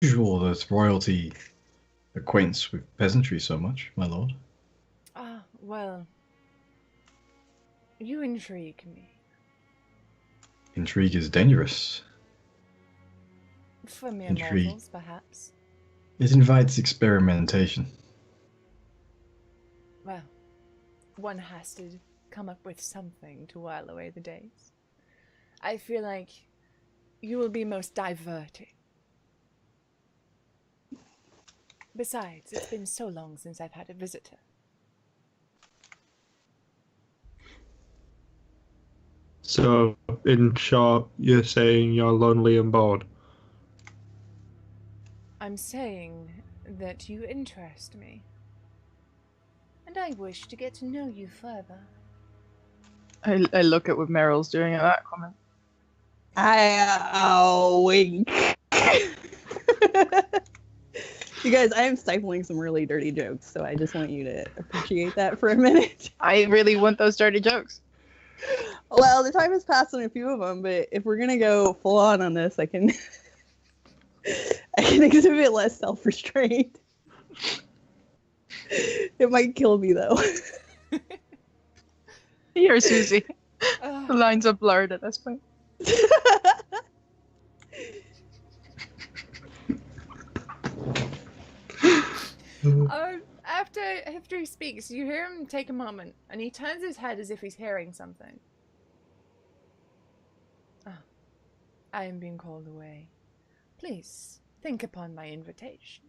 Usual that royalty acquaints with peasantry so much, my lord. Ah, well, you intrigue me. Intrigue is dangerous. For mere Intrigue. mortals, perhaps. It invites experimentation. Well, one has to come up with something to while away the days. I feel like you will be most diverting. Besides, it's been so long since I've had a visitor. So, in short, you're saying you're lonely and bored. I'm saying that you interest me. And I wish to get to know you further. I look at what Meryl's doing at that comment. I wink. You guys, I am stifling some really dirty jokes, so I just want you to appreciate that for a minute. I really want those dirty jokes. Well, the time has passed on a few of them, but if we're gonna go full on this, I can exhibit less self-restraint. It might kill me though. Here, Susie. The lines are blurred at this point. After he speaks, you hear him take a moment, and he turns his head as if he's hearing something. Ah, I am being called away. Please, think upon my invitation.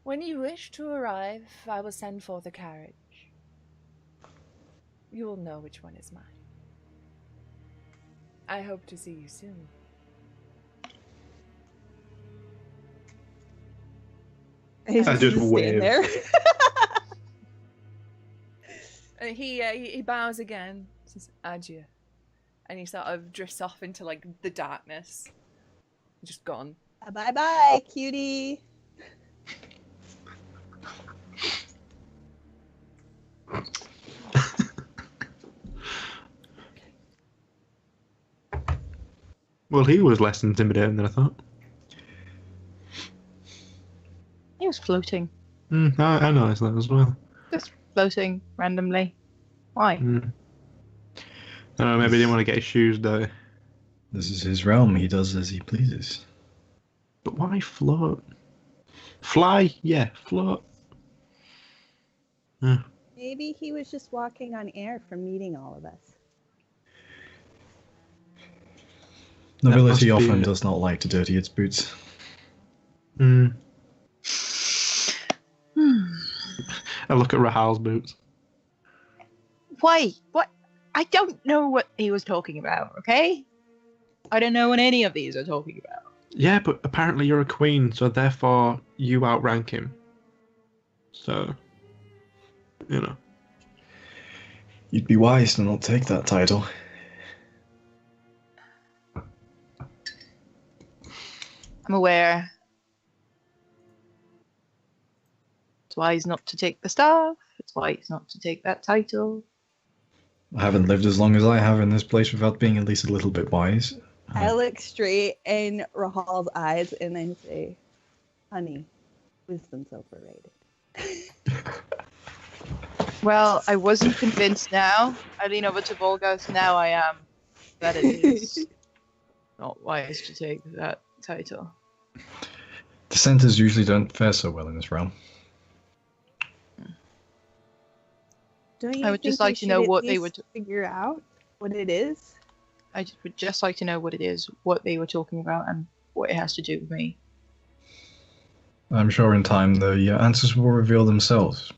When you wish to arrive, I will send forth a carriage. You will know which one is mine. I hope to see you soon. I just wave. There. He bows again, says adieu, and he sort of drifts off into like the darkness, just gone. Bye bye, cutie. Well, he was less intimidating than I thought. He was floating. I noticed that as well. Just floating randomly. Why? I don't know, maybe he didn't want to get his shoes dirty. This is his realm. He does as he pleases. But why float? Fly? Yeah, float. Maybe he was just walking on air from meeting all of us. Nobility often does not like to dirty its boots. I look at Rahal's boots. Why? What? I don't know what he was talking about, okay? I don't know what any of these are talking about. Yeah, but apparently you're a queen, so therefore you outrank him. So, you know. You'd be wise to not take that title. I'm aware. It's wise not to take the staff. It's wise not to take that title. I haven't lived as long as I have in this place without being at least a little bit wise. I look straight in Rahal's eyes and then say, honey, wisdom's overrated. Well, I wasn't convinced now. I lean over to Volgas. Now I am. That it is not wise to take that title. Dissenters usually don't fare so well in this realm. Don't you I would think just like we to know should at what they least would figure out what it is? I would just like to know what it is, what they were talking about, and what it has to do with me. I'm sure in time the answers will reveal themselves.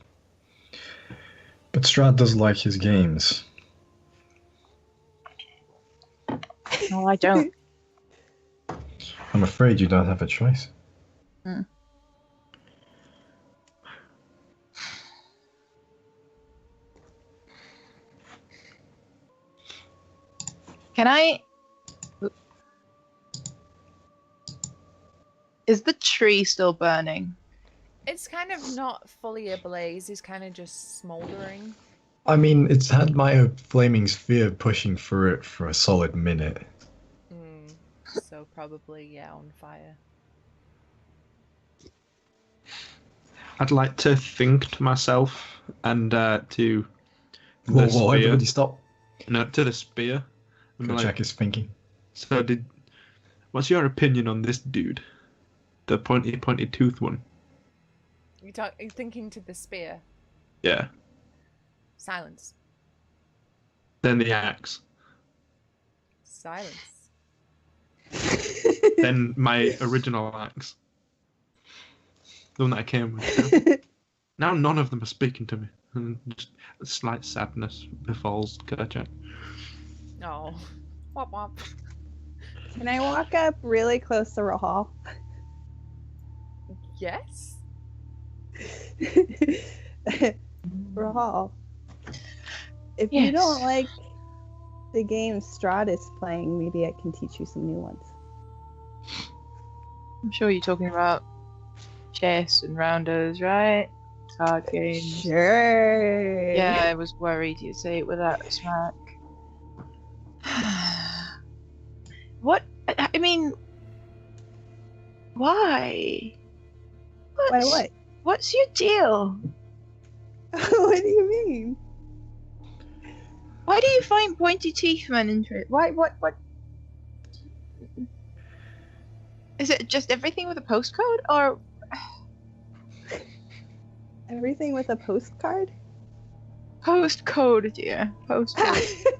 But Strahd does like his games. No, I don't. I'm afraid you don't have a choice. Can I... Is the tree still burning? It's kind of not fully ablaze, it's kind of just smoldering. I mean, it's had my flaming sphere pushing through it for a solid minute. So probably, yeah, on fire. I'd like to think to myself and to Whoa, the whoa, spear. everybody stop. No, to the spear. And be like, Kojak is thinking. so what's your opinion on this dude? The pointy tooth one. You're thinking to the spear. Yeah. Silence. Then the axe. Silence. Then my original axe. The one that I came with. Now none of them are speaking to me. And just a slight sadness befalls Kerchak. Oh. Womp womp. Can I walk up really close to Rahal? Yes? Rahal, if you Yes. don't like the game Strahd is playing, maybe I can teach you some new ones. I'm sure you're talking about chess and rounders, right? Card games. Sure. Yeah, I was worried you'd say it with that smack. What? I mean, why? Why what? What's your deal? What do you mean? Why do you find pointy teeth men interesting? Why? What? Is it just everything with a postcode, or Everything with a postcard? postcode, dear? Postcode.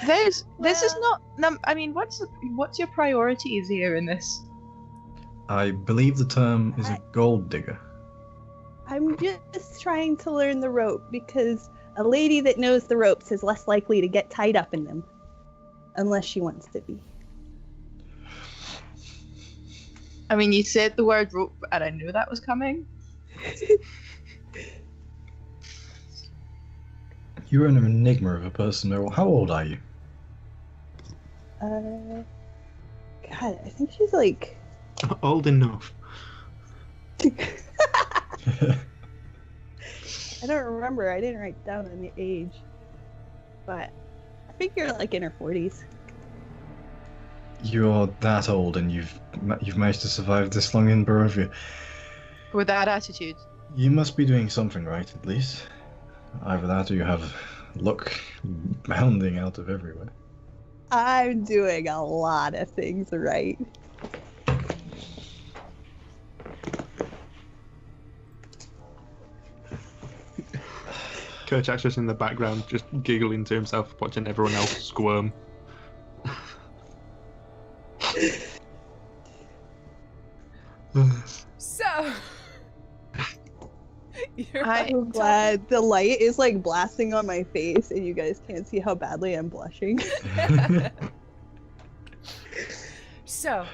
This is not. I mean, what's your priorities here in this? I believe the term is a gold digger. I'm just trying to learn the rope because a lady that knows the ropes is less likely to get tied up in them. Unless she wants to be. I mean, you said the word rope, and I knew that was coming. You're an enigma of a person, Meryl. How old are you? God, I think she's like... Old enough. I don't remember. I didn't write down any age. But I think you're like in her 40s. You're that old and you've managed to survive this long in Barovia. With that attitude. You must be doing something right, at least. Either that or you have luck bounding out of everywhere. I'm doing a lot of things right. Kerchak's just in the background, just giggling to himself, watching everyone else squirm. So. You're I'm glad the light is like blasting on my face and you guys can't see how badly I'm blushing. So,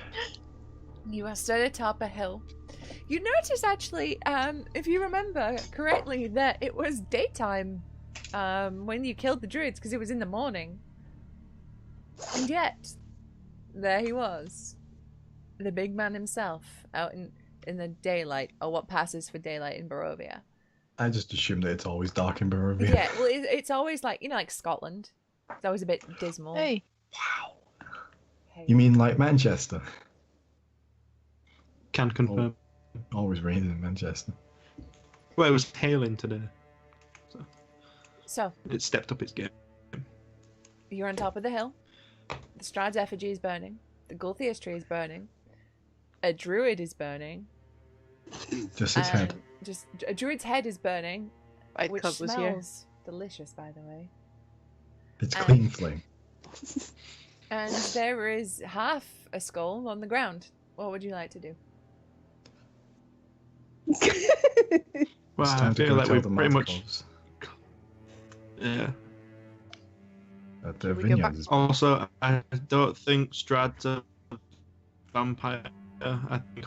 you are stood atop a hill. You notice actually, if you remember correctly, that it was daytime when you killed the druids because it was in the morning. And yet, there he was. The big man himself, out in the daylight, or what passes for daylight in Barovia. I just assume that it's always dark in Barovia. Yeah, well, it's always like, like Scotland. It's always a bit dismal. Hey. Wow. Hey. You mean like Manchester? Can confirm. Always raining in Manchester. Well, it was hailing today. So, It stepped up its game. you're on top of the hill. The Strahd's effigy is burning. The Gulthias tree is burning. A druid is burning. Just his head. Just a druid's head is burning, Fight which Club was here. smells delicious, by the way. It's clean flame. And there is half a skull on the ground. What would you like to do? Well, It's I time to feel go like tell we've the pretty much. Maltacos Yeah. that the Should we go vineyard back? is... Also, I don't think Strahd's a vampire. I think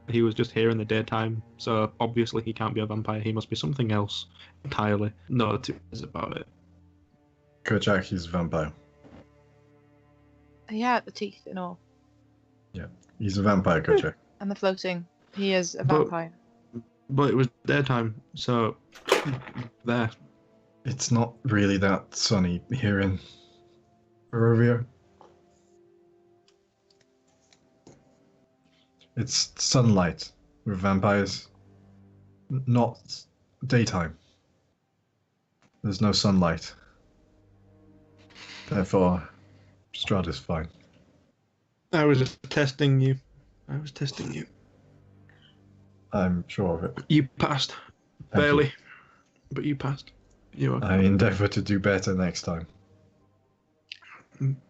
he was just here in the daytime, so obviously he can't be a vampire. He must be something else entirely. No two ways about it. Kojak is a vampire. Yeah, the teeth and all. He's a vampire, Kojak. And the floating. He is a But- vampire. But it was daytime, so there. It's not really that sunny here in Barovia. It's sunlight with vampires. Not daytime. There's no sunlight. Therefore, Strahd is fine. I was just testing you. I was testing you. I'm sure of it. You passed. Thank Barely. you. But you passed. You are. I endeavour to do better next time.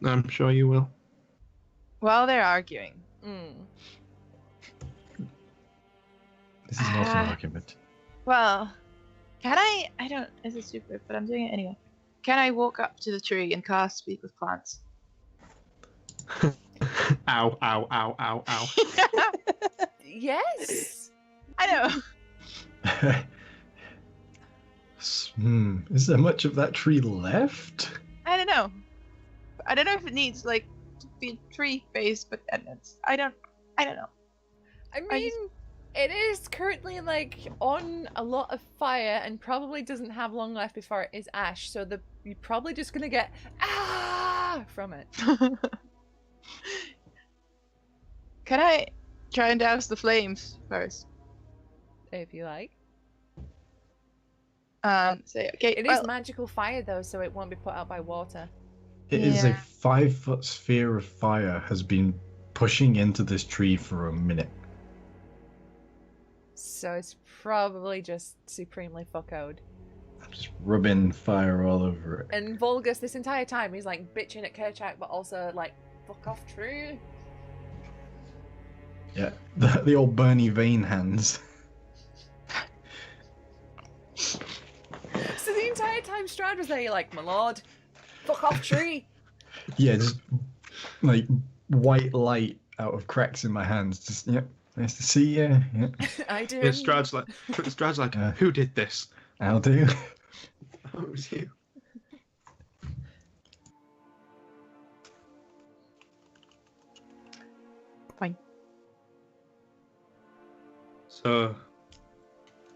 I'm sure you will. While they're arguing, This is not an argument. well, can I don't, this is stupid, but I'm doing it anyway. Can I walk up to the tree and cast Speak with Plants? Ow, ow, ow, ow, ow. Yes. I know. Is there much of that tree left? I don't know. I don't know if it needs like to be tree based, but I don't know. I mean, it is currently like on a lot of fire and probably doesn't have long left before it is ash. So you're probably just gonna get from it. Can I try and douse the flames first? If you like. Say okay. It is magical fire though, so it won't be put out by water. It is a Yeah. 5-foot sphere of fire has been pushing into this tree for a minute. So it's probably just supremely fuckoed. Just rubbing fire all over it. And Volgus, this entire time, he's like bitching at Kerchak, but also like, fuck off, tree. Yeah, the old Bernie Vane hands. So the entire time Strahd was there, you're like, my lord, fuck off, tree. Yeah, just like white light out of cracks in my hands. Just, yep, nice to see you. Yep, I do. Yeah, Strad's like, who did this? I'll do. Oh, it was you. Fine. So,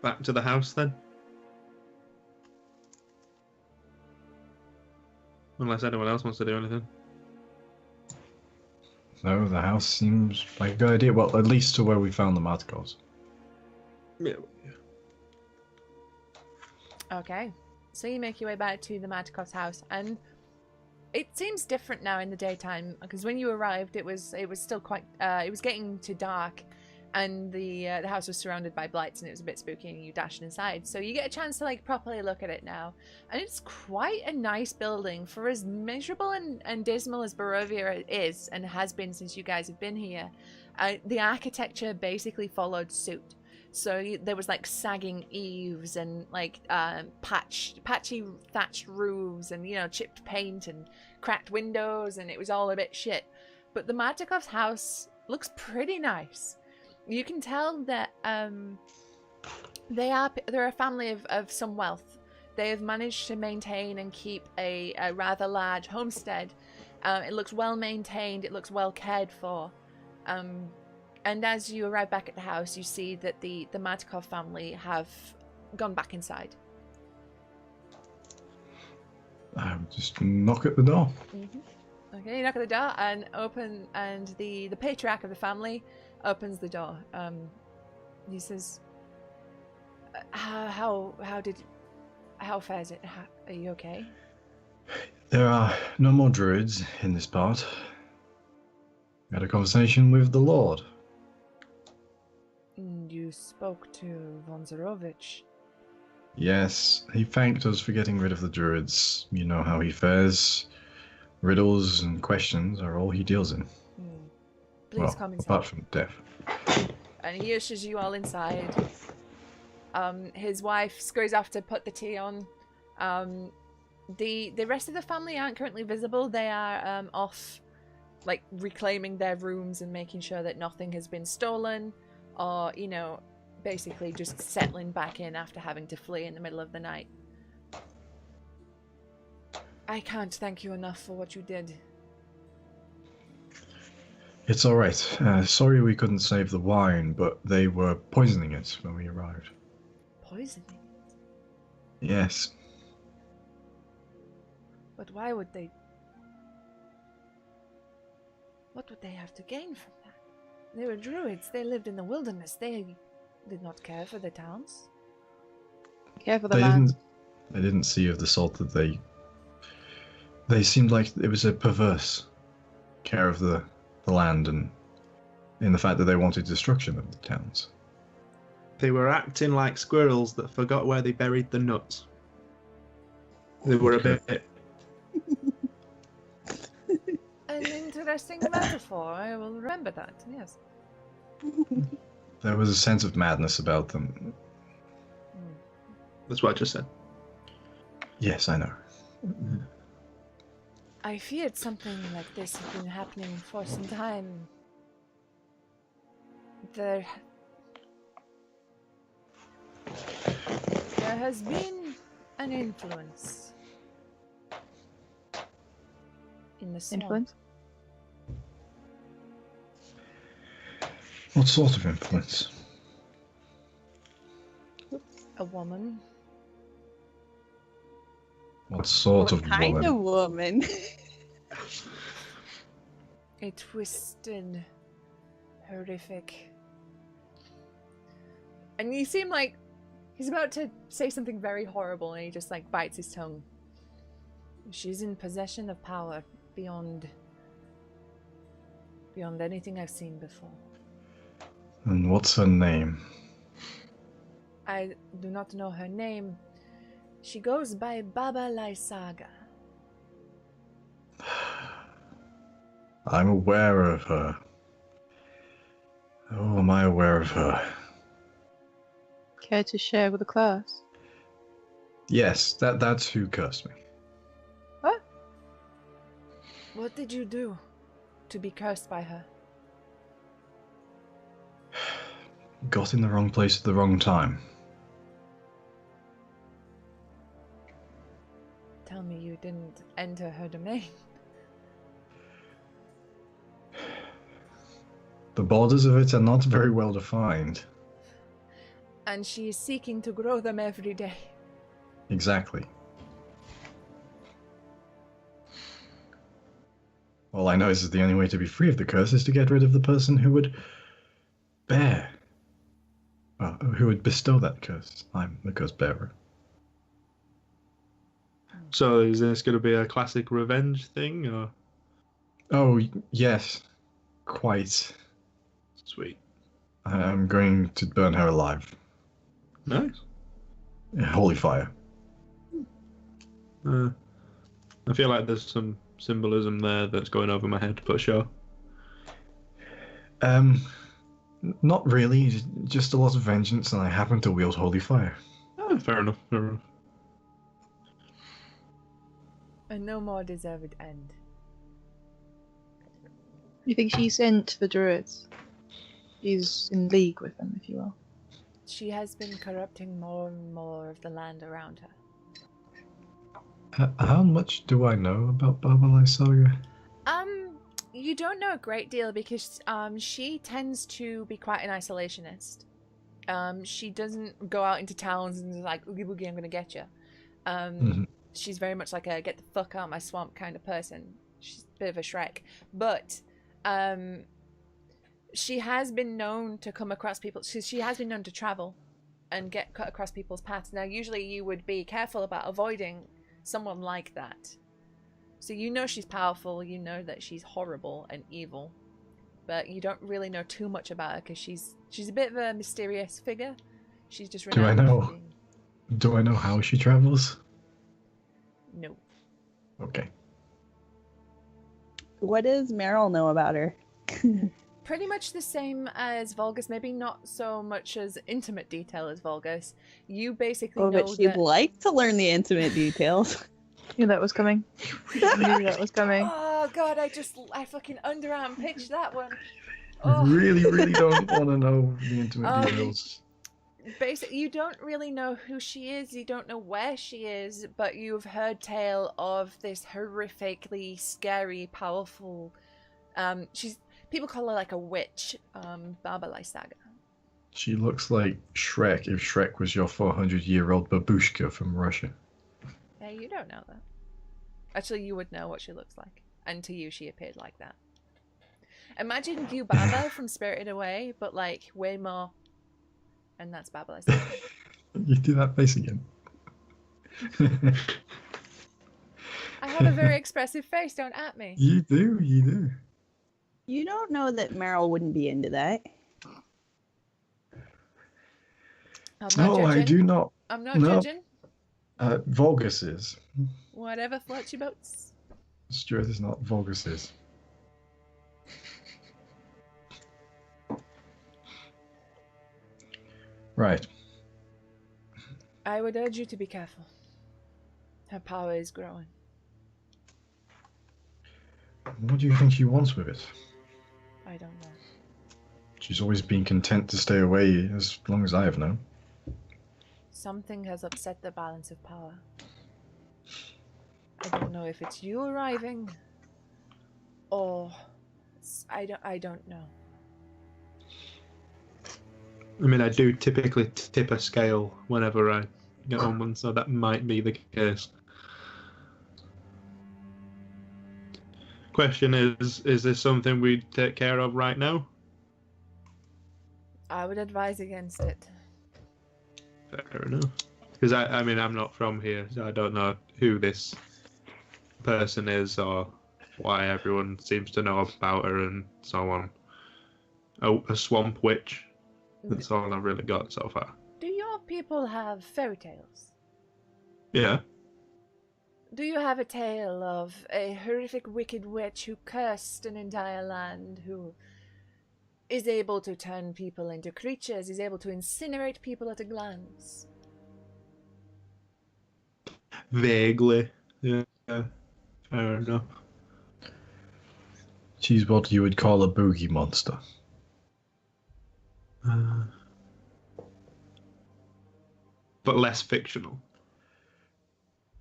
back to the house then? Unless anyone else wants to do anything. No, the house seems like a good idea. Well, at least to where we found the Martikos. Yeah. Okay, so you make your way back to the Martikov's house, and it seems different now in the daytime, because when you arrived, it was still quite, it was getting to dark, and the house was surrounded by blights, and it was a bit spooky, and you dashed inside. So you get a chance to like properly look at it now, and it's quite a nice building for as miserable and dismal as Barovia is and has been since you guys have been here. The architecture basically followed suit. So there was like sagging eaves and like patchy thatched roofs and, you know, chipped paint and cracked windows, and it was all a bit shit. But the Martikov's house looks pretty nice. You can tell that they're a family of some wealth. They have managed to maintain and keep a rather large homestead. It looks well maintained. It looks well cared for. And as you arrive back at the house, you see that the Martikov family have gone back inside. Just knock at the door. Okay, you knock at the door and the patriarch of the family opens the door. He says, "How fares it? Are you okay?" There are no more druids in this part. We had a conversation with the Lord. You spoke to von Zarovich. Yes, he thanked us for getting rid of the druids. You know how he fares. Riddles and questions are all he deals in. Please Well, come inside. apart from death. And he ushers you all inside. His wife scurries off to put the tea on. The rest of the family aren't currently visible. They are off, like, reclaiming their rooms and making sure that nothing has been stolen, or, you know, basically just settling back in after having to flee in the middle of the night. I can't thank you enough for what you did. It's alright. Sorry we couldn't save the wine, but they were poisoning it when we arrived. Poisoning? Yes. But why would they... What would they have to gain from that? They were druids. They lived in the wilderness. They did not care for the towns. Care for the They land. didn't see of the sort that they seemed like it was a perverse care of the land, and in the fact that they wanted destruction of the towns. They were acting like squirrels that forgot where they buried the nuts. They were a bit. An interesting metaphor. I will remember that. Yes. There was a sense of madness about them. That's what I just said. Yes, I know. I feared something like this had been happening for some time. There has been an influence in the swamp. Influence? What sort of influence? A woman. What sort of kind woman? of woman? A twisted, horrific. And you seem like he's about to say something very horrible and he just like bites his tongue. She's in possession of power beyond anything I've seen before. And what's her name? I do not know her name. She goes by Baba Lysaga. I'm aware of her. Oh, am I aware of her? Care to share with the class? Yes, that's who cursed me. What? What did you do to be cursed by her? Got in the wrong place at the wrong time. Tell me you didn't enter her domain. The borders of it are not very well defined. And she is seeking to grow them every day. Exactly. All I know is that the only way to be free of the curse is to get rid of the person who would who would bestow that curse. I'm the curse bearer. So is this going to be a classic revenge thing, or Oh, yes. Quite. sweet? I'm going to burn her alive. Nice. Holy fire. I feel like there's some symbolism there that's going over my head, but sure. Not really. Just a lot of vengeance, and I happen to wield holy fire. Oh, fair enough. Fair enough. A no more deserved end. You think she's sent for druids? She's in league with them, if you will. She has been corrupting more and more of the land around her. How much do I know about Baba Lysaga? You don't know a great deal because she tends to be quite an isolationist. She doesn't go out into towns and is like, oogie boogie, I'm gonna get you. She's very much like a get the fuck out of my swamp kind of person. She's a bit of a Shrek. But she has been known to come across people. She has been known to travel and get cut across people's paths. Now, usually you would be careful about avoiding someone like that. So you know she's powerful, you know that she's horrible and evil, but you don't really know too much about her because she's a bit of a mysterious figure. She's just Do I renowned know? for being... Do I know how she travels? No. Okay. What does Meryl know about her? Pretty much the same as Vulgus, maybe not so much as intimate detail as Vulgus. You basically Oh, know but she'd that... like to learn the intimate details. Knew that was coming. Knew that was coming. Oh god, I fucking underarm pitched that one. I Oh. really don't want to know the intimate details. Basically, you don't really know who she is, you don't know where she is, but you've heard tale of this horrifically scary, powerful, people call her like a witch, Baba Lysaga. She looks like Shrek if Shrek was your 400-year-old babushka from Russia. Hey, you don't know that. Actually, you would know what she looks like, and to you she appeared like that. Imagine you Baba from Spirited Away, but like way more. And that's Baba. I said. You do that face again. I have a very expressive face. Don't at me. You do, you do. You don't know that Meryl wouldn't be into that. I'm not No, judging. I do not. I'm not No. judging. Vulgus is. Whatever floats your boats. Stuart is not. Vulgus is. Right. I would urge you to be careful. Her power is growing. What do you think she wants with it? I don't know. She's always been content to stay away as long as I have known. Something has upset the balance of power. I don't know if it's you arriving, or I don't know. I mean, I do typically tip a scale whenever I get on one, so that might be the case. Question is this something we take care of right now? I would advise against it. Fair enough. Because I mean, I'm not from here, so I don't know who this person is or why everyone seems to know about her and so on. A swamp witch. That's all I've really got so far. Do your people have fairy tales? Yeah. Do you have a tale of a horrific wicked witch who cursed an entire land, who is able to turn people into creatures, is able to incinerate people at a glance? Vaguely. Yeah. Fair enough. She's what you would call a boogie monster. But less fictional.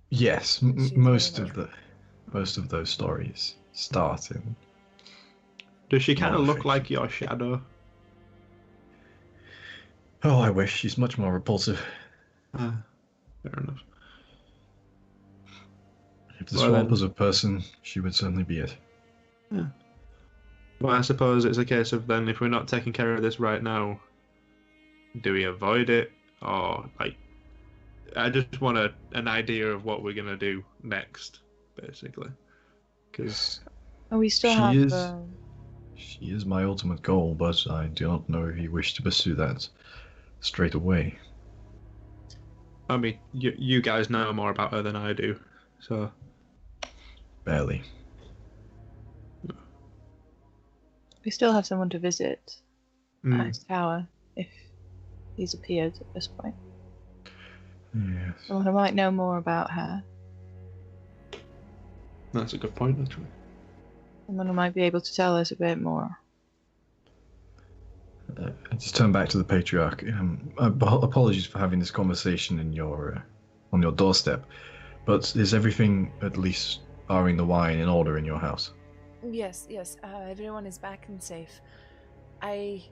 Yes, She's most very of those stories start in. Does she kind of More look fiction. like your shadow? Oh, I wish she's much more repulsive. Fair enough. If the Well, swamp then- was a person, she would certainly be it. Well, I suppose it's a case of then if we're not taking care of this right now, do we avoid it? Or, like, I just want an idea of what we're going to do next, basically. Because, Oh, we still She have. is- She is my ultimate goal, but I do not know if you wish to pursue that straight away. I mean, you guys know more about her than I do, so. Barely. We still have someone to visit Mm. at his tower if he's appeared at this point. Yes. Someone who might know more about her. That's a good point, actually. Someone who might be able to tell us a bit more. I just turn back to the patriarch. Apologies for having this conversation in your on your doorstep, but is everything, at least barring the wine, in order in your house? Yes, yes. Everyone is back and safe. I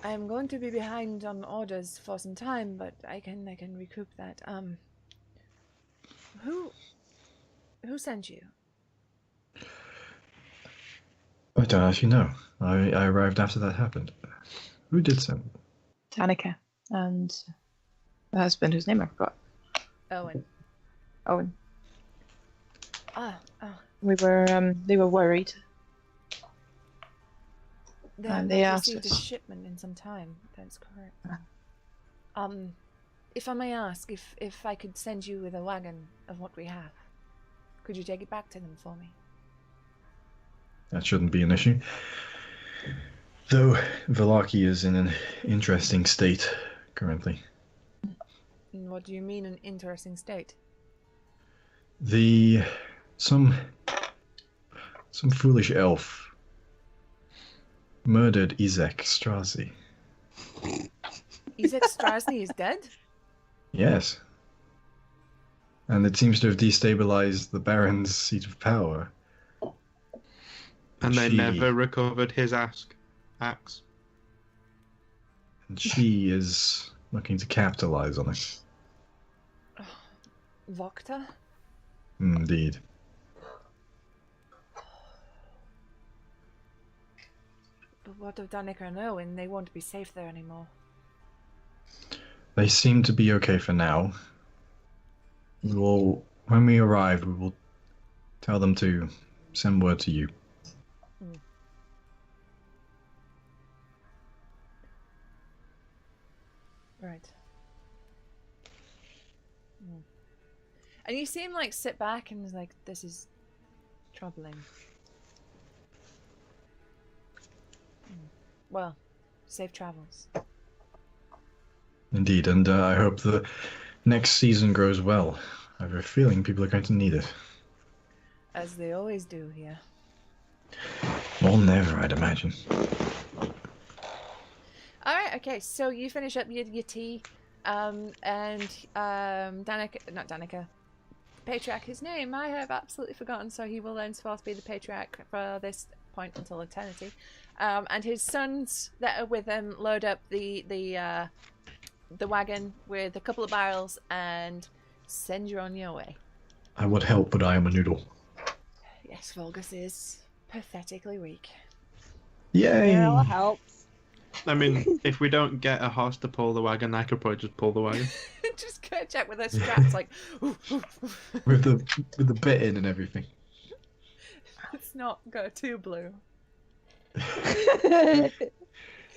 am going to be behind on orders for some time, but I can recoup that. Who sent you? I don't actually know. I arrived after that happened. Who did send? Tanika and her husband, whose name I forgot. Owen. Owen. Ah, They were worried. they And have they not asked received a us. shipment in some time. That's correct. If I may ask, if I could send you with a wagon of what we have, could you take it back to them for me? That shouldn't be an issue. Though Velaki is in an interesting state currently. And what do you mean an interesting state? Some foolish elf murdered Izek Strassi. Izek Strasny is dead? Yes. And it seems to have destabilized the Baron's seat of power. And they She- never recovered his axe. And she is looking to capitalize on it. Vokta? Indeed. But what of Danica and Owen? They won't be safe there anymore. They seem to be okay for now. When we arrive, we will tell them to send word to you. Right. And you seem like sit back and like, this is troubling. Well, safe travels. Indeed, and I hope the next season grows well. I have a feeling people are going to need it. As they always do here. Well, never, I'd imagine. Alright, okay, so you finish up your tea, and Danica, not Danica, Patriarch, his name I have absolutely forgotten, so he will thenceforth be the Patriarch for this point until eternity. And his sons that are with him load up the wagon with a couple of barrels and send you on your way. I would help, but I am a noodle. Yes, Volgus is pathetically weak. Yay! It all helps. I mean, if we don't get a horse to pull the wagon, I could probably just pull the wagon. Just check with her straps, like. with the bit in and everything. Let's not go too blue.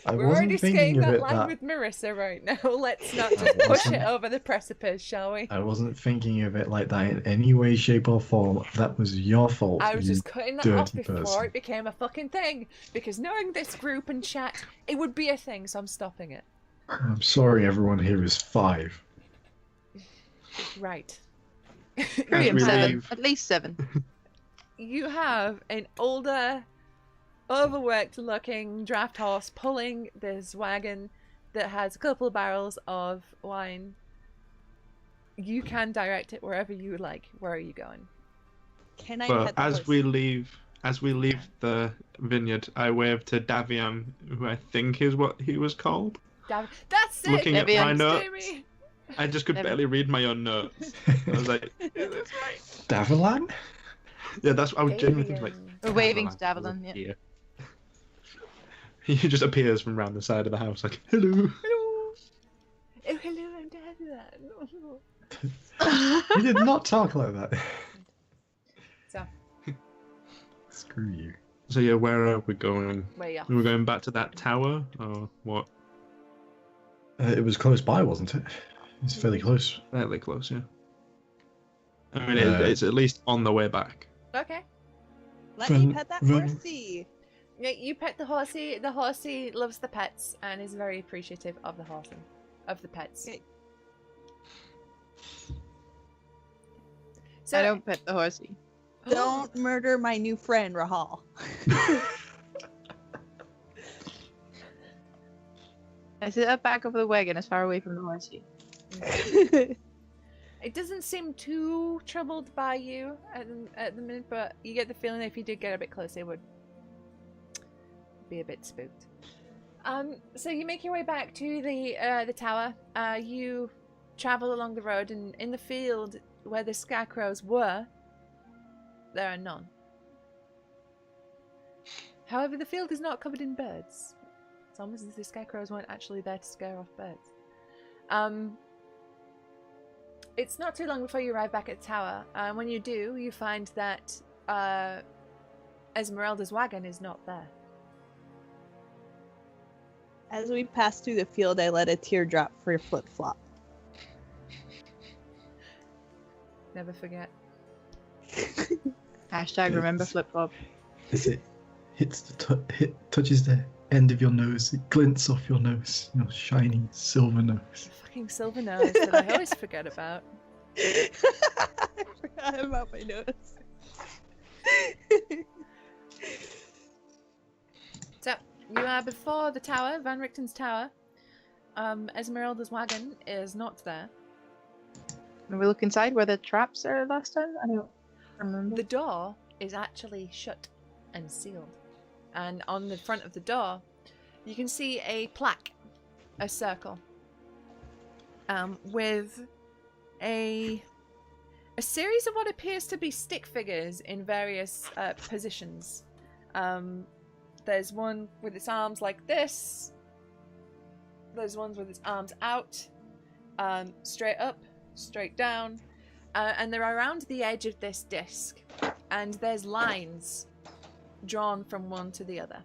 I We're wasn't already thinking skating of that it line that. with Marissa right now. Let's not just push it over the precipice, shall we? I wasn't thinking of it like that in any way, shape, or form. That was your fault. I was you just cutting that off dirty before person. it became a fucking thing. Because knowing this group and chat, it would be a thing, so I'm stopping it. I'm sorry, everyone here is 5. Right. Pretty we 7. leave- At least 7. You have an older, overworked looking draft horse pulling this wagon that has a couple of barrels of wine. You can direct it wherever you would like. Where are you going? Can I But pet the as horse? we leave the vineyard, I wave to Daviam, who I think is what he was called. That's it! Looking at my Thanks, notes. Jamie. I just could Never- barely read my own notes. I was like, yeah, that's right. Davilan? Yeah, that's what I was genuinely thinking. Like, Davian. We're waving to Davilan, Davilan, yeah. He just appears from around the side of the house, like, hello. Hello. Oh, hello, I'm Dad. You did not talk like that. So, Screw you. So yeah, where are we going? where you? Are we going back to that tower, or what? It was close by, wasn't it? It's fairly close. Fairly close, yeah. I mean, Uh, it's at least on the way back. Okay. Let me Run- pet that run. horsey. Yeah, you pet the horsey. The horsey loves the pets and is very appreciative of the horsey, of the pets. Okay. So I don't pet the horsey. Don't murder my new friend, Rahal. I sit at back of the wagon as far away from the horsey. It doesn't seem too troubled by you at the minute, but you get the feeling that if you did get a bit closer, it would be a bit spooked. So you make your way back to the tower. You travel along the road, and in the field where the scarecrows were, there are none. However, the field is not covered in birds. It's almost as if the scarecrows weren't actually there to scare off birds. It's not too long before you arrive back at the tower. When you do, you find that Esmeralda's wagon is not there. As we pass through the field, I let a tear drop for Flip Flop. Never forget. Hashtag remember flip flop. As it touches the end of your nose, it glints off your nose, your shiny silver nose. Fucking silver nose that I always forget about. I forgot about my nose. So, you are before the tower, Van Richten's tower. Esmeralda's wagon is not there. Can we look inside where the traps are last time? I don't remember. The door is actually shut and sealed. And on the front of the door, you can see a plaque, a circle, with a series of what appears to be stick figures in various positions. There's one with its arms like this. There's ones with its arms out, straight up, straight down, and they're around the edge of this disc, and there's lines drawn from one to the other.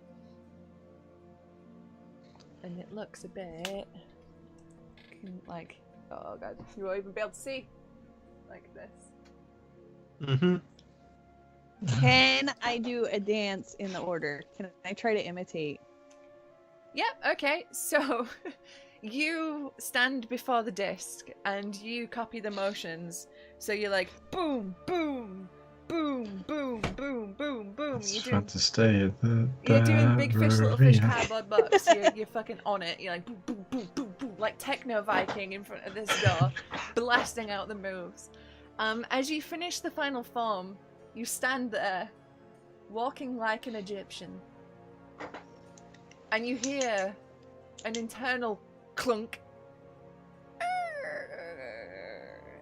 And it looks a bit like, oh god, you won't even be able to see, like this. Mm-hmm. Can I do a dance in the order? Can I try to imitate? Yep, okay, so you stand before the disc and you copy the motions. So you're like, boom, boom, boom, boom, boom, boom, boom. It's fun to stay at the You're doing Big Fish, Little Fish, Bavaria. Cardboard Box. You're fucking on it. You're like, boom, boom, boom, boom, boom, like Techno Viking in front of this door, blasting out the moves. As you finish the final form, you stand there, walking like an Egyptian. And you hear an internal clunk.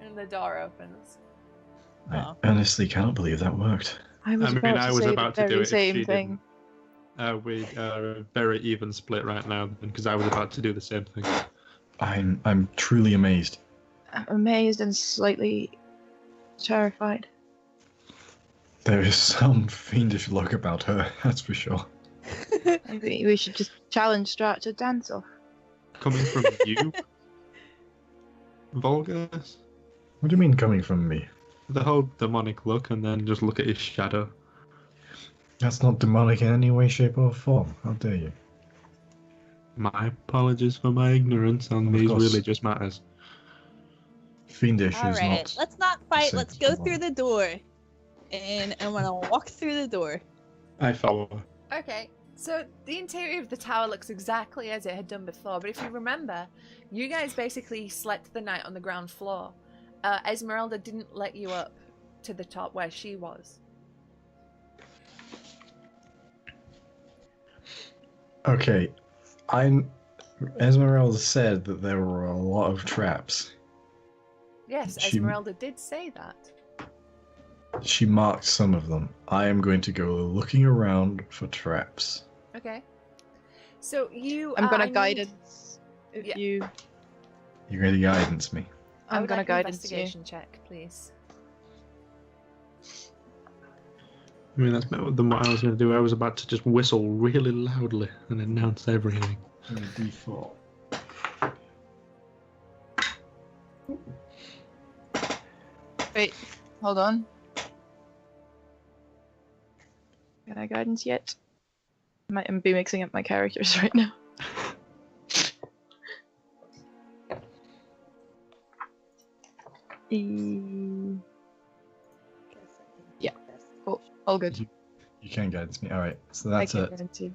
And the door opens. I honestly cannot believe that worked. I was about to do it if same she thing. didn't. We are a very even split right now, because I was about to do the same thing. I'm truly amazed. I'm amazed and slightly terrified. There is some fiendish look about her, that's for sure. Maybe we should just challenge Strat to dance off. Coming from you, Volgas? What do you mean coming from me? The whole demonic look, and then just look at his shadow. That's not demonic in any way, shape, or form. How dare you? My apologies for my ignorance on Of these course. religious matters. Fiendish All is right, not. let's not fight. the Let's same go as through the door. And I'm gonna walk through the door. I follow. Okay, so the interior of the tower looks exactly as it had done before, but if you remember, you guys basically slept the night on the ground floor. Esmeralda didn't let you up to the top where she was. Okay, Esmeralda said that there were a lot of traps. Yes, She- Esmeralda did say that. She marked some of them. I am going to go looking around for traps. Okay. So you. I'm I gonna need- guidance. If Yeah. you, You're going to guidance me. I I'm would gonna like an guidance you. investigation check, please. I mean, that's better than what I was going to do. I was about to just whistle really loudly and announce everything. Default. Wait, hold on. Can I guidance yet? I might be mixing up my characters right now. Yeah. Cool. All good. You can guidance me. All right. So I that's can a guidance you.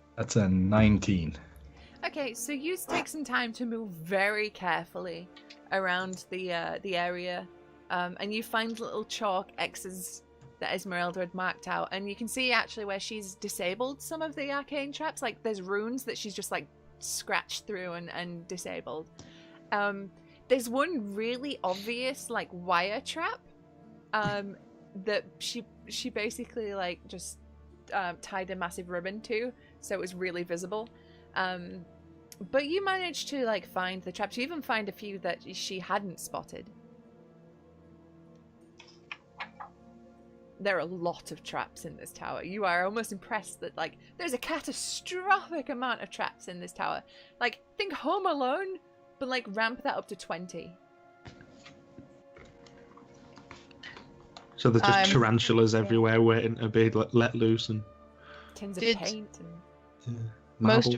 19. Okay, so you take some time to move very carefully around the area, and you find little chalk X's that Esmeralda had marked out, and you can see actually where she's disabled some of the arcane traps. Like there's runes that she's just like scratched through and disabled. There's one really obvious like wire trap that she basically like just tied a massive ribbon to, so it was really visible. But you managed to like find the traps. You even find a few that she hadn't spotted. There are a lot of traps in this tower. You are almost impressed that like there's a catastrophic amount of traps in this tower. Like think Home Alone, but like ramp that up to 20. So there's just I'm- tarantulas everywhere waiting to be let loose and Tins of Did- paint and marbles.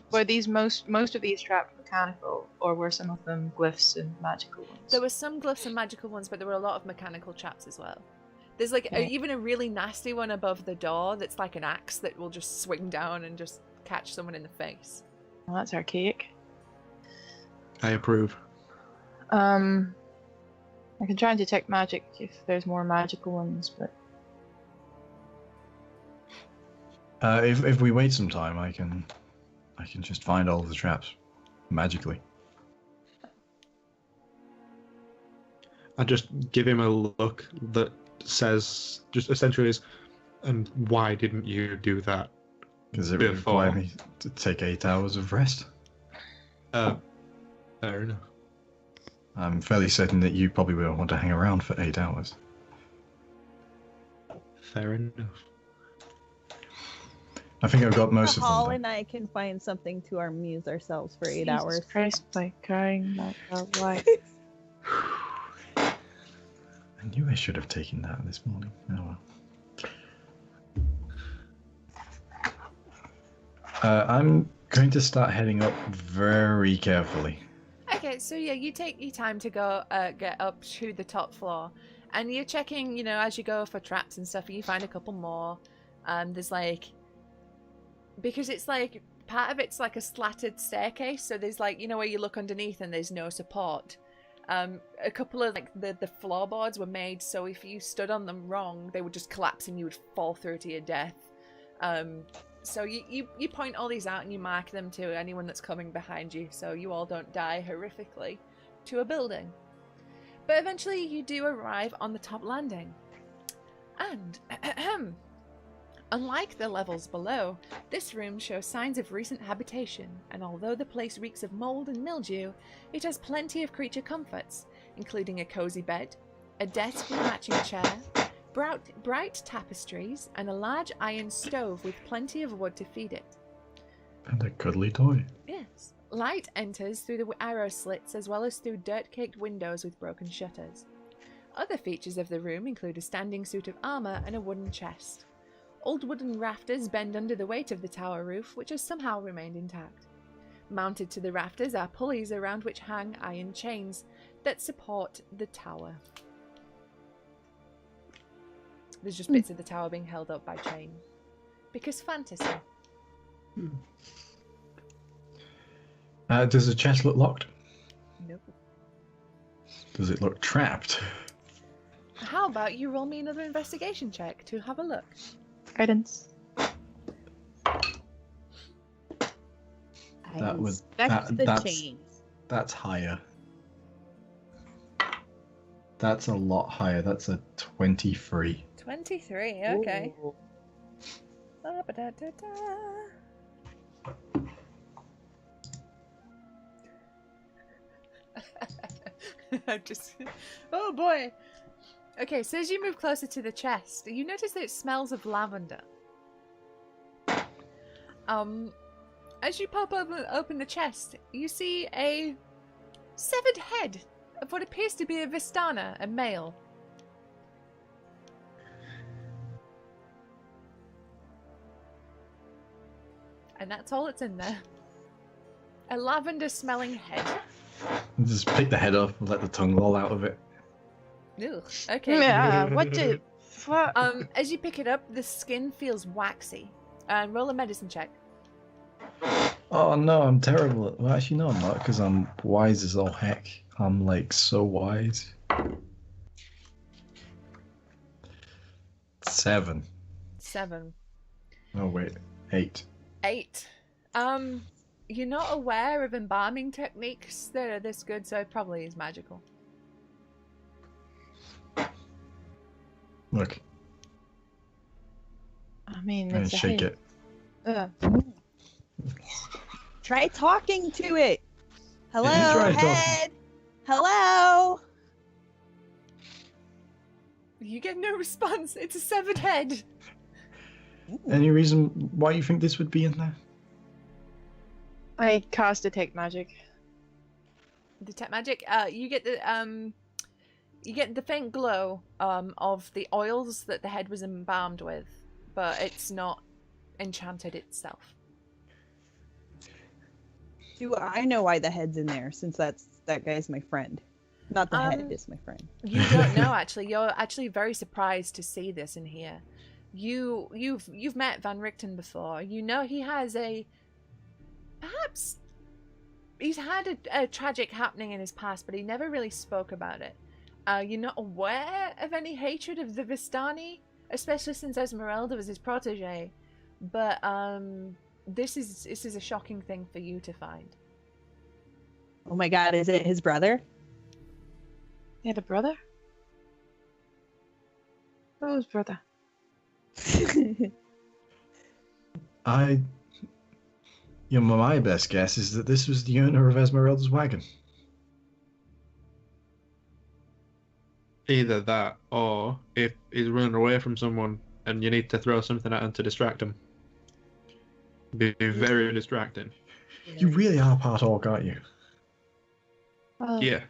Most of these traps mechanical, or were some of them glyphs and magical ones? there were some glyphs and magical ones, but there were a lot of mechanical traps as well. There's like Okay. even a really nasty one above the door that's like an axe that will just swing down and just catch someone in the face. Well, that's archaic. I approve. I can try and detect magic if there's more magical ones, but If we wait some time, I can just find all the traps magically. I just give him a look that says, just essentially is, and why didn't you do that? Because it would Before. require me to take 8 hours of rest. Fair enough. I'm fairly certain that you probably won't want to hang around for 8 hours. Fair enough. I think I've got most of Hall them. and I can find something to amuse ourselves for 8 Jesus hours. Christ, my crying out loud. I knew I should have taken that this morning. Oh well. I'm going to start heading up very carefully. Okay, so yeah, you take your time to go get up to the top floor, and you're checking, you know, as you go for traps and stuff, and you find a couple more. There's like, because it's like, part of it's like a slatted staircase, so there's like, you know, where you look underneath and there's no support. A couple of like the floorboards were made so if you stood on them wrong, they would just collapse and you would fall through to your death. So you point all these out and you mark them to anyone that's coming behind you, so you all don't die horrifically to a building. But eventually you do arrive on the top landing. And, unlike the levels below, this room shows signs of recent habitation, and although the place reeks of mould and mildew, it has plenty of creature comforts, including a cosy bed, a desk with a matching chair, bright tapestries, and a large iron stove with plenty of wood to feed it. And a cuddly toy. Yes. Light enters through the arrow slits as well as through dirt-caked windows with broken shutters. Other features of the room include a standing suit of armour and a wooden chest. Old wooden rafters bend under the weight of the tower roof, which has somehow remained intact. Mounted to the rafters are pulleys around which hang iron chains that support the tower. There's just bits of the tower being held up by chain. Because fantasy. Does the chest look locked? Nope. Does it look trapped? How about you roll me another investigation check to have a look? Guidance. I was- inspect the that's- chains. That's higher. That's a lot higher. That's a 23. 23, okay. Ooh. I'm just... Oh boy! Okay, so as you move closer to the chest, you notice that it smells of lavender. As you pop open the chest, you see a severed head of what appears to be a Vistana, a male. And that's all that's in there. A lavender-smelling head. Just pick the head up and let the tongue roll out of it. Ugh, okay. Yeah, what the fuck? As you pick it up, the skin feels waxy. Roll a medicine check. Oh no, I'm terrible at... Well, actually, no, I'm not, because I'm wise as all heck. I'm, like, so wise. 7. 7. Oh, wait. 8. 8. You're not aware of embalming techniques that are this good, so it probably is magical. Look, I mean, and it's a shake head. it. Try talking to it. Hello, try talking. head. Hello. You get no response. It's a severed head. Any reason why you think this would be in there? I cast detect magic. Detect magic. You get the faint glow of the oils that the head was embalmed with, but it's not enchanted itself. Do I know why the head's in there? Since that guy's my friend. Not the head is my friend. You don't know actually. You're actually very surprised to see this in here. You've met Van Richten before. You know he has perhaps he's had a tragic happening in his past, but he never really spoke about it. You're not aware of any hatred of the Vistani, especially since Esmeralda was his protege. But this is a shocking thing for you to find. Oh my god, is it his brother? He had a brother? Who's brother? I, my best guess is that this was the owner of Esmeralda's wagon. Either that, or if he's running away from someone and you need to throw something at him to distract him. Be very distracting. You really are part orc, aren't you? Yeah.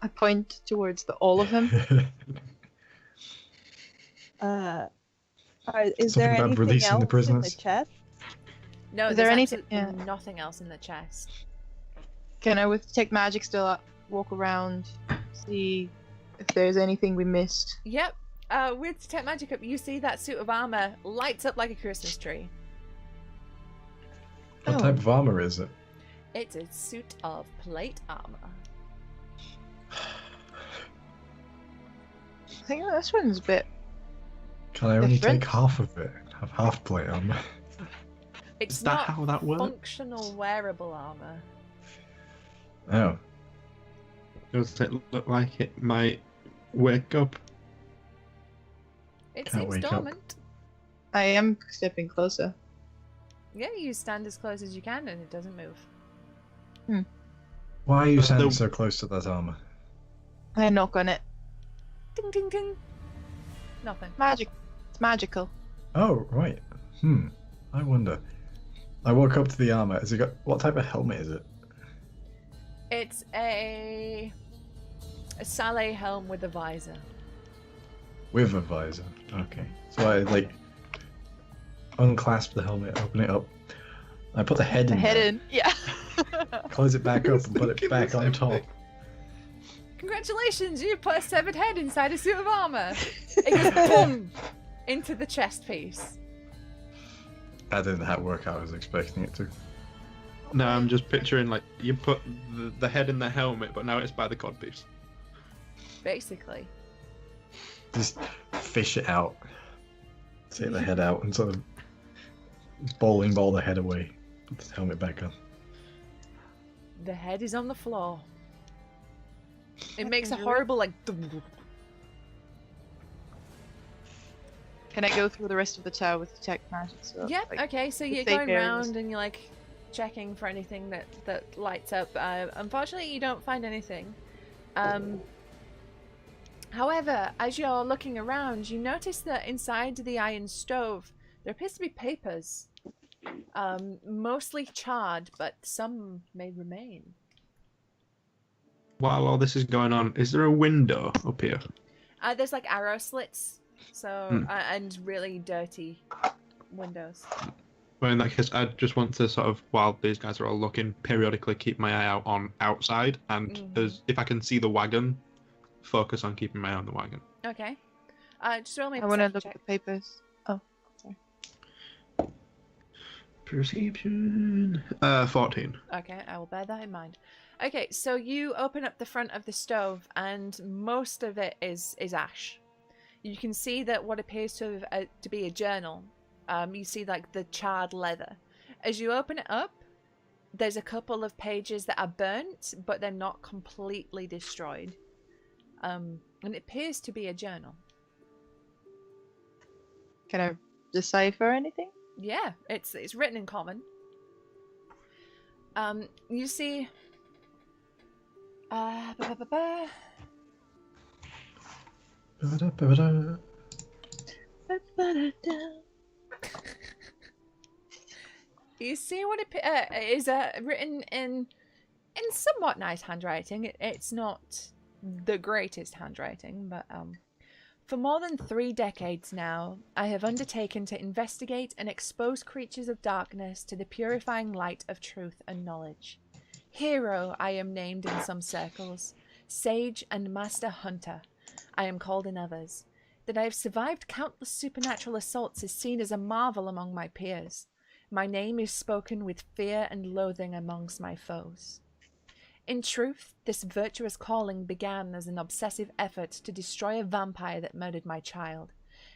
I point towards all of them. Is Something there about anything releasing else the in prisoners? the chest? No, Is there's there anything- absolutely nothing else in the chest. Can I, with Detect Magic still, walk around, see if there's anything we missed? Yep. With Detect Magic up, you see that suit of armor lights up like a Christmas tree. What Oh. type of armor is it? It's a suit of plate armor. I think this one's a bit. Can I only Different? take half of it? Have half plate armor? It's Is that not how that works? functional wearable armor. Oh. Does it look like it might wake up? It Can't seems wake up. dormant. I am stepping closer. Yeah, you stand as close as you can and it doesn't move. Why are you standing the- so close to that armor? I knock on it. Ding ding ding. Nothing. Magic. It's magical. Oh, right. I wonder. I walk up to the armor. Has it got... What type of helmet is it? It's a Saleh helm with a visor. With a visor. Okay. So I, unclasp the helmet, open it up. I put the head The in head there, in. Yeah. close it back up and put it thinking back the on same top. thing. Congratulations, you put a severed head inside a suit of armor. It goes boom into the chest piece. That didn't work how I was expecting it to. No, I'm just picturing like you put the head in the helmet, but now it's by the codpiece. Basically. Just fish it out. Take the head out and sort of bowling ball the head away. Put the helmet back on. The head is on the floor. It I makes a can do it. horrible like. Can I go through the rest of the tower with Detect Magic? So, Yep. like, Okay. So the you're safe going areas. around and you're like checking for anything that lights up. Unfortunately, you don't find anything. However, as you're looking around, you notice that inside the iron stove there appears to be papers. Mostly charred, but some may remain. While all this is going on, is there a window up here? There's like arrow slits, so Hmm. and really dirty windows. Well, in that case, I just want to sort of, while these guys are all looking, periodically keep my eye out on outside, and Mhm. if I can see the wagon, focus on keeping my eye on the wagon. Okay. Just roll me a I want to perception look check. at the papers. Oh, sorry. Perception. 14. Okay, I will bear that in mind. Okay, so you open up the front of the stove, and most of it is ash. You can see that what appears to be a journal. You see like the charred leather. As you open it up, there's a couple of pages that are burnt, but they're not completely destroyed. And it appears to be a journal. Can I decipher anything? Yeah, it's written in common. You see. Ba-ba-ba-ba. Ba-da-ba-da. You see what it is written in somewhat nice handwriting. It's not the greatest handwriting, but for more than 3 decades now, I have undertaken to investigate and expose creatures of darkness to the purifying light of truth and knowledge. Hero I am named in some circles, sage and master hunter I am called in others. That I have survived countless supernatural assaults is seen as a marvel among my peers. My name is spoken with fear and loathing amongst my foes. In truth, this virtuous calling began as an obsessive effort to destroy a vampire that murdered my child,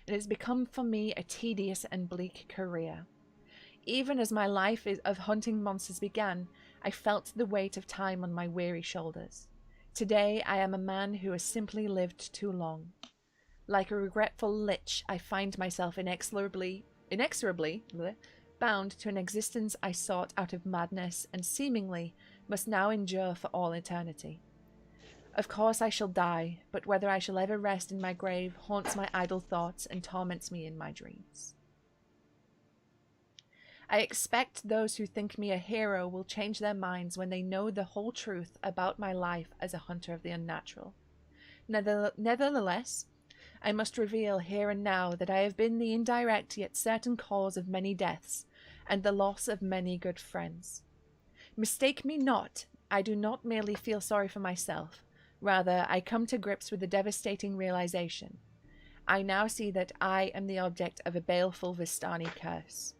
and has become for me a tedious and bleak career. Even as my life of hunting monsters began, I felt the weight of time on my weary shoulders. Today I am a man who has simply lived too long. Like a regretful lich, I find myself inexorably bound to an existence I sought out of madness and seemingly must now endure for all eternity. Of course I shall die, but whether I shall ever rest in my grave haunts my idle thoughts and torments me in my dreams. I expect those who think me a hero will change their minds when they know the whole truth about my life as a hunter of the unnatural. Nevertheless, I must reveal here and now that I have been the indirect yet certain cause of many deaths, and the loss of many good friends. Mistake me not, I do not merely feel sorry for myself, rather I come to grips with the devastating realization. I now see that I am the object of a baleful Vistani curse.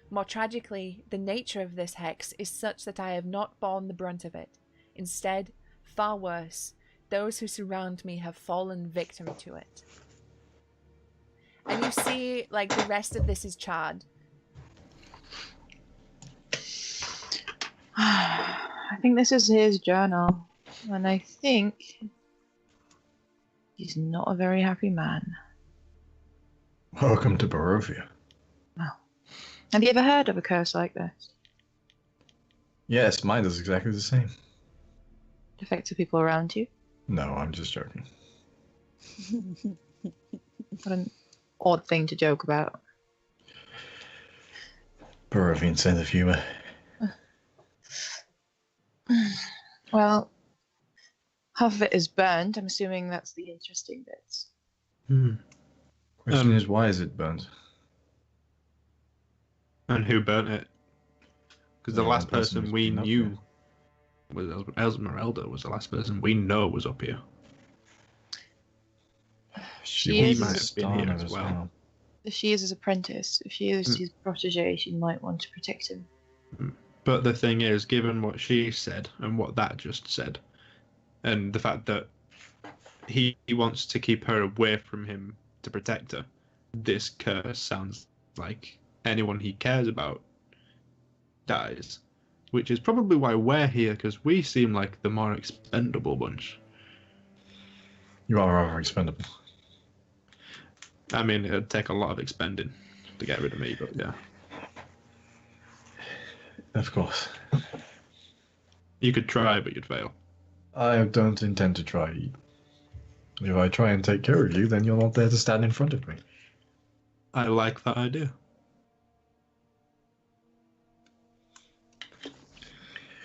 More tragically, the nature of this hex is such that I have not borne the brunt of it. Instead, far worse, those who surround me have fallen victim to it. And you see, like, the rest of this is charred. I think this is his journal, and I think he's not a very happy man. Welcome to Barovia. Oh. Have you ever heard of a curse like this? Yes, mine is exactly the same. It affects the people around you? No, I'm just joking. What an odd thing to joke about. Barovian sense of humor. Well, half of it is burned. I'm assuming that's the interesting bits. Question is, why is it burnt? And who burnt it? Because the Well, last that person person who's we been up knew was Esmeralda was the last person we know was up here. She He is might have been here Stana as well. If she is his apprentice, if she is his protege, she might want to protect him. But the thing is, given what she said and what that just said, and the fact that he wants to keep her away from him to protect her, this curse sounds like anyone he cares about dies. Which is probably why we're here, because we seem like the more expendable bunch. You are rather expendable. I mean, it'd take a lot of expending to get rid of me, but yeah. Of course. You could try, but you'd fail. I don't intend to try. If I try and take care of you, then you're not there to stand in front of me. I like that idea.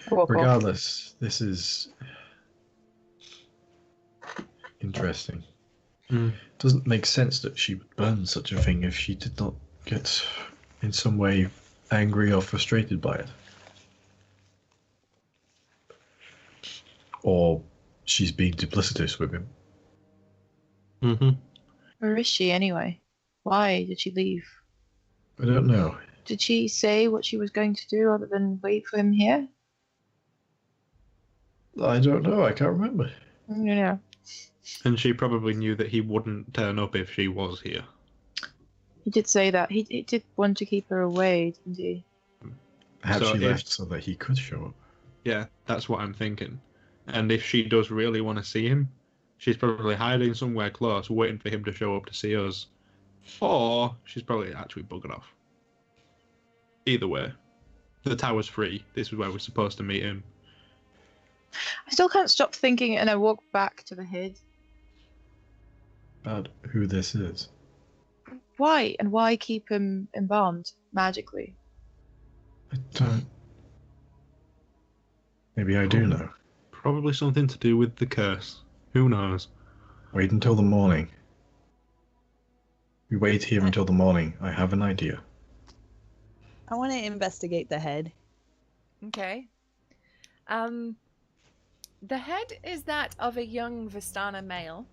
Regardless, this is interesting. Doesn't make sense that she would burn such a thing if she did not get in some way angry or frustrated by it. Or she's being duplicitous with him. Where is she anyway? Why did she leave? I don't know. Did she say what she was going to do other than wait for him here? I don't know. I can't remember. Yeah. And she probably knew that he wouldn't turn up if she was here. He did say that. He did want to keep her away, didn't he? Perhaps So she if- left so that he could show up. Yeah, that's what I'm thinking. And if she does really want to see him, she's probably hiding somewhere close, waiting for him to show up to see us. Or she's probably actually buggered off. Either way, the tower's free. This is where we're supposed to meet him. I still can't stop thinking, and I walk back to the head. About who this is. Why? And why keep him embalmed magically? I don't. Maybe I do know. Probably something to do with the curse. Who knows? Wait until the morning. We wait here until the morning. I have an idea. I want to investigate the head. Okay. The head is that of a young Vistana male.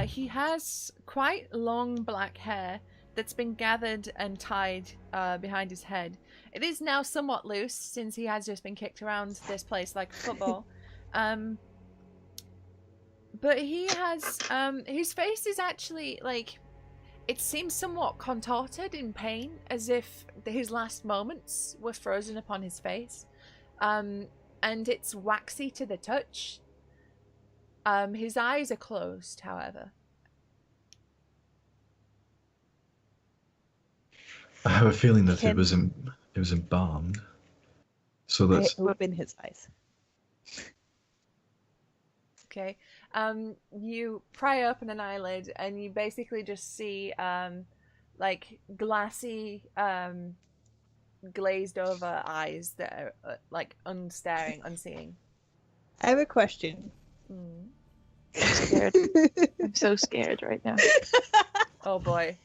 He has quite long black hair that's been gathered and tied behind his head. It is now somewhat loose since he has just been kicked around this place like football. But he has, his face is actually like, it seems somewhat contorted in pain, as if his last moments were frozen upon his face. And it's waxy to the touch. His eyes are closed, however. I have a feeling that Can- it was embalmed, so I that open his eyes. Okay. You pry open an eyelid and you basically just see like glassy glazed over eyes that are like unstaring, unseeing. I have a question. Mm. Scared. I'm so scared right now. Oh boy.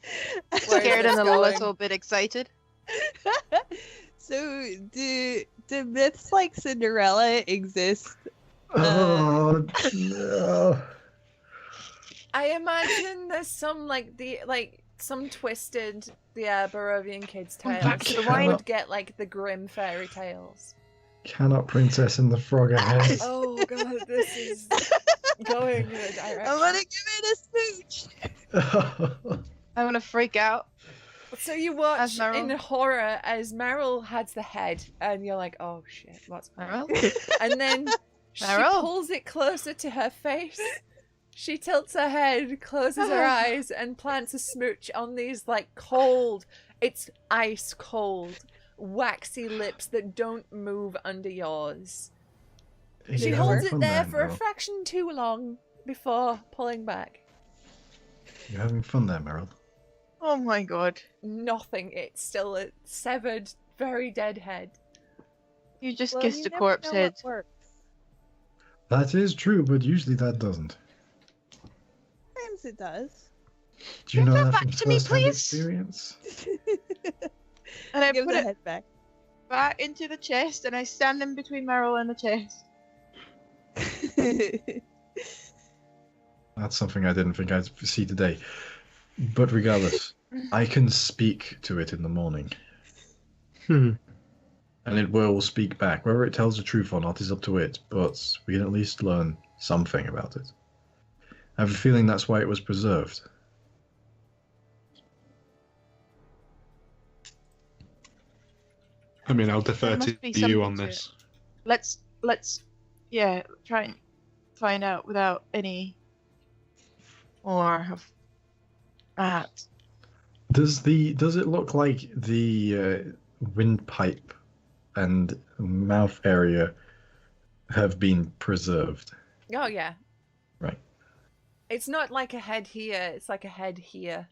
Scared and a going? little bit excited. So, do myths like Cinderella exist? oh no. I imagine there's some some twisted Barovian kids tales. That So we cannot- would get like the grim fairy tales. Cannot Princess and the Frog ahead. Oh god, this is going in a direction. I want to give it a smooch. I'm gonna freak out. So you watch As Meryl? in horror as Meryl has the head, and you're like, "Oh shit, what's going on?" Meryl? And then she Meryl? pulls it closer to her face. She tilts her head, closes her eyes, and plants a smooch on these like cold. It's ice cold, waxy lips that don't move under yours. She You're holds having it fun there for a Meryl. fraction too long before pulling back. You're having fun there, Meryl. Oh my god. Nothing. It's still a severed, very dead head. You just Well, kissed you a never corpse know what head. works. That is true, but usually that doesn't. Sometimes it does. Do you Give know that that from back to me, first-hand please? experience? And I Give put the it head back. back into the chest and I stand in between Meryl and the chest. That's something I didn't think I'd see today. But regardless, I can speak to it in the morning, Hmm. and it will speak back. Whether it tells the truth or not is up to it, but we can at least learn something about it. I have a feeling that's why it was preserved. I mean, I'll defer There must to be you something on to this. Let's try and find out without any more of that. Does it look like the windpipe and mouth area have been preserved? Oh yeah. Right. It's not like a head here. It's like a head here.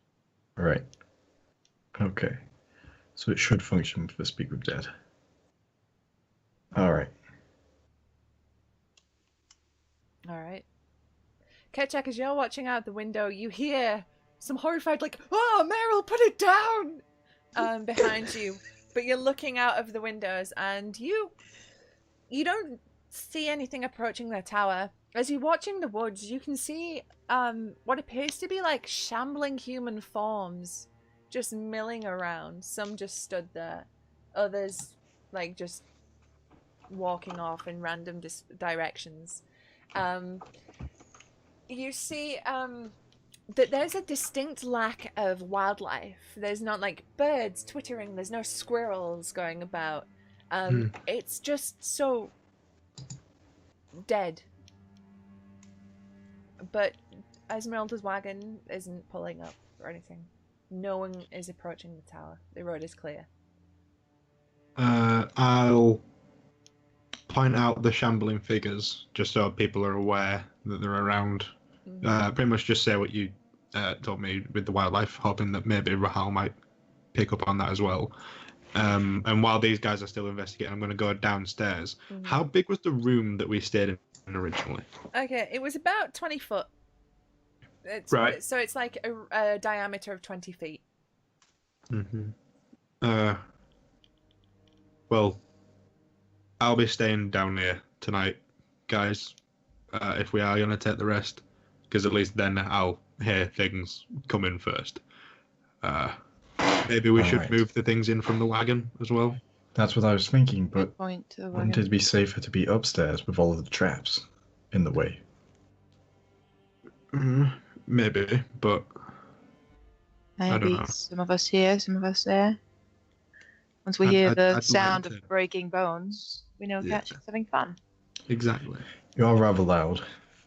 Right. Okay. So it should function for Speak with Dead. All right. All right. Ketchak, as you're watching out the window, you hear some horrified, like, "Oh, Meryl, put it down!" Behind you. But you're looking out of the windows, and you don't see anything approaching the tower. As you're watching the woods, you can see what appears to be like shambling human forms just milling around. Some just stood there. Others, like, just walking off in random directions. You see that there's a distinct lack of wildlife. There's not like birds twittering, there's no squirrels going about. It's just so dead. But Esmeralda's wagon isn't pulling up or anything. No one is approaching the tower. The road is clear. I'll point out the shambling figures just so people are aware that they're around. Pretty much just say what you told me with the wildlife, hoping that maybe Rahal might pick up on that as well. And while these guys are still investigating, I'm going to go downstairs. How big was the room that we stayed in originally? Okay, it was about 20 foot. Right. So it's like a diameter of 20 feet. Well, I'll be staying down here tonight, guys, if we are going to take the rest, because at least then I'll hear things come in first. Maybe we should Alright. move the things in from the wagon as well. That's what I was thinking, but Point to the wouldn't wagon. it be safer to be upstairs with all of the traps in the way? Maybe, but I don't Maybe know. some of us here, some of us there. Once we I'd- hear I'd the like sound to. of breaking bones, we know Yeah. Catch is having fun. Exactly. You are rather loud.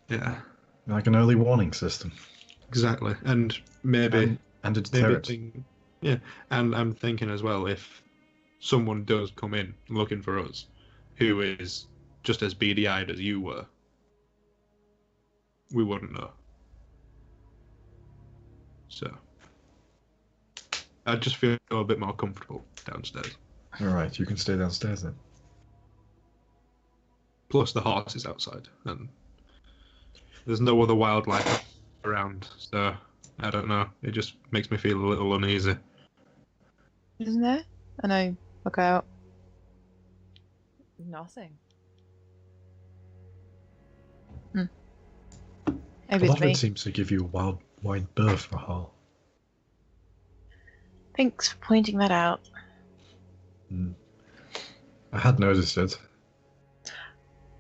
Yeah, Like an early warning system. exactly. And maybe And a maybe deterrent. And I'm thinking as well, if someone does come in looking for us, who is just as beady-eyed as you were, we wouldn't know. So I'd just feel a bit more comfortable downstairs. All right, you can stay downstairs then. Plus the horse is outside, and there's no other wildlife around, so I don't know. It just makes me feel a little uneasy. Isn't there? And I look out. Nothing. Maybe A it's lot of me. it seems to give you a wide berth, Rahal. Thanks for pointing that out. I had noticed it.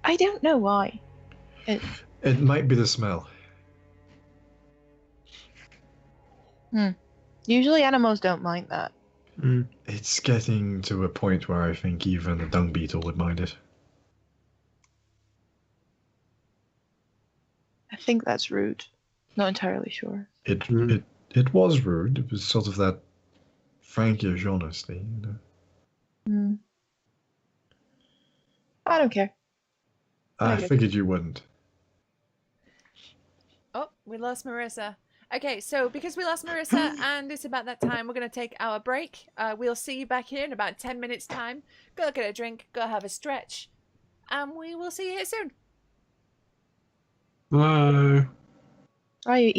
I don't know why. It might be the smell. Usually animals don't mind that. It's getting to a point where I think even a dung beetle would mind it. I think that's rude. Not entirely sure. It was rude. It was sort of that Frankish honesty, you know. I don't care. I Okay. figured you wouldn't. Oh, we lost Marissa. Okay, so because we lost Marissa and it's about that time, we're going to take our break. We'll see you back here in about 10 minutes' time. Go get a drink, go have a stretch, and we will see you here soon. Hello. Are you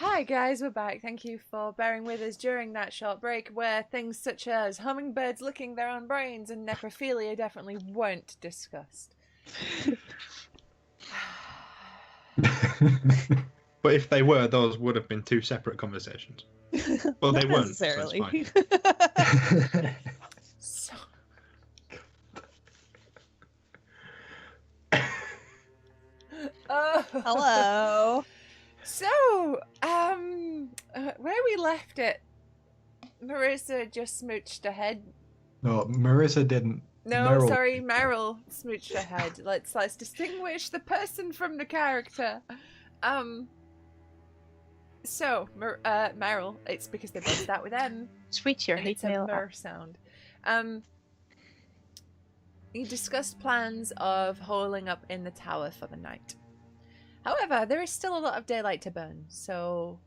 Hi guys, we're back. Thank you for bearing with us during that short break where things such as hummingbirds licking their own brains and necrophilia definitely weren't discussed. But if they were, those would have been two separate conversations. Well, they Not weren't. necessarily. So it's fine. So... Hello. So, where we left it, Marissa just smooched ahead. No, Marissa didn't. No, Meryl. sorry, Meryl smooched ahead. Let's distinguish the person from the character. So, Meryl, it's because they both start with M. Switch your And hate it's a mail. mer sound. You discussed plans of holing up in the tower for the night. However, there is still a lot of daylight to burn, so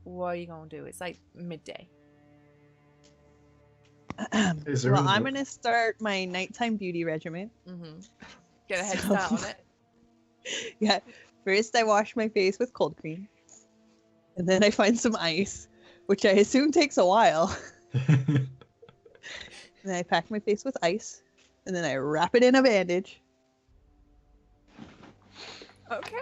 what are you gonna do? It's like midday. Is there Well, a- I'm gonna start my nighttime beauty regimen. Mm-hmm. Get a head So- start on it. Yeah. First, I wash my face with cold cream, and then I find some ice, which I assume takes a while. And then I pack my face with ice, and then I wrap it in a bandage. Okay.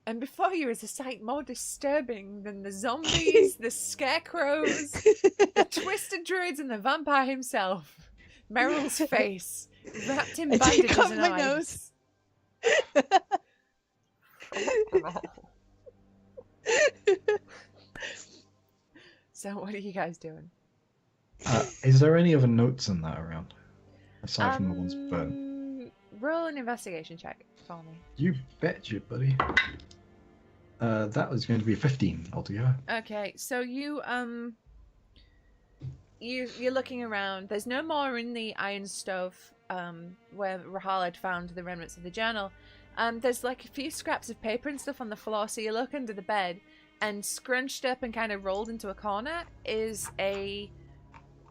And before you is a sight more disturbing than the zombies, the scarecrows, the twisted druids, and the vampire himself. Meryl's face, wrapped in I take bandages off and my ice. So what are you guys doing? Is there any other notes in that around? Aside from the ones burned. Roll an investigation check for me. You betcha, buddy. That was going to be 15 altogether. Okay, so you're looking around. There's no more in the iron stove where Rahal had found the remnants of the journal. There's like a few scraps of paper and stuff on the floor, so you look under the bed, and scrunched up and kind of rolled into a corner is a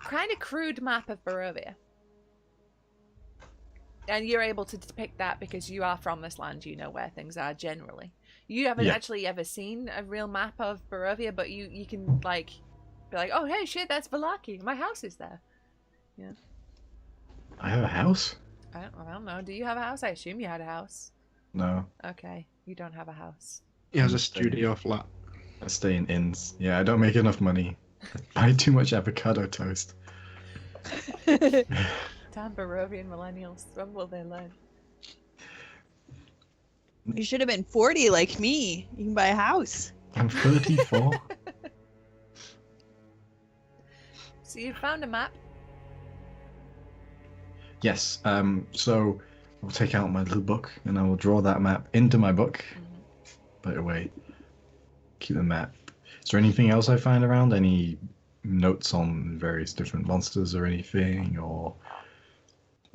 kind of crude map of Barovia. And you're able to depict that because you are from this land, you know where things are generally. You haven't actually ever seen a real map of Barovia, but you can like be like, oh hey shit, that's Valaki. My house is there. Yeah. I have a house? I don't know. Do you have a house? I assume you had a house. No. Okay, you don't have a house. He has a studio flat. I stay in inns. Yeah, I don't make enough money. I buy too much avocado toast. Damn Barovian millennials. When will they learn? You should have been 40 like me. You can buy a house. I'm 34. So you found a map. Yes. So I'll take out my little book and I will draw that map into my book. Put it away. Keep the map. Is there anything else I find around? Any notes on various different monsters or anything, or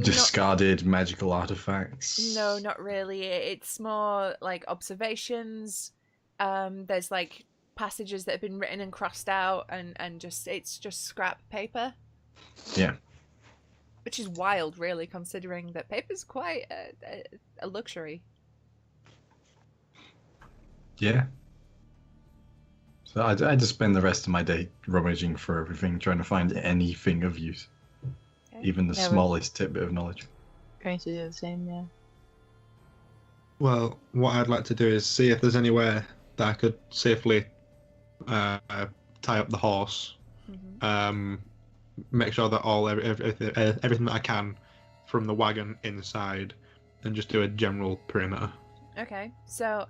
discarded magical artifacts? No, not really. It's more like observations. There's like passages that have been written and crossed out, and just it's just scrap paper. Yeah. Which is wild, really, considering that paper's quite a luxury. Yeah. So I just spend the rest of my day rummaging for everything, trying to find anything of use. Okay. Even the Yeah, smallest tidbit of knowledge. Going to do the same, yeah. Well, what I'd like to do is see if there's anywhere that I could safely tie up the horse. Make sure that everything that I can from the wagon inside, and just do a general perimeter. Okay, so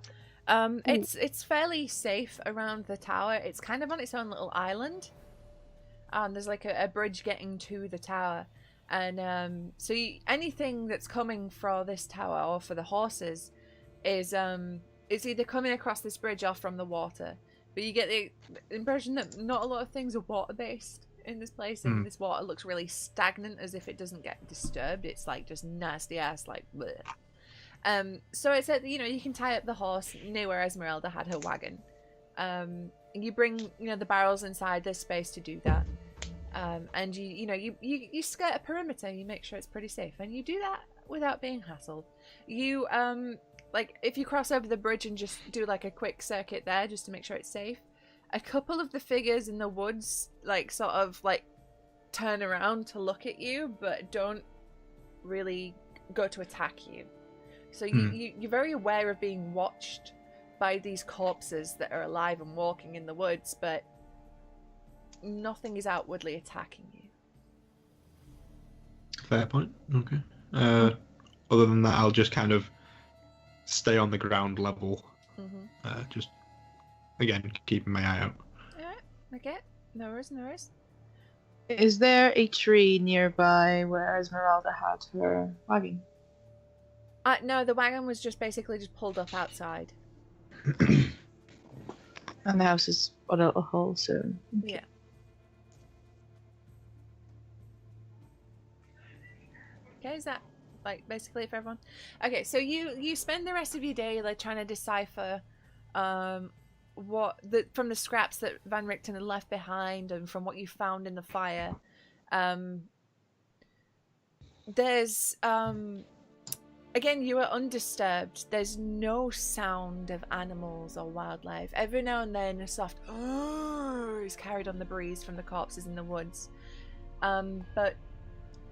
it's fairly safe around the tower. It's kind of on its own little island. There's like a bridge getting to the tower, and so anything that's coming for this tower or for the horses is it's either coming across this bridge or from the water. But you get the impression that not a lot of things are water based in this place, and this water looks really stagnant, as if it doesn't get disturbed. It's like just nasty ass, like bleh. So it said, you can tie up the horse near where Esmeralda had her wagon. You bring, the barrels inside. There's space to do that. And you skirt a perimeter. You make sure it's pretty safe, and you do that without being hassled. You like if you cross over the bridge and just do like a quick circuit there just to make sure it's safe, a couple of the figures in the woods like sort of like turn around to look at you but don't really go to attack you. So you're very aware of being watched by these corpses that are alive and walking in the woods, but nothing is outwardly attacking you. Fair point. Okay. Other than that, I'll just kind of stay on the ground level. Just, again, keeping my eye out. Alright, okay. No worries. Is there a tree nearby where Esmeralda had her wagon? No, the wagon was just basically just pulled up outside. And the house is a little hole, so... Yeah. Okay, is that like basically for everyone? Okay, so you spend the rest of your day like trying to decipher what from the scraps that Van Richten had left behind and from what you found in the fire. There's again, you are undisturbed. There's no sound of animals or wildlife. Every now and then a soft is carried on the breeze from the corpses in the woods. But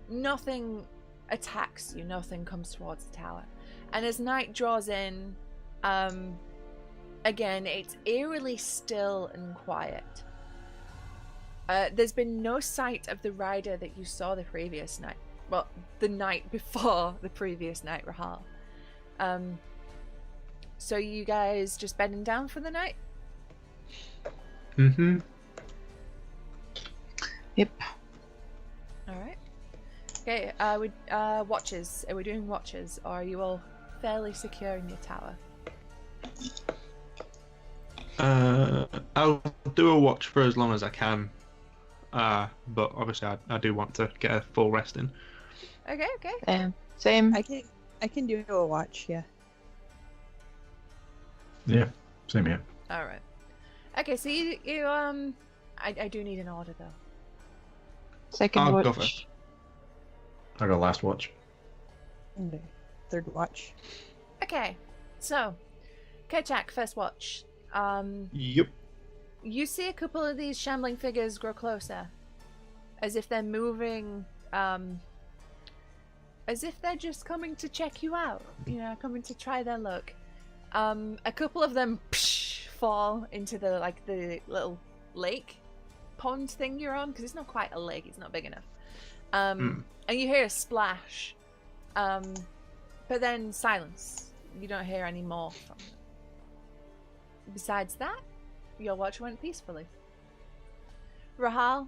nothing attacks you, nothing comes towards the tower. And as night draws in, again, it's eerily still and quiet. There's been no sight of the rider that you saw the previous night. Well, the night before the previous night, Rahal. So you guys just bedding down for the night? Mm-hmm. Yep. Alright. Okay, watches. Are we doing watches, or are you all fairly secure in your tower? I'll do a watch for as long as I can. But obviously I do want to get a full rest in. Okay. Same. I can do a watch, yeah. Yeah, same here. Alright. Okay, so you I do need an order though. Second I'll go watch. first. I got last watch. Okay. Third watch. Okay, so Kerchak, first watch. Yep. You see a couple of these shambling figures grow closer, as if they're moving, as if they're just coming to check you out, you know, coming to try their luck. A couple of them fall into the little lake pond thing you're on, because it's not quite a lake, it's not big enough. And you hear a splash, but then silence. You don't hear any more from them. Besides that, your watch went peacefully. Rahal,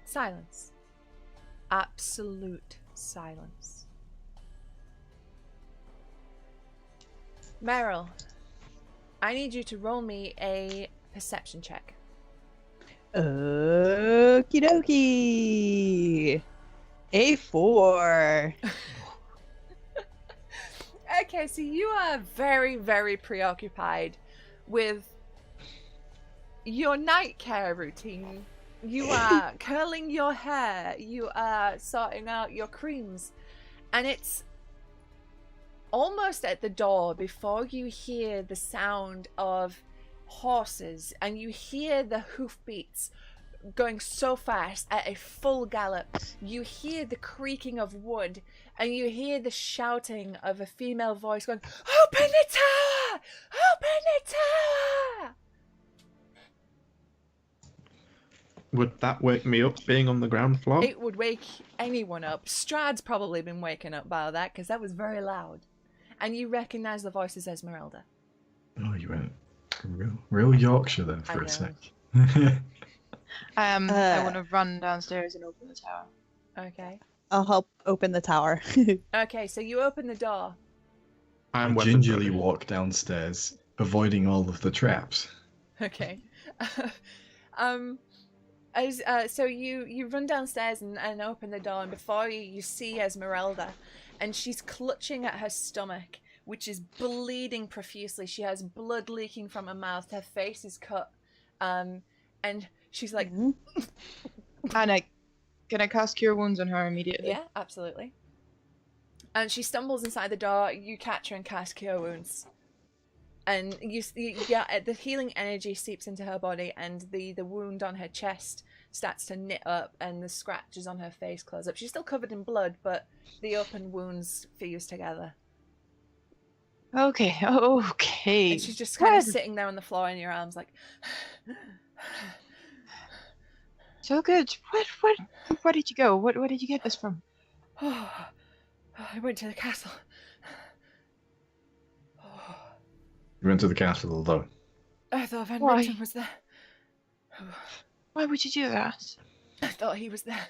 silence. Absolute silence. Meryl, I need you to roll me a perception check. Okie dokie. A4. Okay, so you are very, very preoccupied with your night care routine. You are curling your hair, you are sorting out your creams, and it's almost at the door before you hear the sound of horses, and you hear the hoofbeats going so fast at a full gallop. You hear the creaking of wood, and you hear the shouting of a female voice going, "Open the tower! Open the tower!" Would that wake me up being on the ground floor? It would wake anyone up. Strahd's probably been waken up by that, because that was very loud. And you recognise the voice as Esmeralda. Oh, you went real Yorkshire then I for know. a sec. I want to run downstairs and open the tower. Okay. I'll help open the tower. Okay, so you open the door. I I'm gingerly walk downstairs, avoiding all of the traps. Okay. So you run downstairs and open the door, and before you see Esmeralda, and she's clutching at her stomach, which is bleeding profusely. She has blood leaking from her mouth. Her face is cut, and she's like, And can I cast Cure Wounds on her immediately? yeah, absolutely. And she stumbles inside the door. You catch her and cast Cure Wounds. And the healing energy seeps into her body, and the wound on her chest starts to knit up, and the scratches on her face close up. She's still covered in blood, but the open wounds fuse together. Okay. And she's just kind of sitting there on the floor in your arms, like. So good. Where did you go? Where did you get this from? I went to the castle. You went to the castle, although. I thought Van Richten was there. Why would you do that? I thought he was there.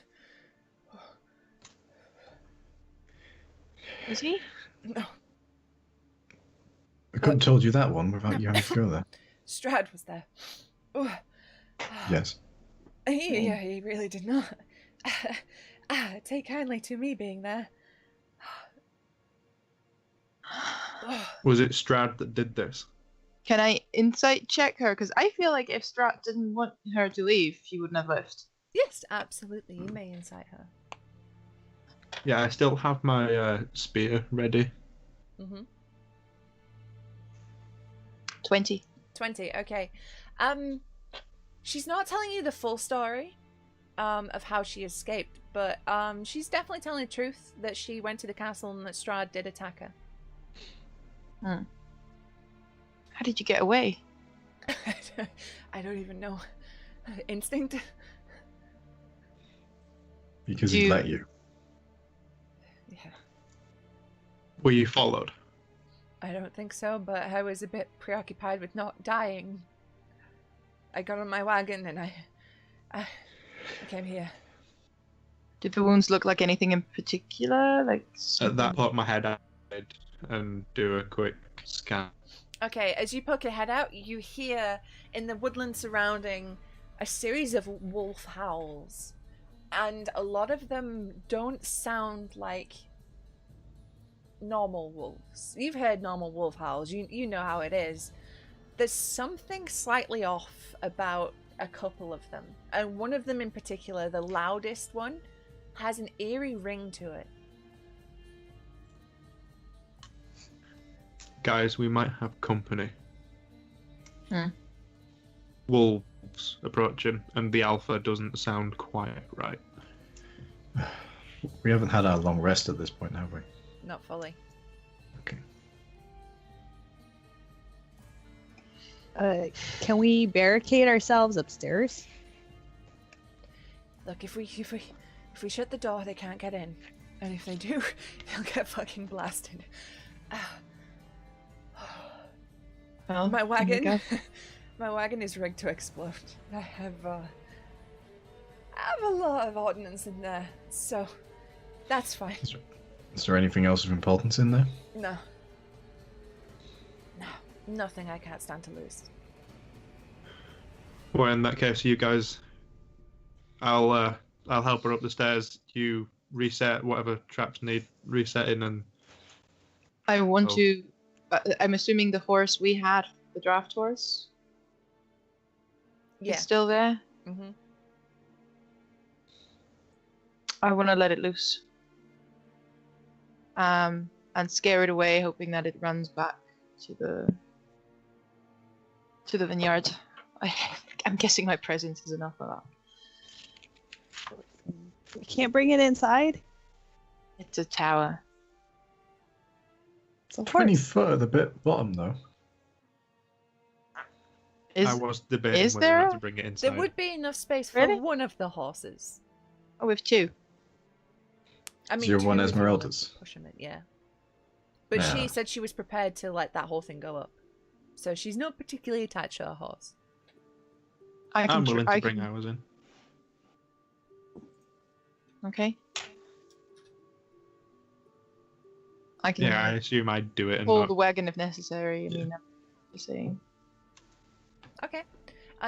Was he? No. I couldn't have told you that one without you having to go there. Strahd was there. Yes. He really did not. Take kindly to me being there. Was it Strahd that did this? Can I insight check her? Because I feel like if Strat didn't want her to leave, she wouldn't have left. Yes, absolutely. You may incite her. Yeah, I still have my spear ready. 20. 20, okay. She's not telling you the full story of how she escaped, but she's definitely telling the truth that she went to the castle and that Strahd did attack her. How did you get away? I don't even know. Instinct? Because he let you. Yeah. Were you followed? I don't think so, but I was a bit preoccupied with not dying. I got on my wagon and I came here. Did the wounds look like anything in particular? Like At that point, my head out and do a quick scan. Okay, as you poke your head out, you hear in the woodland surrounding a series of wolf howls. And a lot of them don't sound like normal wolves. You've heard normal wolf howls, you know how it is. There's something slightly off about a couple of them. And one of them in particular, the loudest one, has an eerie ring to it. Guys, we might have company. Wolves approaching, and the alpha doesn't sound quite right. We haven't had our long rest at this point, have we? Not fully. Okay. Can we barricade ourselves upstairs? Look, if we shut the door, they can't get in. And if they do, they'll get fucking blasted. well, My wagon, my wagon is rigged to explode. I have a lot of ordnance in there, so that's fine. Is there anything else of importance in there? No, nothing I can't stand to lose. Well, in that case, you guys, I'll help her up the stairs. You reset whatever traps need resetting, and I want to. I'm assuming the horse we had, the draft horse, Yeah. is still there. Mm-hmm. I want to let it loose. And scare it away, hoping that it runs back to the vineyard. I'm guessing my presence is enough for that. We can't bring it inside? It's a tower. It's a 20 horse. foot at the bottom, though. I was debating is whether or there? not to bring it inside. There would be enough space for Really? one of the horses. Oh, we have two. I mean, Is your one two if you wanna Esmeralda's? push 'em in, yeah. But Yeah. she said she was prepared to let that whole thing go up. So she's not particularly attached to her horse. I'm willing to bring ours in. Okay. I can Yeah, I assume I'd do it and pull not. the wagon if necessary. I Yeah. mean, I'm just saying. Okay.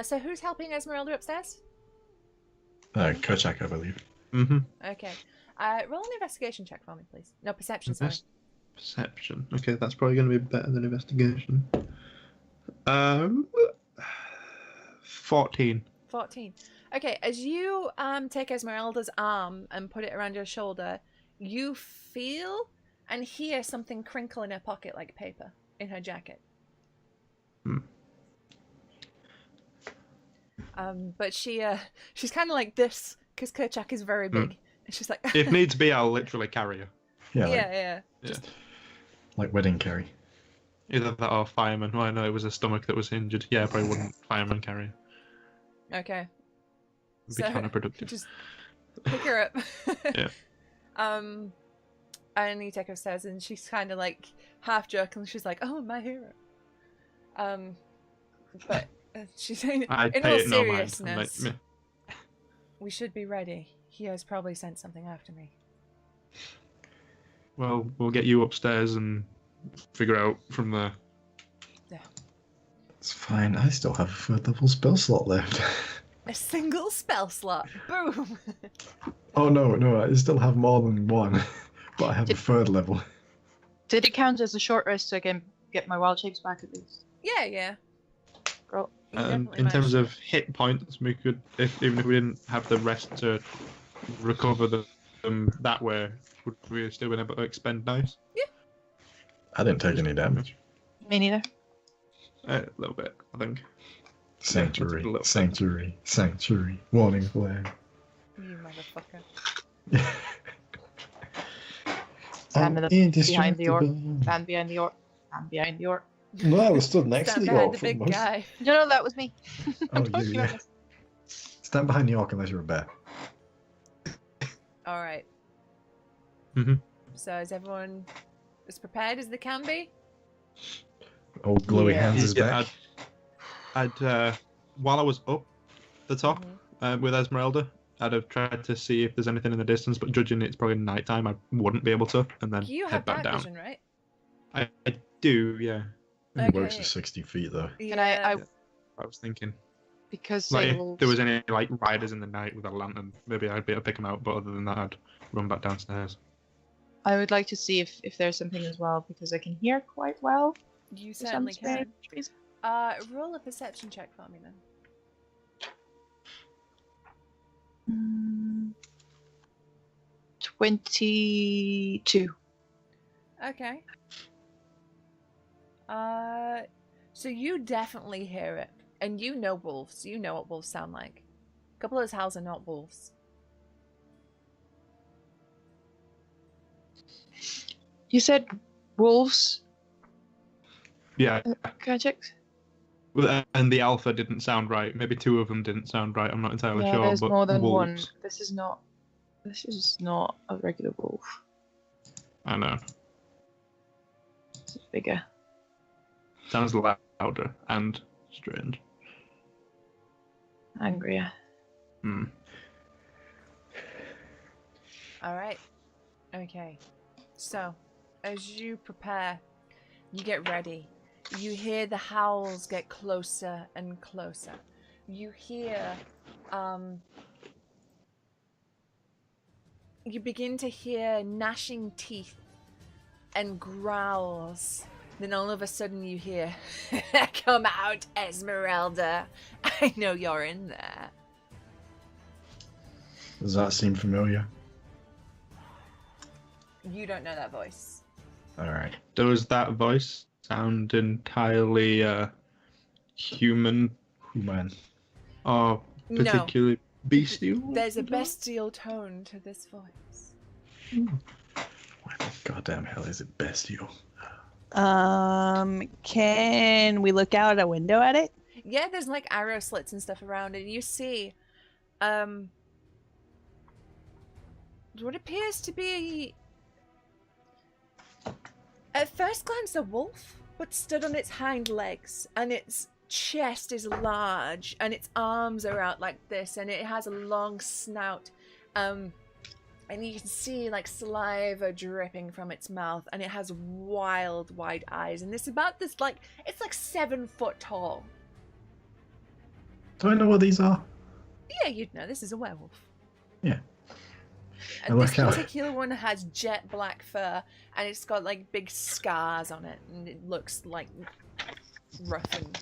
So who's helping Esmeralda upstairs? Kochak, I believe. Mm-hmm. Okay. Roll an investigation check for me, please. No, perception, sorry. Perception. Okay, that's probably going to be better than investigation. 14. 14. Okay, as you take Esmeralda's arm and put it around your shoulder, you feel and hear something crinkle in her pocket like paper in her jacket. But she's kind of like this because Kerchak is very big, and she's like, If needs be, I'll literally carry her. Yeah, yeah. like wedding carry. Either that or fireman. Well, I know it was a stomach that was injured. Yeah, I probably wouldn't fireman carry her. Okay. It'd be counterproductive. Just pick her up. Yeah. And you take her upstairs, and she's kind of like half joking. She's like, "Oh, my hero." But she's saying, in all seriousness, we should be ready. He has probably sent something after me. Well, we'll get you upstairs and figure out from there. Yeah. It's fine. I still have a third level spell slot left. A single spell slot. Boom. Oh no, I still have more than one, but I have a third level. Did it count as a short rest so I can get my wild shapes back at least? Yeah. Girl. In terms of hit points, we could, even if we didn't have the rest to recover them that way, would we have still been able to expend dice? Yeah. I didn't take any damage. Me neither. A little bit, I think. Sanctuary, Yeah, sanctuary. Warning flag. You motherfucker. Stand behind the orc. Indestructible. Stand behind the orc. Stand behind the orc. No, I was stood next Stand to the behind orc the for big most. guy. No, that was me. Oh, Don't yeah. you Stand behind the orc unless you're a bear. All right. Mhm. So is everyone as prepared as they can be? Old glowy Yeah. hands is Yeah, back. I'd while I was up the top Mhm. with Esmeralda, I'd have tried to see if there's anything in the distance, but judging it's probably nighttime, I wouldn't be able to, and then You head have back dark down. vision, right? I do, yeah. Only works Okay. at 60 feet though. Can I I was thinking, because like, it if there was any like riders in the night with a lantern, maybe I'd be able to pick them out. But other than that, I'd run back downstairs. I would like to see if there's something as well because I can hear quite well. You for some certainly strange can. reason. Roll a perception check for me then. 22. Okay. So you definitely hear it, and you know wolves. You know what wolves sound like. A couple of those howls are not wolves. You said wolves? Yeah, Can I check? and the alpha didn't sound right. Maybe two of them didn't sound right. I'm not entirely Yeah, sure. there's But more than one. wolves, This is not a regular wolf. I know. It's bigger. Sounds louder and strange. Angrier. Hmm. All right. Okay. So, as you prepare, you get ready. You hear the howls get closer and closer. You hear, you begin to hear gnashing teeth and growls. Then all of a sudden you hear, "Come out, Esmeralda. I know you're in there." Does that seem familiar? You don't know that voice. Alright. Does that voice sound entirely human Man. or particularly bestial? There's a bestial tone to this voice. Why the goddamn hell is it bestial? Can we look out a window at it? Yeah, there's like arrow slits and stuff around it. You see, what appears to be, at first glance, a wolf, but stood on its hind legs, and its chest is large, and its arms are out like this, and it has a long snout, and you can see like saliva dripping from its mouth, and it has wild, wide eyes, and it's about this like, it's like 7 foot tall. Do I know what these are? Yeah, you'd know. This is a werewolf. Yeah. And this look out. particular one has jet black fur, and it's got like big scars on it, and it looks like rough and...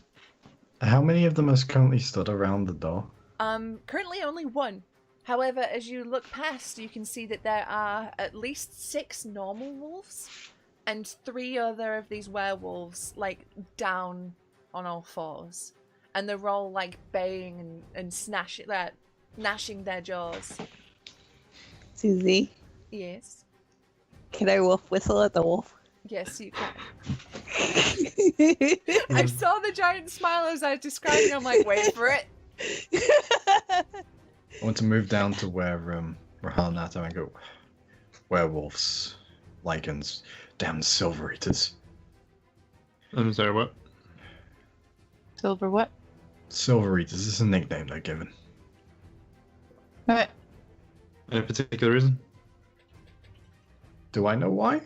How many of them are currently stood around the door? Currently only one. However, as you look past, you can see that there are at least 6 normal wolves and 3 other of these werewolves, like, down on all fours. And they're all, like, baying and gnashing their jaws. Susie, Yes. can I wolf whistle at the wolf? Yes, you can. I saw the giant smile as I was describing it. I'm like, wait for it. I want to move down to where Rahalnato and go, werewolves, lycans, damned silver eaters. I'm sorry, what? Silver what? Silver eaters is a nickname they're given. Right. Any particular reason? Do I know why?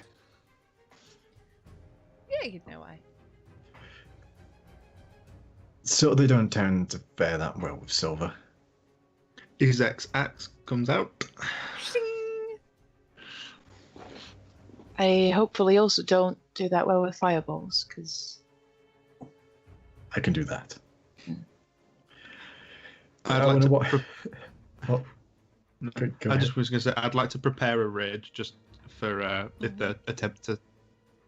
Yeah, you'd know why. So they don't tend to fare that well with silver. His axe comes out. Shing! I hopefully also don't do that well with fireballs, because I can do that. I'd I like wonder to what. Oh, Go I ahead. just was going to say I'd like to prepare a raid just for if they attempt to,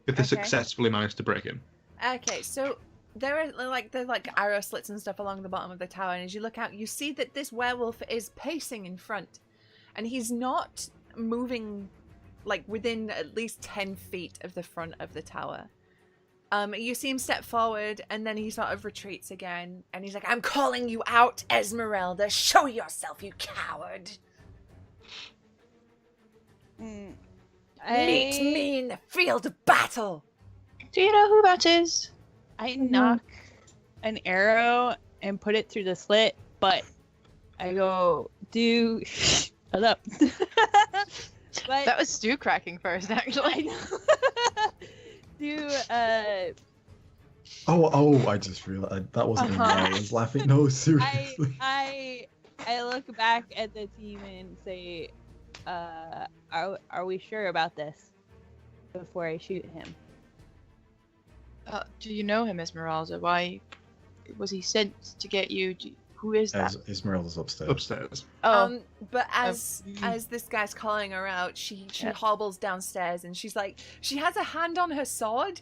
if they Okay. successfully manage to break in. Okay, so there are like arrow slits and stuff along the bottom of the tower, and as you look out, you see that this werewolf is pacing in front, and he's not moving like within at least 10 feet of the front of the tower. You see him step forward, and then he sort of retreats again, and he's like, "I'm calling you out, Esmeralda. Show yourself, you coward. Meet me in the field of battle." do you know who that is? I knock an arrow and put it through the slit, but I go, do shut up. But That was stew cracking first, I actually. know. do Oh! I just realized that wasn't even why I was laughing. No, seriously. I look back at the team and say, are we sure about this before I shoot him? Do you know him, Esmeralda? Why was he sent to get you? Who is that? As Esmeralda's upstairs. Upstairs. Oh, But as this guy's calling her out, she Yeah. hobbles downstairs, and she's like, she has a hand on her sword,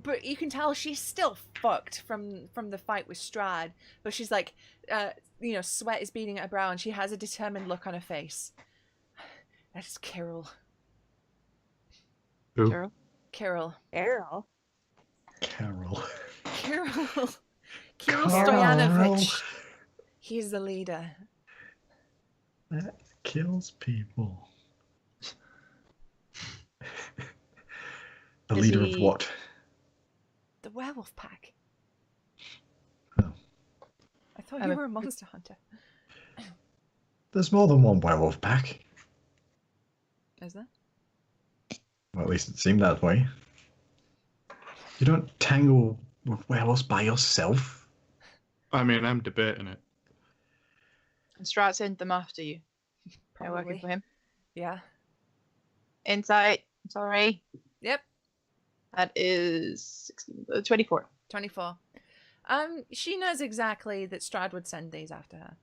but you can tell she's still fucked from the fight with Strahd. But she's like, sweat is beading at her brow, and she has a determined look on her face. That is Kirill. Who? Gerald? Kirill. Errol. Carol. Kirill Carl. Stoyanovich. He's the leader. That kills people. The Is leader of he- what? The werewolf pack. Oh. I thought I'm you a- were a monster hunter. There's more than one werewolf pack. Is there? Well, at least it seemed that way. You don't tangle with werewolves by yourself. I mean, I'm debating it. And Strat sent them after you. Are working Probably. for him. Yeah. Insight. Sorry. Yep. That is 16, 24. 24. She knows exactly that Strahd would send these after her.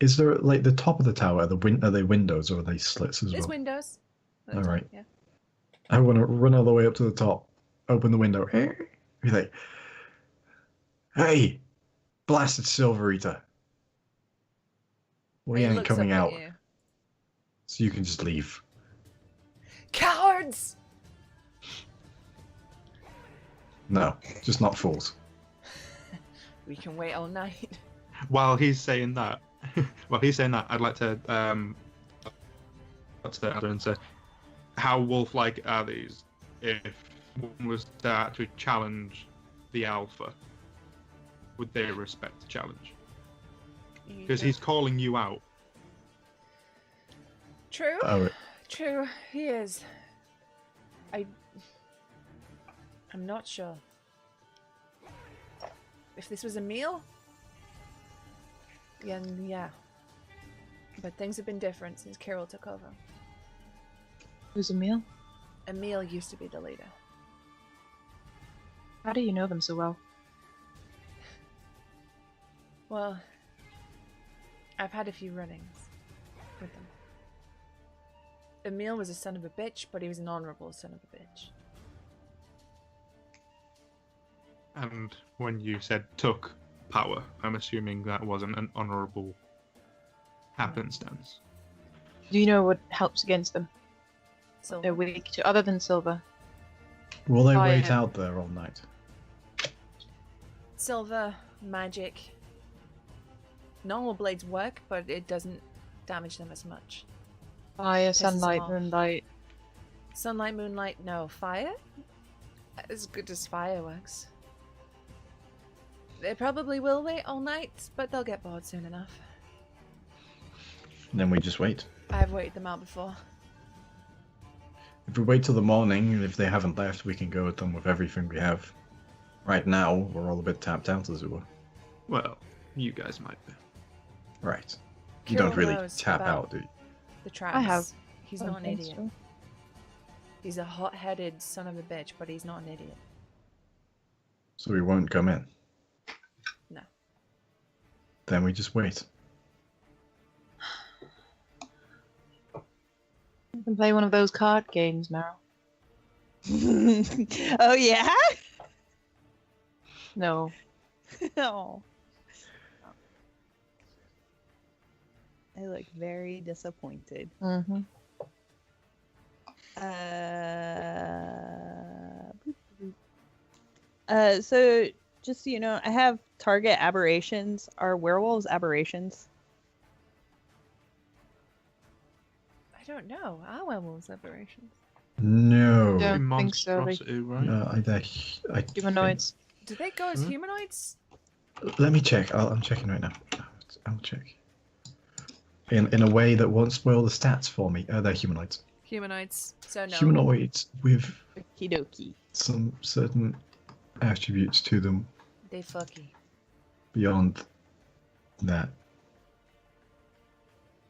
Is there like the top of the tower? Are they windows or are they slits as There's well? windows. All right. Yeah. I want to run all the way up to the top, open the window, be like, "Hey, blasted silver eater, we He ain't looks coming up at out, you. so you can just leave." Cowards! No, just not fools. We can wait all night. While he's saying that, I'd like to and say, how wolf-like are these? If one was to actually challenge the alpha, would they respect the challenge? Because he's calling you out. True. Oh, True. He is. I'm not sure. If this was a meal, then yeah. But things have been different since Kirill took over. Who's Emil? Emil used to be the leader. How do you know them so well? Well, I've had a few run-ins. with them. Emil was a son of a bitch, but he was an honorable son of a bitch. And when you said took power, I'm assuming that wasn't an honourable happenstance. Do you know what helps against them? So They're weak to other than silver. Will they Fire. wait out there all night? silver, magic. Normal blades work, but it doesn't damage them as much. Fire, Pisses them sunlight, off. moonlight. Sunlight, moonlight, no. Fire? As good as fireworks. They probably will wait all night, but they'll get bored soon enough. Then we just wait. I've waited them out before. If we wait till the morning, if they haven't left, we can go at them with everything we have. Right now, we're all a bit tapped out, as it were. Well, you guys might be. Right. You Kirill don't really knows tap about out, do you? The traps. I have. He's not an Thanks, idiot. Joe. He's a hot-headed son of a bitch, but he's not an idiot. So we won't come in. No. Then we just wait. You can play one of those card games, Meryl. Oh yeah. No. Oh. I look very disappointed. Mm-hmm. So just so you know, I have target aberrations. Are werewolves aberrations? I don't know. Are werewolves aberrations? No. Don't think so. They Monstrosity, right? I humanoids. Do they go as Hmm? humanoids? Let me check. I'm checking right now. I'll check. In a way that won't spoil the stats for me. They're humanoids. Humanoids. So no. Humanoids with Okie dokie. some certain attributes to them They fucky. beyond that.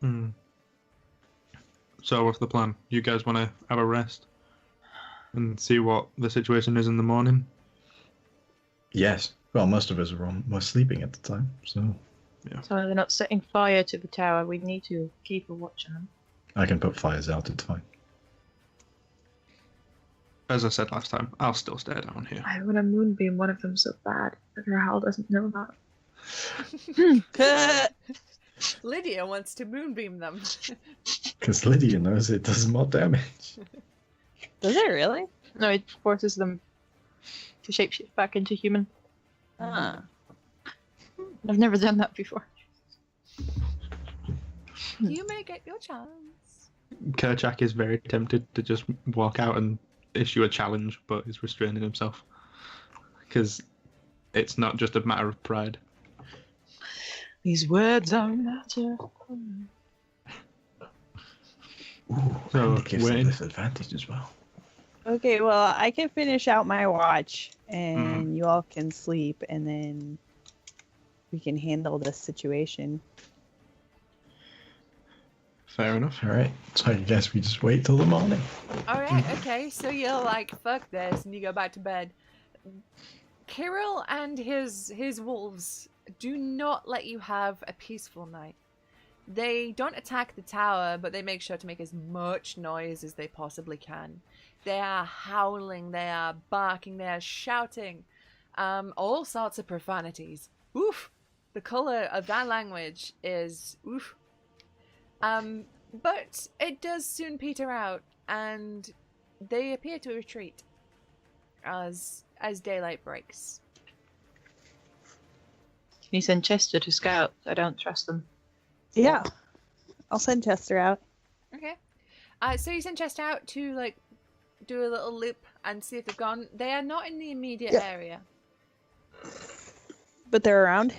Hmm. So what's the plan? You guys want to have a rest and see what the situation is in the morning? Yes. Well, most of us were sleeping at the time, so So they're not setting fire to the tower. We need to keep a watch on them. I can put fires out. It's fine. As I said last time, I'll still stay down here. I want to moonbeam one of them so bad that Rahal doesn't know about. Lydia wants to moonbeam them. Because Lydia knows it does more damage. Does it really? No, it forces them to shapeshift back into human. Ah. I've never done that before. You may get your chance. Kerchak is very tempted to just walk out and issue a challenge, but is restraining himself. Because it's not just a matter of pride. These words are matter. Ooh, So, and it gives them Wayne? disadvantage as well. Okay, well, I can finish out my watch, and you all can sleep, and then we can handle this situation. Fair enough. All right. So I guess we just wait till the morning. Alright, okay, so you're like, fuck this, and you go back to bed. Kirill and his wolves do not let you have a peaceful night. They don't attack the tower, but they make sure to make as much noise as they possibly can. They are howling, they are barking, they are shouting, all sorts of profanities. Oof! The color of that language is oof. But it does soon peter out, and they appear to retreat as daylight breaks. Can you send Chester to scout? I don't trust them. Yeah. I'll send Chester out. Okay. So you send Chester out to like do a little loop and see if they've gone. They are not in the immediate area. But they're around.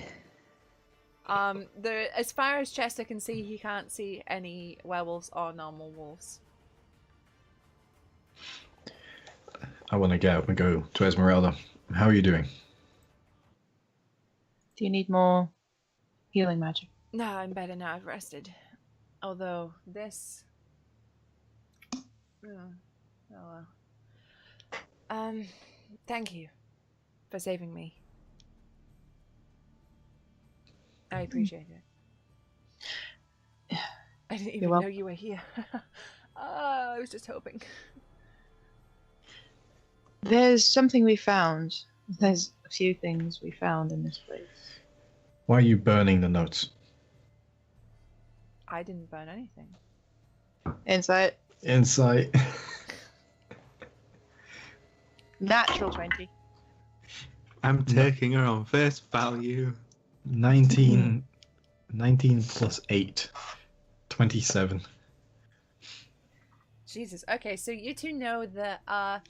As far as Chester can see, he can't see any werewolves or normal wolves. I want to get up and go to Esmeralda. How are you doing? Do you need more healing magic? No, I'm better now. I've rested. Although this, oh well. Thank you for saving me. I appreciate it. I didn't You're even know welcome. you were here. I was just hoping. There's something we found. There's a few things we found in this place. Why are you burning the notes? I didn't burn anything. Insight. Insight. Natural 20. I'm taking her on face value. 19 plus 8. 27. Jesus. Okay, so you two know that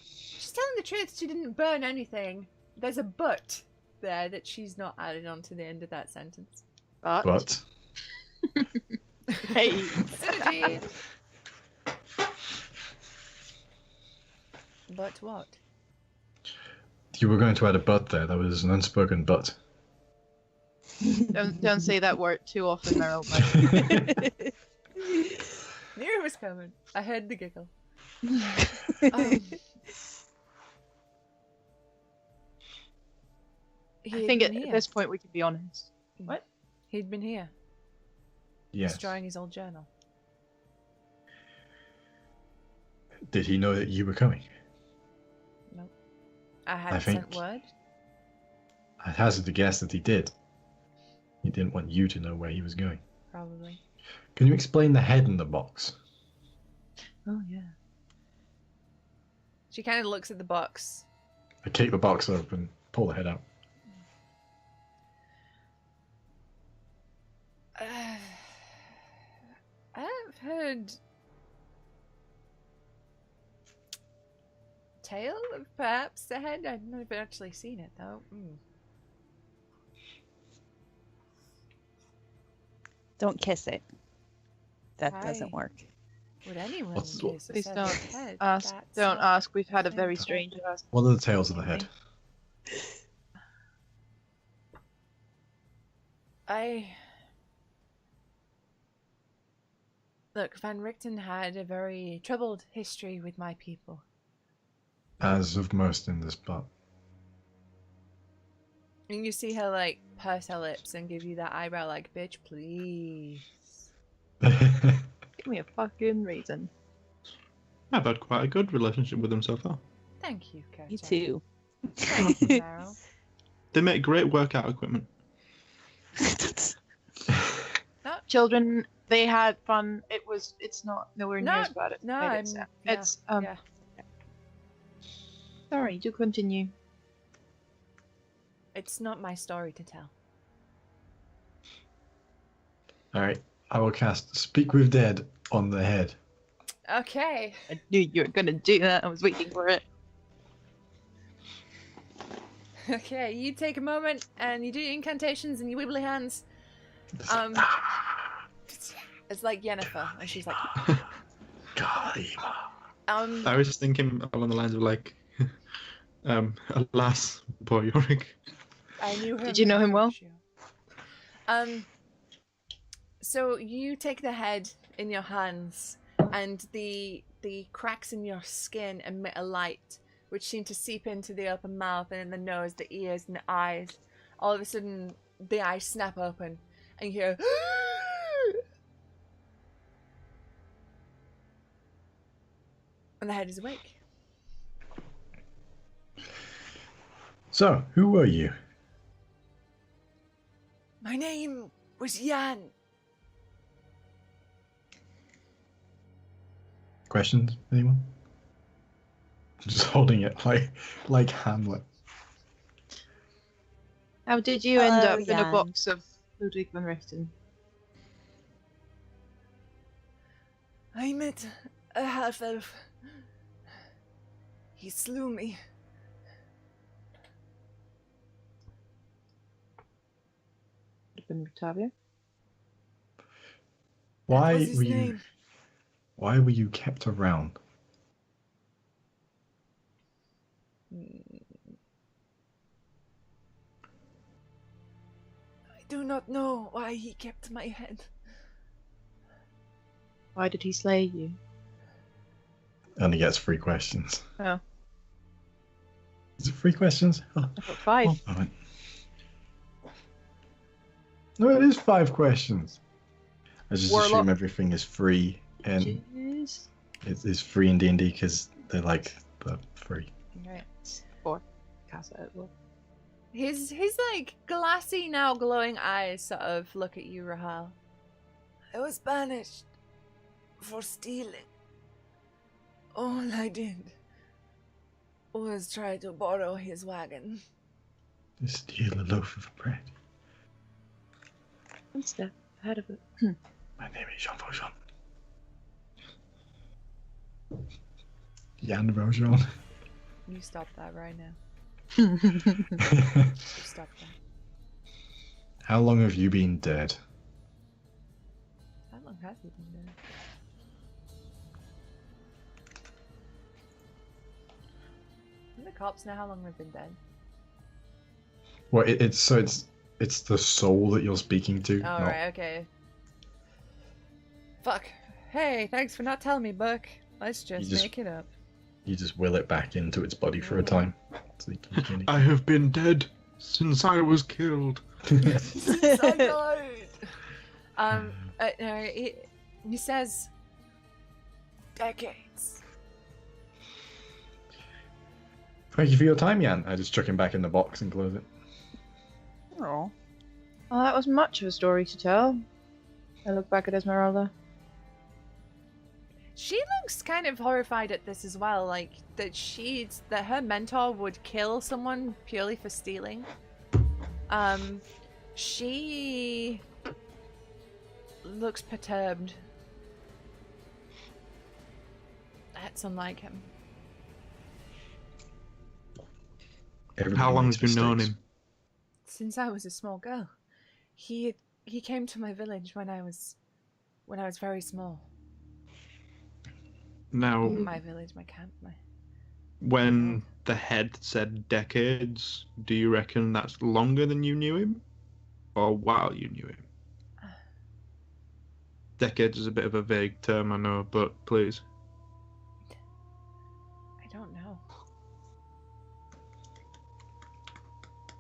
she's telling the truth. She didn't burn anything. There's a but there that she's not added on to the end of that sentence. But Hey. Synergy. But what? you were going to add a but there. That was an unspoken but. Don't say that word too often, Meryl. Knew it was coming. I heard the giggle. I think at this point we can be honest. What? He'd been here, Yes. destroying his old journal. Did he know that you were coming? Nope. I hadn't think- sent word. I hazard to guess that he did. He didn't want you to know where he was going. Probably. Can you explain the head in the box? Oh yeah. She kind of looks at the box. I kick the box open, pull the head out. I've heard tale of perhaps the head. I've never actually seen it though. Don't kiss it. That Why? doesn't work. Would anyone What's- kiss a Please severed don't head? ask. That's Don't not ask. We've had a thing. very strange last. What are the tails of the head? Look, Van Richten had a very troubled history with my people. As of most in this part. And you see her like purse her lips and give you that eyebrow like, bitch, please. Give me a fucking reason. I've had quite a good relationship with them so far. Thank you, Coach. Me too. Thank you, Meryl. They make great workout equipment. Children, they had fun. It's not nowhere near No, as bad as no, made it I'm- sound. yeah, It's yeah. Sorry, do continue. It's not my story to tell. Alright, I will cast Speak with Dead on the head. Okay. I knew you were gonna do that. I was waiting for it. Okay, you take a moment and you do your incantations and your wibbly hands. It's like Yennefer, and she's like, Galima. I was just thinking along the lines of like, alas, poor Yorick. I knew her. Did you know him well? So you take the head in your hands, and the cracks in your skin emit a light, which seem to seep into the open mouth and in the nose, the ears, and the eyes. All of a sudden, the eyes snap open, and you hear. And the head is awake. So, who were you? My name was Jan. Questions? Anyone? Just holding it like Hamlet. How did you end Hello, up in a Jan. box of Ludwig van Richten? I met a half-elf. He slew me. Would have been Octavia. Why What was his were you? name? Why were you kept around? I do not know why he kept my head. Why did he slay you? Only gets 3 questions. Oh, Is it 3 questions? Oh, I thought 5. one moment. No, it is 5 questions. I just Warlock. assume everything is free and Jeez. it's free in D&D because they like the free. Right. Or cast it at will. His like glassy now glowing eyes sort of look at you, Rahal. I was banished for stealing. All I did was try to borrow his wagon. Steal a loaf of bread. One step ahead of it. My name is Jean Valjean. Jan Valjean. You stop that right now. You stop that. How long have you been dead? How long has he been dead? Do the cops know how long we've been dead? Well, it's the soul that you're speaking to. Oh, not... right, okay. Fuck. Hey, thanks for not telling me, Buck. Let's just make it up. You just will it back into its body for a time. So you can begin I have been dead since I was killed. Since I died. No, he says decades. Thank you for your time, Jan. I just chuck him back in the box and close it. Oh. Well, that was much of a story to tell. I look back at Esmeralda. She looks kind of horrified at this as well, like that her mentor would kill someone purely for stealing. She looks perturbed. That's unlike him. Everybody How long makes have you known mistakes. him? Since I was a small girl, he came to my village when I was very small. Now, My village, my camp, when the head said decades, do you reckon that's longer than you knew him? Or while you knew him? Decades is a bit of a vague term, I know, but please. I don't know.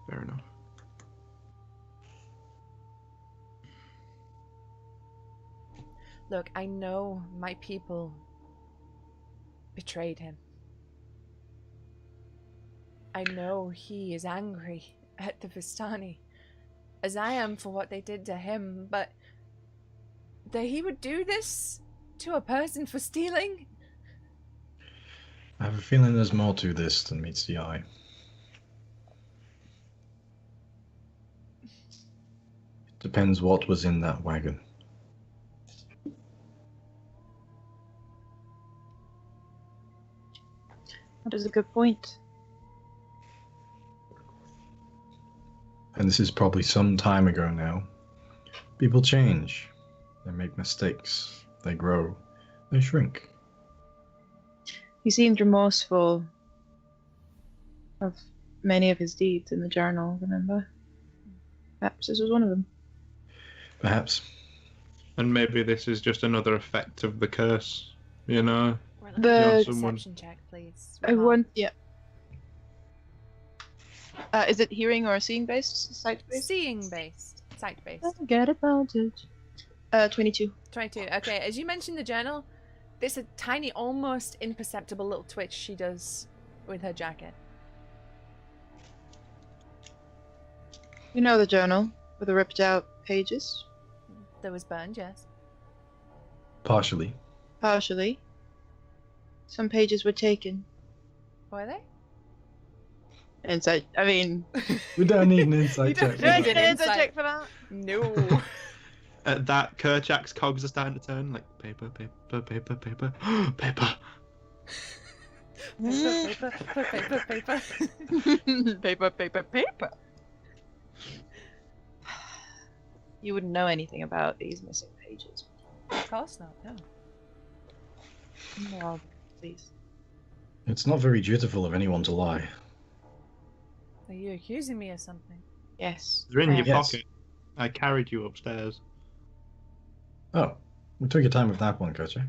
Fair enough. Look, I know my people betrayed him. I know he is angry at the Vistani, as I am for what they did to him, but that he would do this to a person for stealing? I have a feeling there's more to this than meets the eye. Depends what was in that wagon. That is a good point. And this is probably some time ago now. People change. They make mistakes. They grow. They shrink. He seemed remorseful of many of his deeds in the journal, remember? Perhaps this was one of them. Perhaps. And maybe this is just another effect of the curse, you know? The someone- Perception check, please. I want, yeah. Is it hearing or seeing based? Sight based? Seeing based, sight based. Get advantage. 22. 22. Okay, as you mentioned the journal, there's a tiny, almost imperceptible little twitch she does with her jacket. You know the journal with the ripped out pages? That was burned, yes. Partially. Partially. Some pages were taken. Were they? Insight. I mean, We don't need an You insight don't check. need I an did an insight. insight check for that. No. At that, Kerchak's cogs are starting to turn, like paper, paper, paper, paper, paper. Paper, paper, paper, paper. Paper, paper, paper. You wouldn't know anything about these missing pages. Of course not, no. Well, please. It's not very dutiful of anyone to lie. Are you accusing me of something? Yes. They're in your Yes. pocket. I carried you upstairs. Oh, we took your time with that one, Kocha.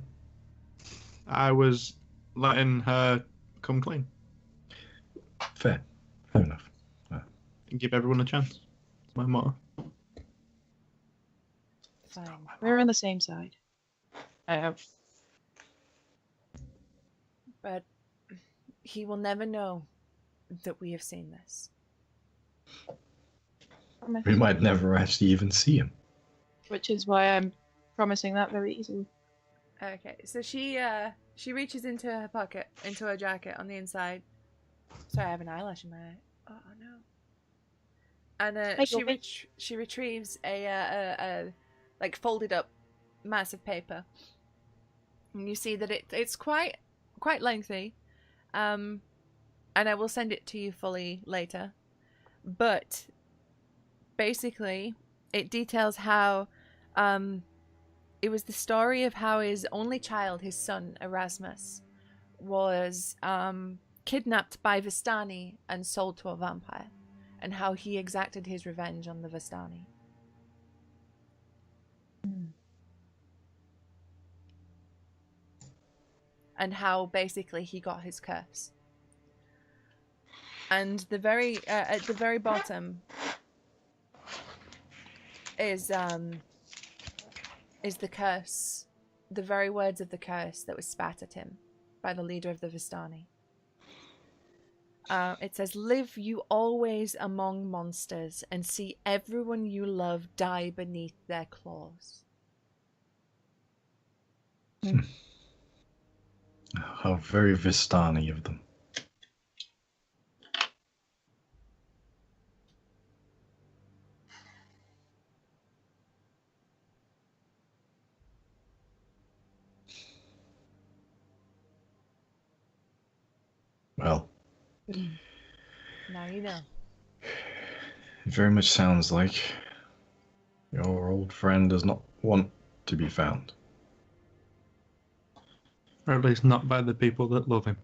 I was letting her come clean Fair. Fair enough. and give everyone a chance. It's my motto. Fine. We're on the same side. But he will never know that we have seen this. We might never actually even see him. Which is why I'm promising that very easily. Okay, so she reaches into her pocket, into her jacket on the inside. Sorry, I have an eyelash in my eye. Oh no. And she retrieves a like folded up mass of paper, and you see that it's quite lengthy, and I will send it to you fully later. But basically, it details how it was the story of how his only child, his son Erasmus, was kidnapped by Vistani and sold to a vampire, and how he exacted his revenge on the Vistani. And how basically he got his curse. And the very at the very bottom is the curse, the very words of the curse that was spat at him by the leader of the Vistani. It says, "Live you always among monsters and see everyone you love die beneath their claws." How very Vistani of them. Well, Now you know. it very much sounds like your old friend does not want to be found. Or at least not by the people that love him.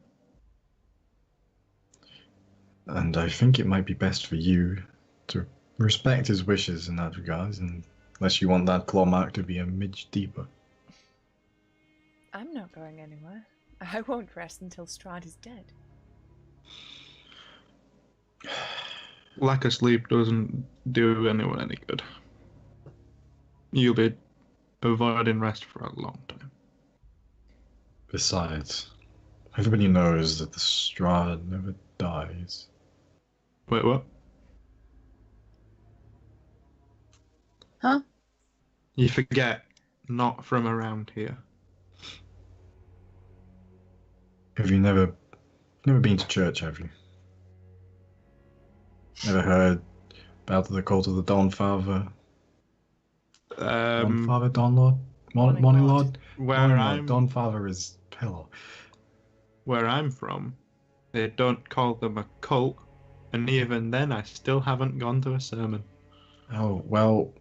And I think it might be best for you to respect his wishes in that regard, unless you want that claw mark to be a midge deeper. I'm not going anywhere. I won't rest until Strahd is dead. Lack of sleep doesn't do anyone any good. You'll be avoiding rest for a long time. Besides, everybody knows that the Strahd never dies. Wait, what? Huh? You forget, not from around here. Have you never been to church, have you? Never heard about the cult of the Dawnfather? Dawnfather, Dawnlord? Morning Lord? Where Morning I'm Lord. Dawnfather is Pillow. where I'm from, they don't call them a cult, and even then I still haven't gone to a sermon. Oh, well,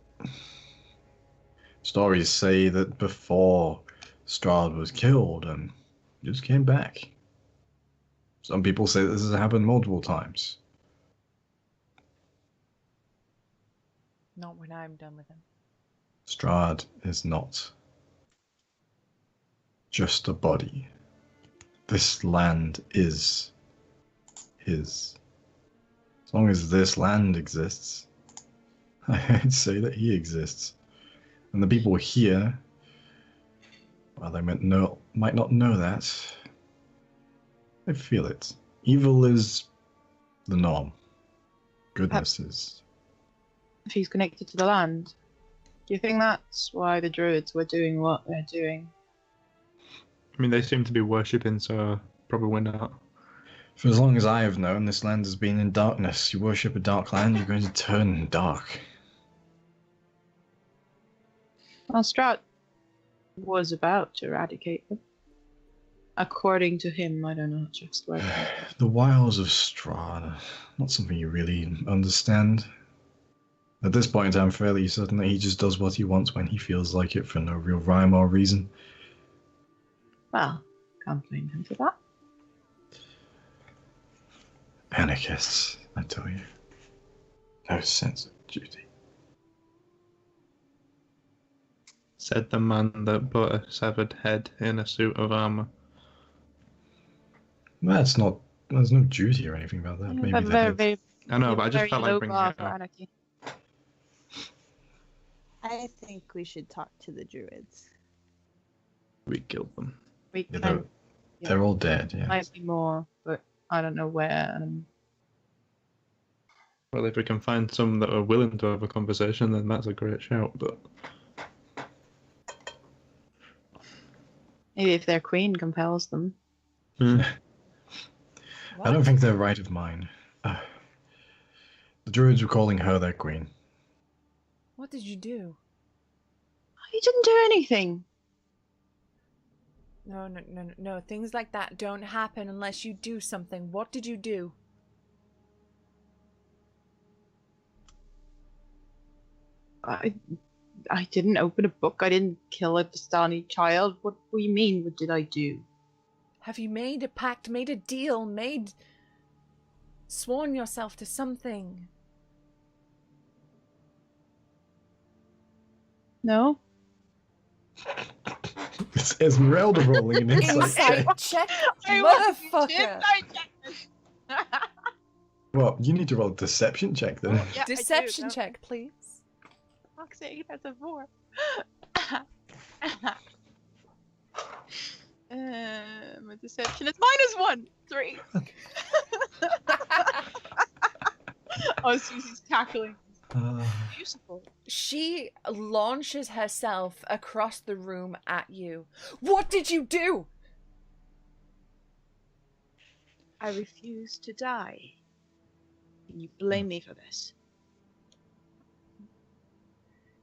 stories say that before Strahd was killed and just came back. Some people say this has happened multiple times. Not when I'm done with him. Strahd is not just a body. This land is his. As long as this land exists, I'd say that he exists. And the people here, well, they might not know that. They feel it. Evil is the norm. Goodness is. If he's connected to the land, do you think that's why the druids were doing what they're doing? I mean, they seem to be worshipping, so probably not. For as long as I have known, this land has been in darkness. You worship a dark land, you're going to turn dark. Well, Strahd was about to eradicate them. According to him, I don't know just where. The wiles of Strahd are not something you really understand. At this point, I'm fairly certain that he just does what he wants when he feels like it for no real rhyme or reason. Well, can't blame him for that. Anarchists, I tell you. No sense of duty. Said the man that put a severed head in a suit of armor. There's no duty or anything about that. Maybe there is. I know, but I just very felt like low bringing bar it for up. anarchy. I think we should talk to the druids. We killed them. We Yeah, can. they're all dead, yeah. Might be more, but I don't know where. Well, if we can find some that are willing to have a conversation, then that's a great shout. But Maybe if their queen compels them. I don't What? think they're right of mind. The druids were calling her their queen. What did you do? You didn't do anything. No. Things like that don't happen unless you do something. What did you do? I didn't open a book. I didn't kill a Vistani child. What do you mean? What did I do? Have you made a pact, made a deal, sworn yourself to something? No. It's Esmeralda rolling an insight check. Check, I want to motherfucker. Well, you need to roll a deception check then. Yeah, Deception check, please. Fuck's sake, that's a 4. My deception is -1. 3. Oh, Susie's cackling. Beautiful. She launches herself across the room at you. What did you do? I refuse to die. And you blame me for this.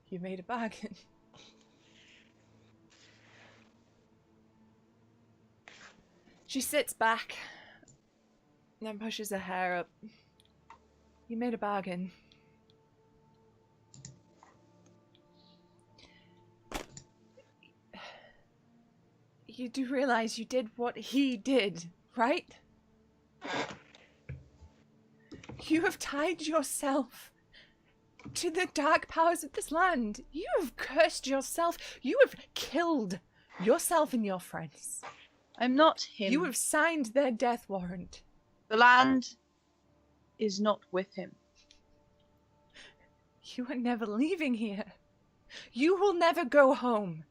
You made a bargain. She sits back, then pushes her hair up. You made a bargain. You do realize you did what he did, right? You have tied yourself to the dark powers of this land. You have cursed yourself. You have killed yourself and your friends. I'm not him. You have signed their death warrant. The land is not with him. You are never leaving here. You will never go home.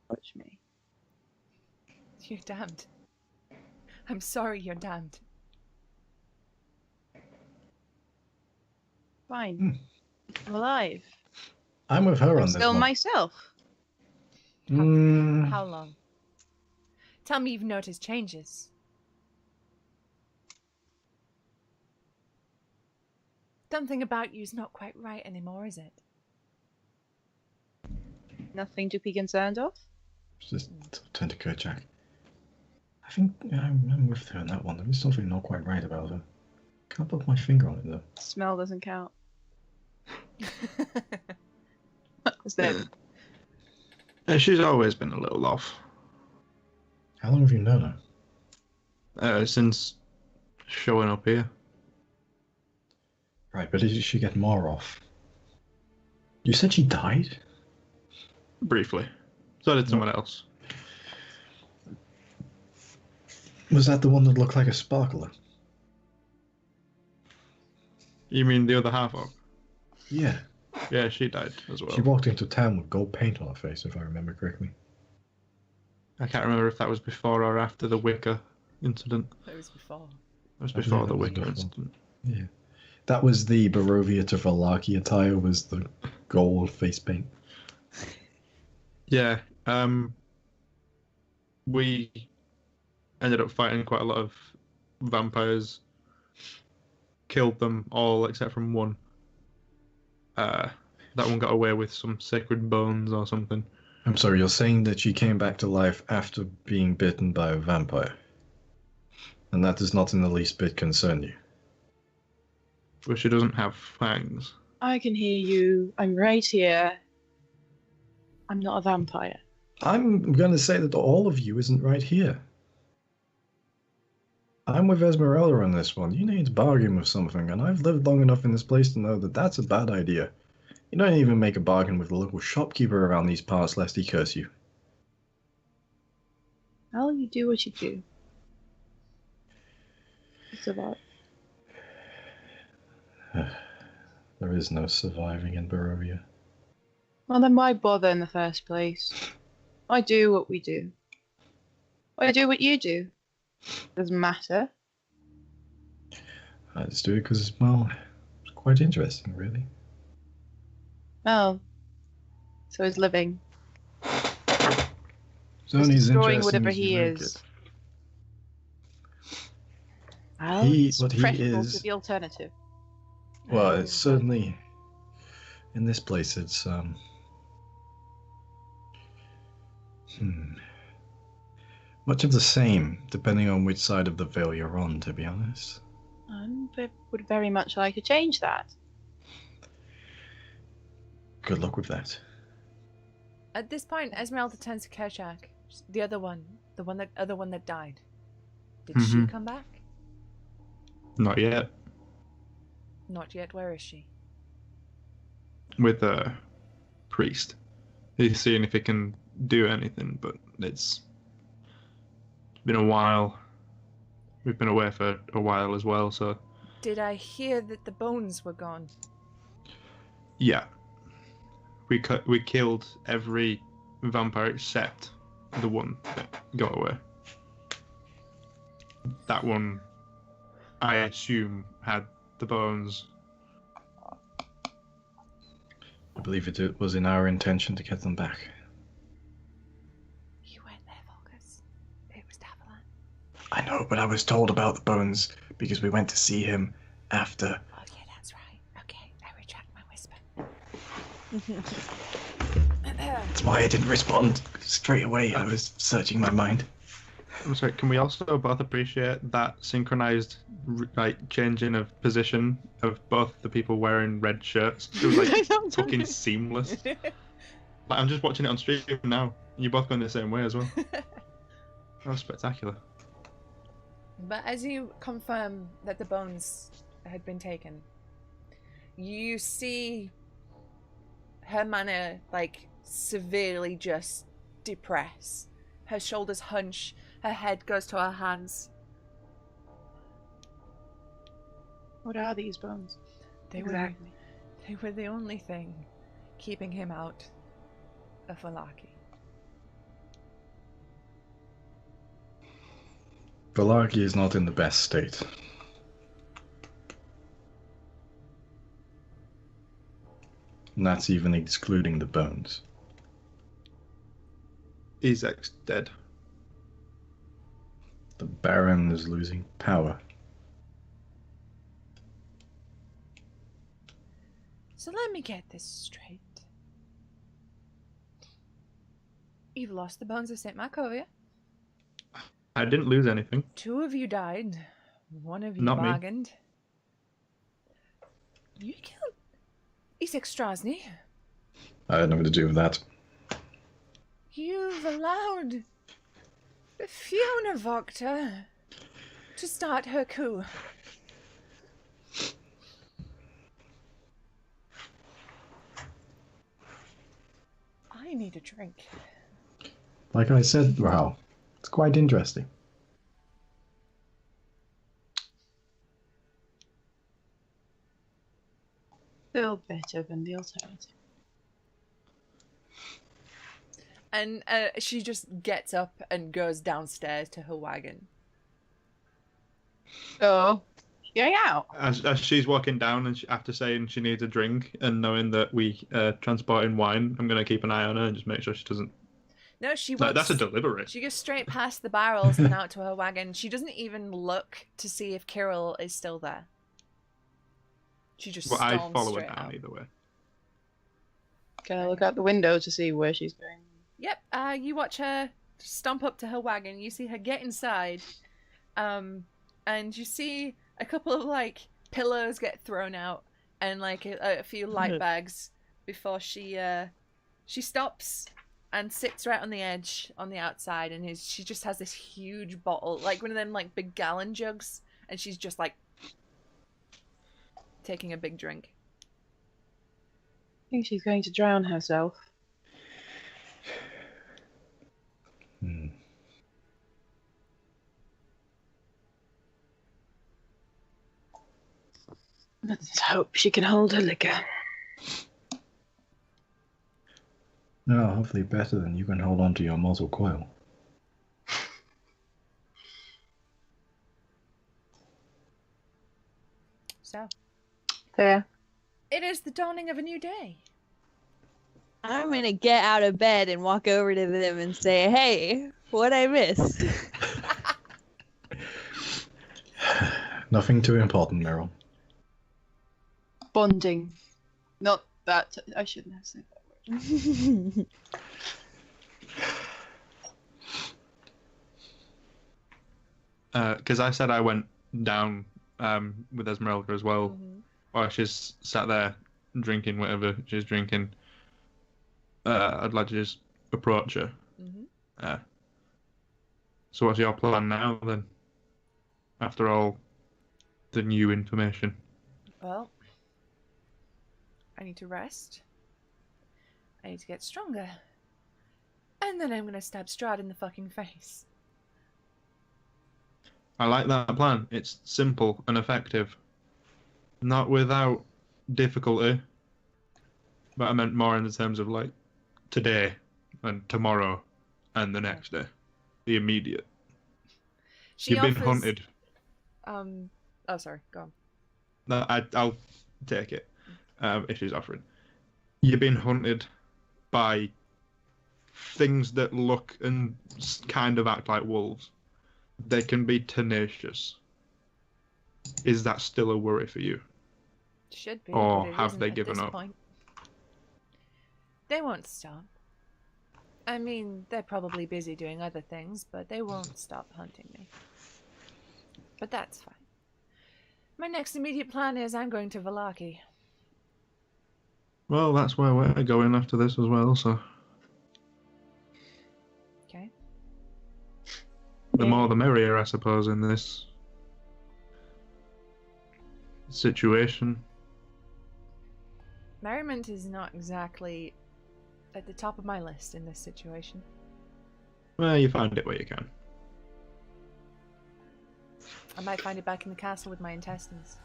Watch me. You're damned. I'm sorry you're damned. Fine. I'm alive. I'm with her I'm on this still one. myself. How long? Tell me you've noticed changes. Something about you's not quite right anymore, is it? Nothing to be concerned of. Just turn to Kerchak. I think I'm with her on that one. There is something not quite right about her. Can't put my finger on it though. Smell doesn't count. Is that? She's always been a little off. How long have you known her? Since showing up here. Right, but did she get more off? You said she died? Briefly. So did someone else. Was that the one that looked like a sparkler? You mean the other half of? Yeah. Yeah, she died as well. She walked into town with gold paint on her face, if I remember correctly. I can't remember if that was before or after the Wicca incident. That was before. It was I believe before it the was Wicca before. incident. Yeah. That was the Barovia to Valaki attire, was the gold face paint. Yeah. We ended up fighting quite a lot of vampires. Killed them all except from one. That one got away with some sacred bones or something. I'm sorry, you're saying that she came back to life after being bitten by a vampire? And that does not in the least bit concern you? But she doesn't have fangs. I can hear you. I'm right here. I'm not a vampire. I'm going to say that all of you isn't right here. I'm with Esmeralda on this one. You need to bargain with something, and I've lived long enough in this place to know that that's a bad idea. You don't even make a bargain with the local shopkeeper around these parts lest he curse you. Well, you do what you do. It's about. There is no surviving in Barovia. Well, then why bother in the first place? Why do what we do? Why do what you do? Doesn't matter. I just do it because, well, it's quite interesting, really. Oh, so he's living. It's only as destroying interesting whatever as you he make is. it. Well, it's What he preferable to is. the alternative. Well, it's certainly in this place. It's much of the same, depending on which side of the veil you're on. To be honest, I would very much like to change that. good luck with that. At this point, Esmeralda turns to Kerchak, the other one, other one that died. Did she come back? Not yet. Not yet. Where is she? With a priest. He's seeing if he can do anything, but it's been a while. We've been away for a while as well, so... Did I hear that the bones were gone? Yeah. We killed every vampire except the one that got away. That one, I assume, had the bones. I believe it was in our intention to get them back. You weren't there, Volgus. It was Davalan. I know, but I was told about the bones because we went to see him after. Oh yeah, that's right. Okay, I retract my whisper. That's why I didn't respond straight away. I was searching my mind. I'm sorry, can we also both appreciate that synchronized changing of position of both the people wearing red shirts? It was like fucking seamless. Like, I'm just watching it on stream now. You're both going the same way as well. That was spectacular. But as you confirm that the bones had been taken, you see her manner like severely just depress. Her shoulders hunch, her head goes to her hands. What are these bones? They were the only thing keeping him out of Valaki. Valaki is not in the best state. And that's even excluding the bones. Is dead? The Baron is losing power. So let me get this straight. You've lost the bones of St. Markovia. I didn't lose anything. 2 of you died. 1 of you Not me. bargained. You killed Isaac Strasny. I had nothing to do with that. You've allowed Fiona Voctor to start her coup. I need a drink. Like I said, well, it's quite interesting. Still better than the alternative. And she just gets up and goes downstairs to her wagon. Oh, going out. As she's walking down and after saying she needs a drink and knowing that we transport in wine, I'm going to keep an eye on her and just make sure she doesn't... No, she No, walks... that's a delivery. She goes straight past the barrels and out to her wagon. She doesn't even look to see if Kirill is still there. She just Well, I'd storms follow her straight down out. either way. Can I look out the window to see where she's going? Yep, you watch her stomp up to her wagon. You see her get inside, and you see a couple of like pillows get thrown out and like a few light bags before she stops and sits right on the edge on the outside, and she just has this huge bottle, like one of them like big gallon jugs, and she's just like taking a big drink. I think she's going to drown herself. Let's hope she can hold her liquor. No, hopefully better than you can hold on to your mortal coil. So, Fair. it is the dawning of a new day. I'm gonna get out of bed and walk over to them and say, "Hey, what'd I miss?" Nothing too important, Meryl. Bonding. Not that. I shouldn't have said that word. Because I said I went down with Esmeralda as well, Mm-hmm. while she's sat there drinking whatever she's drinking. I'd like to just approach her. Mm-hmm. So what's your plan now then? After all the new information. Well, I need to rest. I need to get stronger. And then I'm gonna stab Strahd in the fucking face. I like that plan. It's simple and effective. Not without difficulty. But I meant more in the terms of like today and tomorrow and the next day. The immediate. She You've been hunted. Oh, sorry. Go on. No, I'll take it if she's offering. You've been hunted by things that look and kind of act like wolves. They can be tenacious. Is that still a worry for you? Should be. Or but it have isn't they at given this up? point. They won't stop. I mean, they're probably busy doing other things, but they won't stop hunting me. But that's fine. My next immediate plan is I'm going to Vallaki. Well, that's where we're going after this as well, so Okay. the more the merrier, I suppose, in this situation. Merriment is not exactly at the top of my list in this situation. Well, you find it where you can. I might find it back in the castle with my intestines.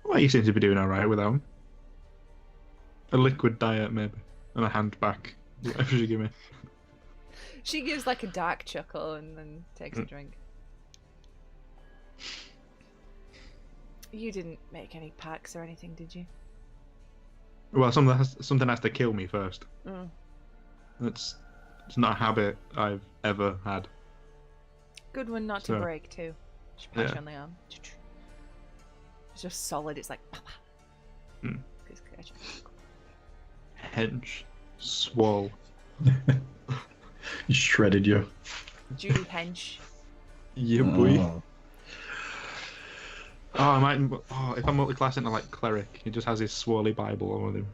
Well, you seem to be doing alright without them. A liquid diet, maybe. And a hand back. Whatever you give me. She gives like a dark chuckle and then takes a drink. You didn't make any packs or anything, did you? Well, something has to kill me first. Mm. It's not a habit I've ever had. Good one not So, to break, too. She punch yeah. on the arm. It's just solid, it's like... Hmm. Good catch. Hench. Swole. He shredded you. Judy Hench. Yeah, boy. Oh. Oh, I might. Oh, if I'm multi-class into like cleric, he just has his swirly Bible with him.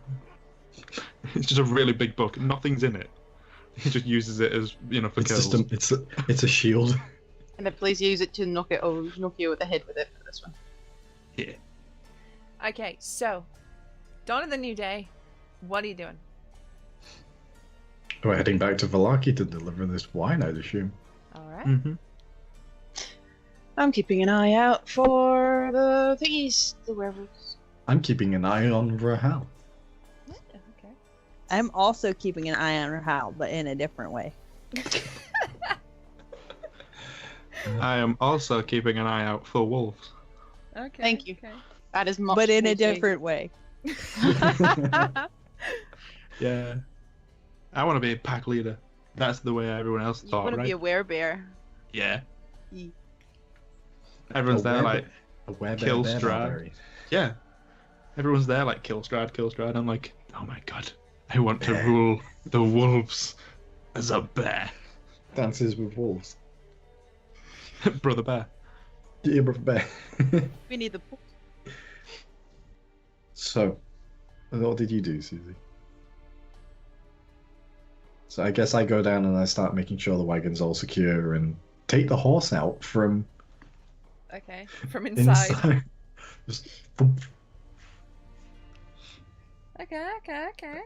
It's just a really big book. Nothing's in it. He just uses it as for It's kills. just it's a shield. And then please use it to knock you at the head with it for this one. Yeah. Okay, so... Dawn of the new day. What are you doing? We're heading back to Vallaki to deliver this wine, I'd assume. Alright. Mm-hmm. I'm keeping an eye out for the thingies, the werewolves. I'm keeping an eye on Rahal. Yeah, okay. I'm also keeping an eye on Rahal, but in a different way. I am also keeping an eye out for wolves. Okay. Thank you. Okay. That is much But in a appreciated. different way. Yeah. I want to be a pack leader. That's the way everyone else You thought, want to right? be a werebear. Yeah. Ye- Everyone's there like, kill Strahd. Strahd. yeah. Everyone's there like, kill Strahd. I'm like, oh my god. I want to rule the wolves as a bear. Dances with wolves. Brother bear. Yeah, brother bear. We need the. So, what did you do, Susie? So I guess I go down and I start making sure the wagon's all secure and take the horse out from Okay. From inside. inside. Just thump, Okay.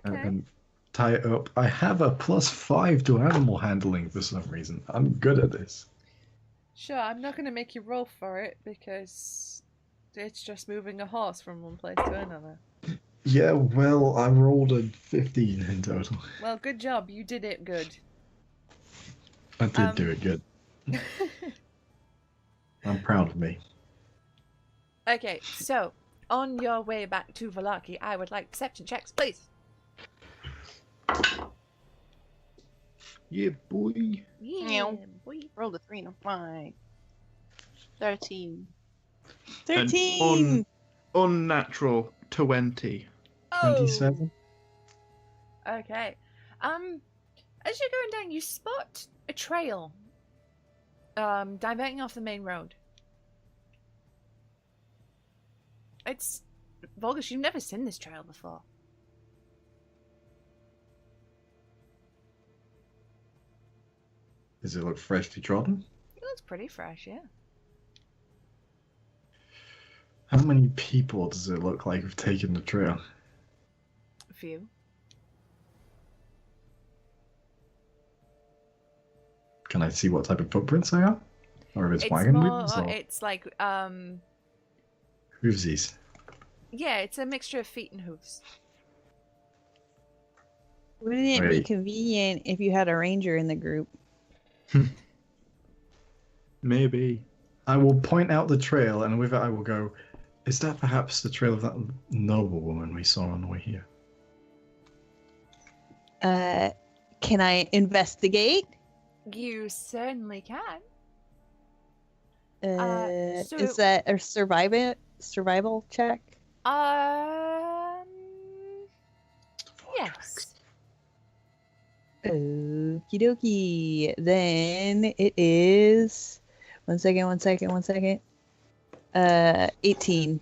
and tie it up. I have a +5 to animal handling for some reason. I'm good at this. Sure, I'm not going to make you roll for it because It's just moving a horse from one place to another. Yeah, well, I rolled a 15 in total. Well, good job. You did it good. I did do it good. I'm proud of me. Okay, so on your way back to Valaki, I would like perception checks, please. Yeah, boy. Yeah, boy. Rolled a 3 and a 5. 13. 13! Unnatural 20. 27? Okay. As you're going down, you spot a trail. Diverting off the main road. It's Volgus, you've never seen this trail before. Does it look freshly trodden? It looks pretty fresh, yeah. How many people does it look like have taken the trail? A few. Can I see what type of footprints they are? Or if it's It's wagon more, wheels? Or it's like, hoovesies? yeah, it's a mixture of feet and hooves. Wouldn't it be Wait. convenient if you had a ranger in the group? Maybe. I will point out the trail, and with it I will go, is that perhaps the trail of that noble woman we saw on the way here? Can I investigate? You certainly can. So- Is that a survival check? Yes. Okie dokie. Then it is. One second. 18.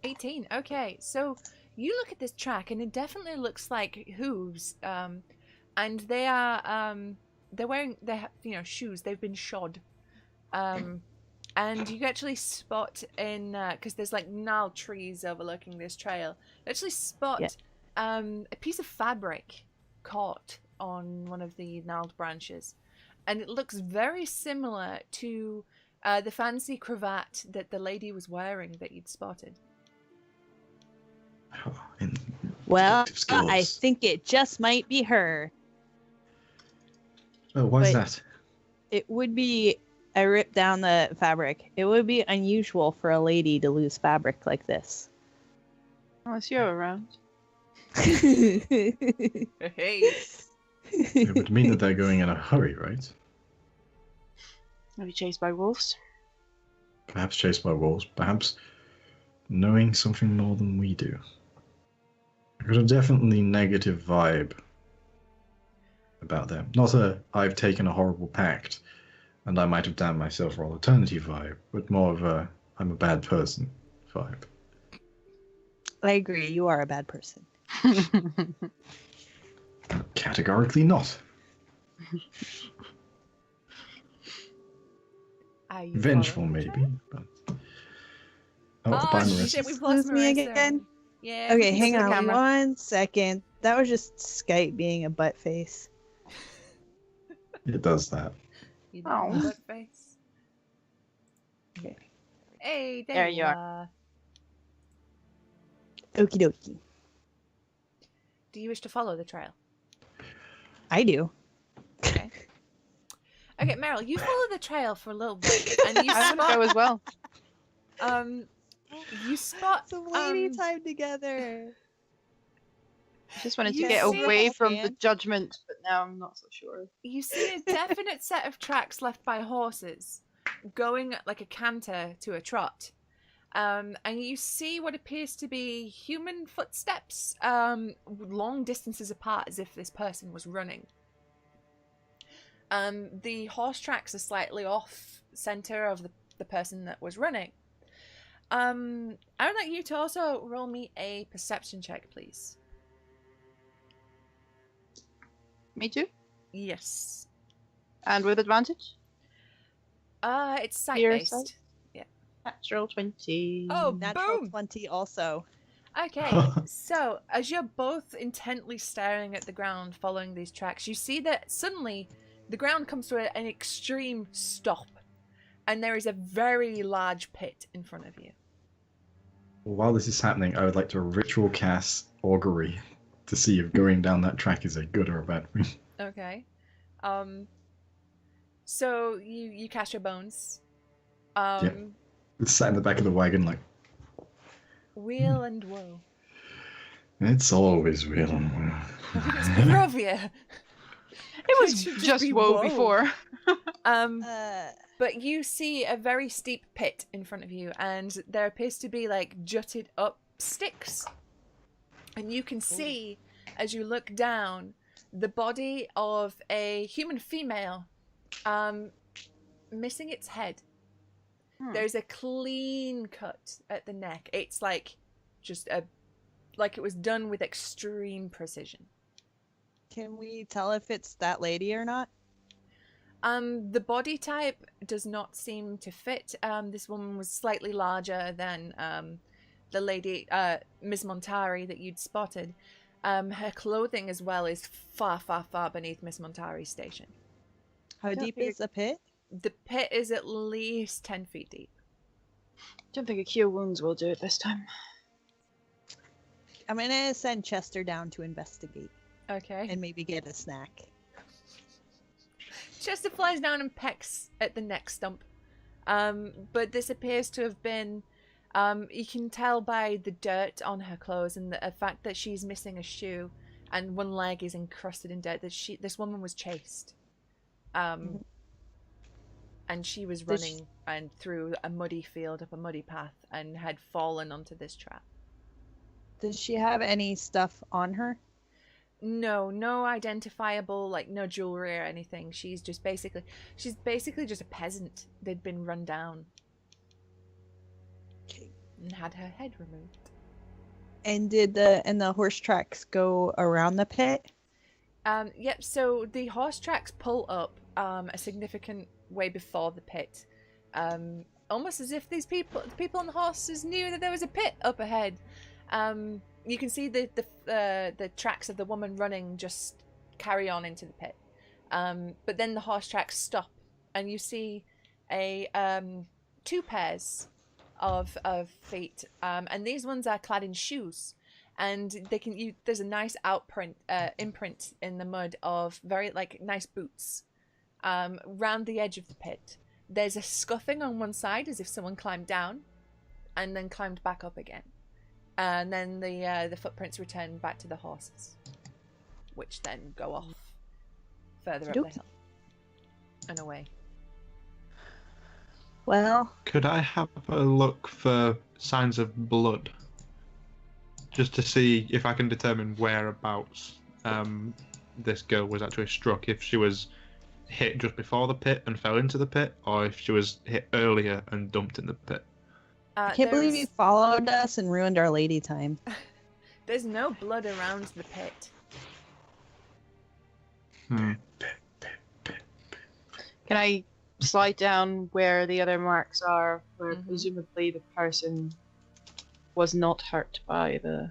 18. Okay, so you look at this track, and it definitely looks like hooves. And they are they're wearing shoes. They've been shod. And you actually spot in because there's like gnarled trees overlooking this trail. You actually spot a piece of fabric caught on one of the gnarled branches, and it looks very similar to the fancy cravat that the lady was wearing that you'd spotted. Oh, in Well, deductive skills. I think it just might be her. Oh, why is but- that? It would be. I ripped down the fabric. It would be unusual for a lady to lose fabric like this. Unless you're around. Hey. It would mean that they're going in a hurry, right? Maybe chased by wolves. Perhaps chased by wolves, perhaps knowing something more than we do. I got a definitely negative vibe about them. Not a I've taken a horrible pact and I might have damned myself for all eternity vibe, but more of a I'm a bad person vibe. I agree. You are a bad person. Categorically not. Are you Vengeful, following the maybe. trail? But... Oh, Marissa. shit, we've Lose lost me Marissa. again? Yeah. Okay, we hang see the on camera. 1 second. That was just Skype being a butt face. It does that. You Oh. know, butt face. Okay. Hey, there, There you you are. Okie dokie. Do you wish to follow the trail? I do. Okay. Okay, Meryl, you follow the trail for a little bit, and you I would go as well. you spot Some lady time together. Just wanted to You get see- away from the Man. judgment, but now I'm not so sure. you see a definite set of tracks left by horses going like a canter to a trot. And you see what appears to be human footsteps long distances apart, as if this person was running. The horse tracks are slightly off center of the person that was running. I would like you to also roll me a perception check, please. Me too? Yes. And with advantage? It's sight Your based. sight? Natural 20. Oh, Natural boom! 20 also. Okay, so as you're both intently staring at the ground following these tracks, you see that suddenly the ground comes to an extreme stop. and there is a very large pit in front of you. While this is happening, I would like to ritual cast augury to see if going down that track is a good or a bad thing. Okay. So you cast your bones. It's sat in the back of the wagon like, Weal and woe. it's always real and well. It's Barovia. It was should just just be woe woe. before. But you see a very steep pit in front of you, and there appears to be like jutted up sticks. And you can see, as you look down, the body of a human female, missing its head. There's a clean cut at the neck. It's like like it was done with extreme precision. Can we tell if it's that lady or not? The body type does not seem to fit. This woman was slightly larger than the lady, Ms. Montari, that you'd spotted. Her clothing as well is far, far, far beneath Miss Montari's station. How deep is the pit? The pit is at least 10 feet deep. Don't think a cure wounds will do it this time. I'm gonna send Chester down to investigate Okay. and maybe get a snack. Chester flies down and pecks at the neck stump. But this appears to have been, you can tell by the dirt on her clothes and the fact that she's missing a shoe and one leg is encrusted in dirt, that this woman was chased. And she was running and through a muddy field up a muddy path and had fallen onto this trap. Does she have any stuff on her? No identifiable, like no jewelry or anything. She's basically just a peasant. They'd been run down. Okay. And had her head removed. And did the horse tracks go around the pit? Yep, so the horse tracks pull up a significant way before the pit. Almost as if the people on the horses knew that there was a pit up ahead. You can see the tracks of the woman running just carry on into the pit. But then the horse tracks stop, and you see two pairs of feet, and these ones are clad in shoes, and there's a nice imprint in the mud of very nice boots. Round the edge of the pit, there's a scuffing on one side as if someone climbed down, and then climbed back up again. And then the footprints return back to the horses, which then go off further up the hill and away. Well, Could I have a look for signs of blood? Just to see if I can determine whereabouts this girl was actually struck. If she was hit just before the pit and fell into the pit, or if she was hit earlier and dumped in the pit. I can't believe you followed us and ruined our lady time. There's no blood around the pit. Can I slide down where the other marks are, where presumably the person was not hurt by the,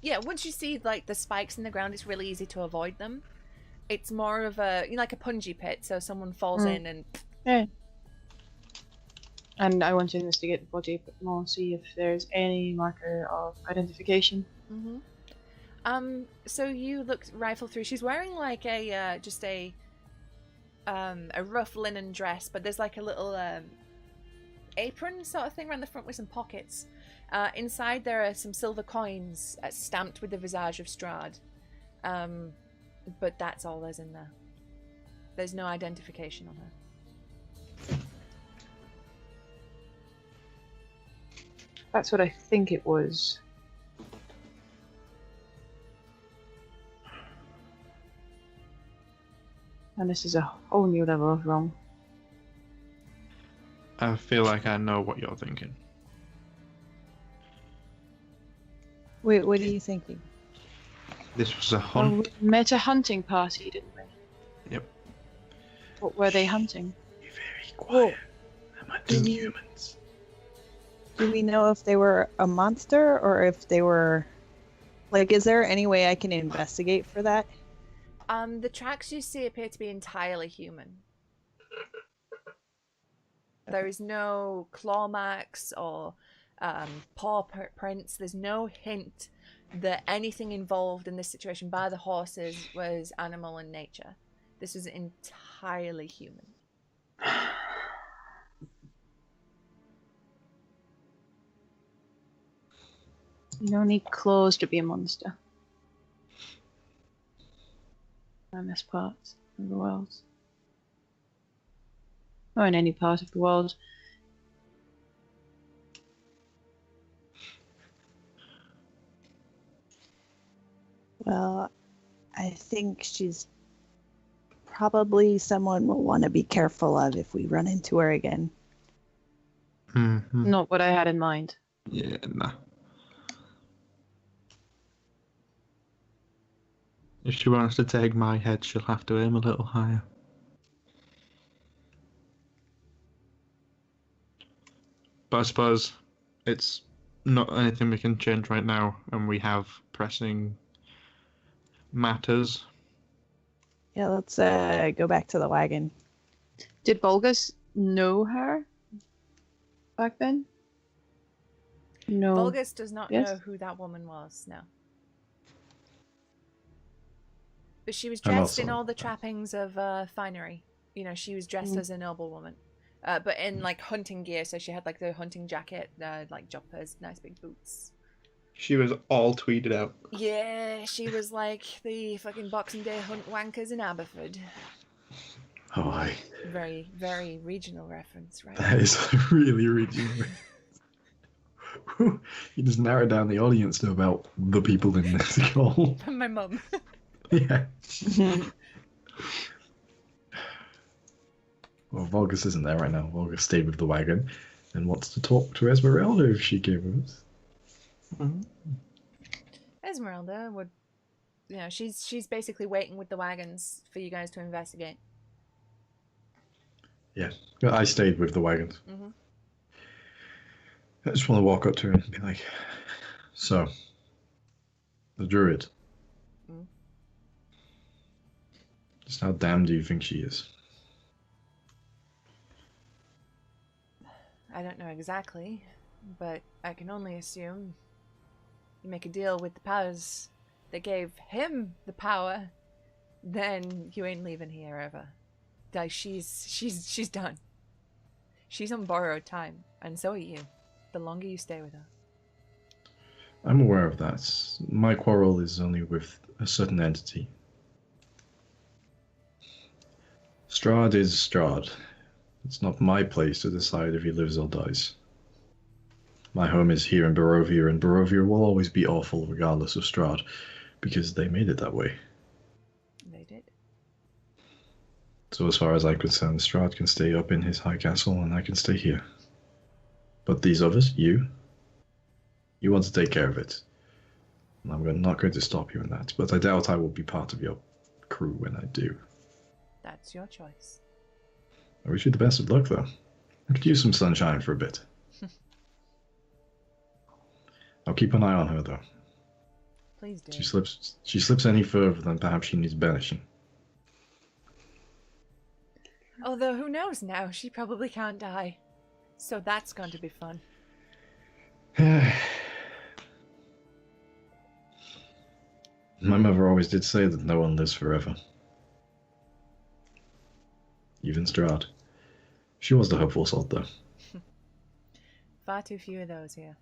Yeah, once you see the spikes in the ground, it's really easy to avoid them. It's more of a like a punji pit, so someone falls in and. Yeah. And I want to investigate the body a bit more, see if there's any marker of identification. So you rifle through. She's wearing a just a rough linen dress, but there's a little apron sort of thing around the front with some pockets. Inside there are some silver coins stamped with the visage of Strahd. But that's all there's in there. There's no identification on her. That's what I think it was. And this is a whole new level of wrong. I feel like I know what you're thinking. Wait, what are you thinking? This was a Well, hunt. we met a hunting party, didn't we? Yep. What were they hunting? Be very quiet. I'm hunting humans. Do we know if they were a monster or if they were... is there any way I can investigate for that? The tracks you see appear to be entirely human. There is no claw marks or paw prints. There's no hint that anything involved in this situation by the horses was animal in nature. This was entirely human. You don't need claws to be a monster. I miss parts of the world. Or in any part of the world. Well, I think she's probably someone we'll want to be careful of if we run into her again. Mm-hmm. Not what I had in mind. Yeah, nah. If she wants to take my head, she'll have to aim a little higher. But I suppose it's not anything we can change right now, and we have pressing matters. Yeah, let's go back to the wagon. Did Volgus know her back then? No. Volgus does not Yes? know who that woman was, no. But she was I'm dressed in also- all the trappings of finery. You know, she was dressed as a noble woman. But in, like, hunting gear, so she had, like, the hunting jacket, like, jumpers, nice big boots. She was all tweeted out. Yeah, she was like the fucking Boxing Day hunt wankers in Aberford. Oh, I. Very, very regional reference, right? That is really regional. You just narrowed down the audience to about the people in this call. My mum. Yeah. Well, Volgus isn't there right now. Volgus stayed with the wagon and wants to talk to Esmeralda if she came with us. Mm-hmm. Esmeralda would, you know, she's basically waiting with the wagons for you guys to investigate. Yeah, I stayed with the wagons. Mm-hmm. I just want to walk up to her and be like, so, the druid. Mm. Just how damn do you think she is? I don't know exactly, but I can only assume you make a deal with the powers that gave him the power, then you ain't leaving here ever. Like, she's done. She's on borrowed time, and so are you. The longer you stay with her. I'm aware of that. My quarrel is only with a certain entity. Strahd is Strahd. It's not my place to decide if he lives or dies. My home is here in Barovia, and Barovia will always be awful regardless of Strahd, because they made it that way. They did. So as far as I'm concerned, Strahd can stay up in his high castle, and I can stay here. But these others, you want to take care of it. And I'm not going to stop you in that, but I doubt I will be part of your crew when I do. That's your choice. I wish you the best of luck, though. I could use some sunshine for a bit. I'll keep an eye on her, though. Please do. She slips any further, then perhaps she needs banishing. Although, who knows now? She probably can't die. So that's going to be fun. My mother always did say that no one lives forever. Even Strahd. She was the hopeful sort, though. Far too few of those here.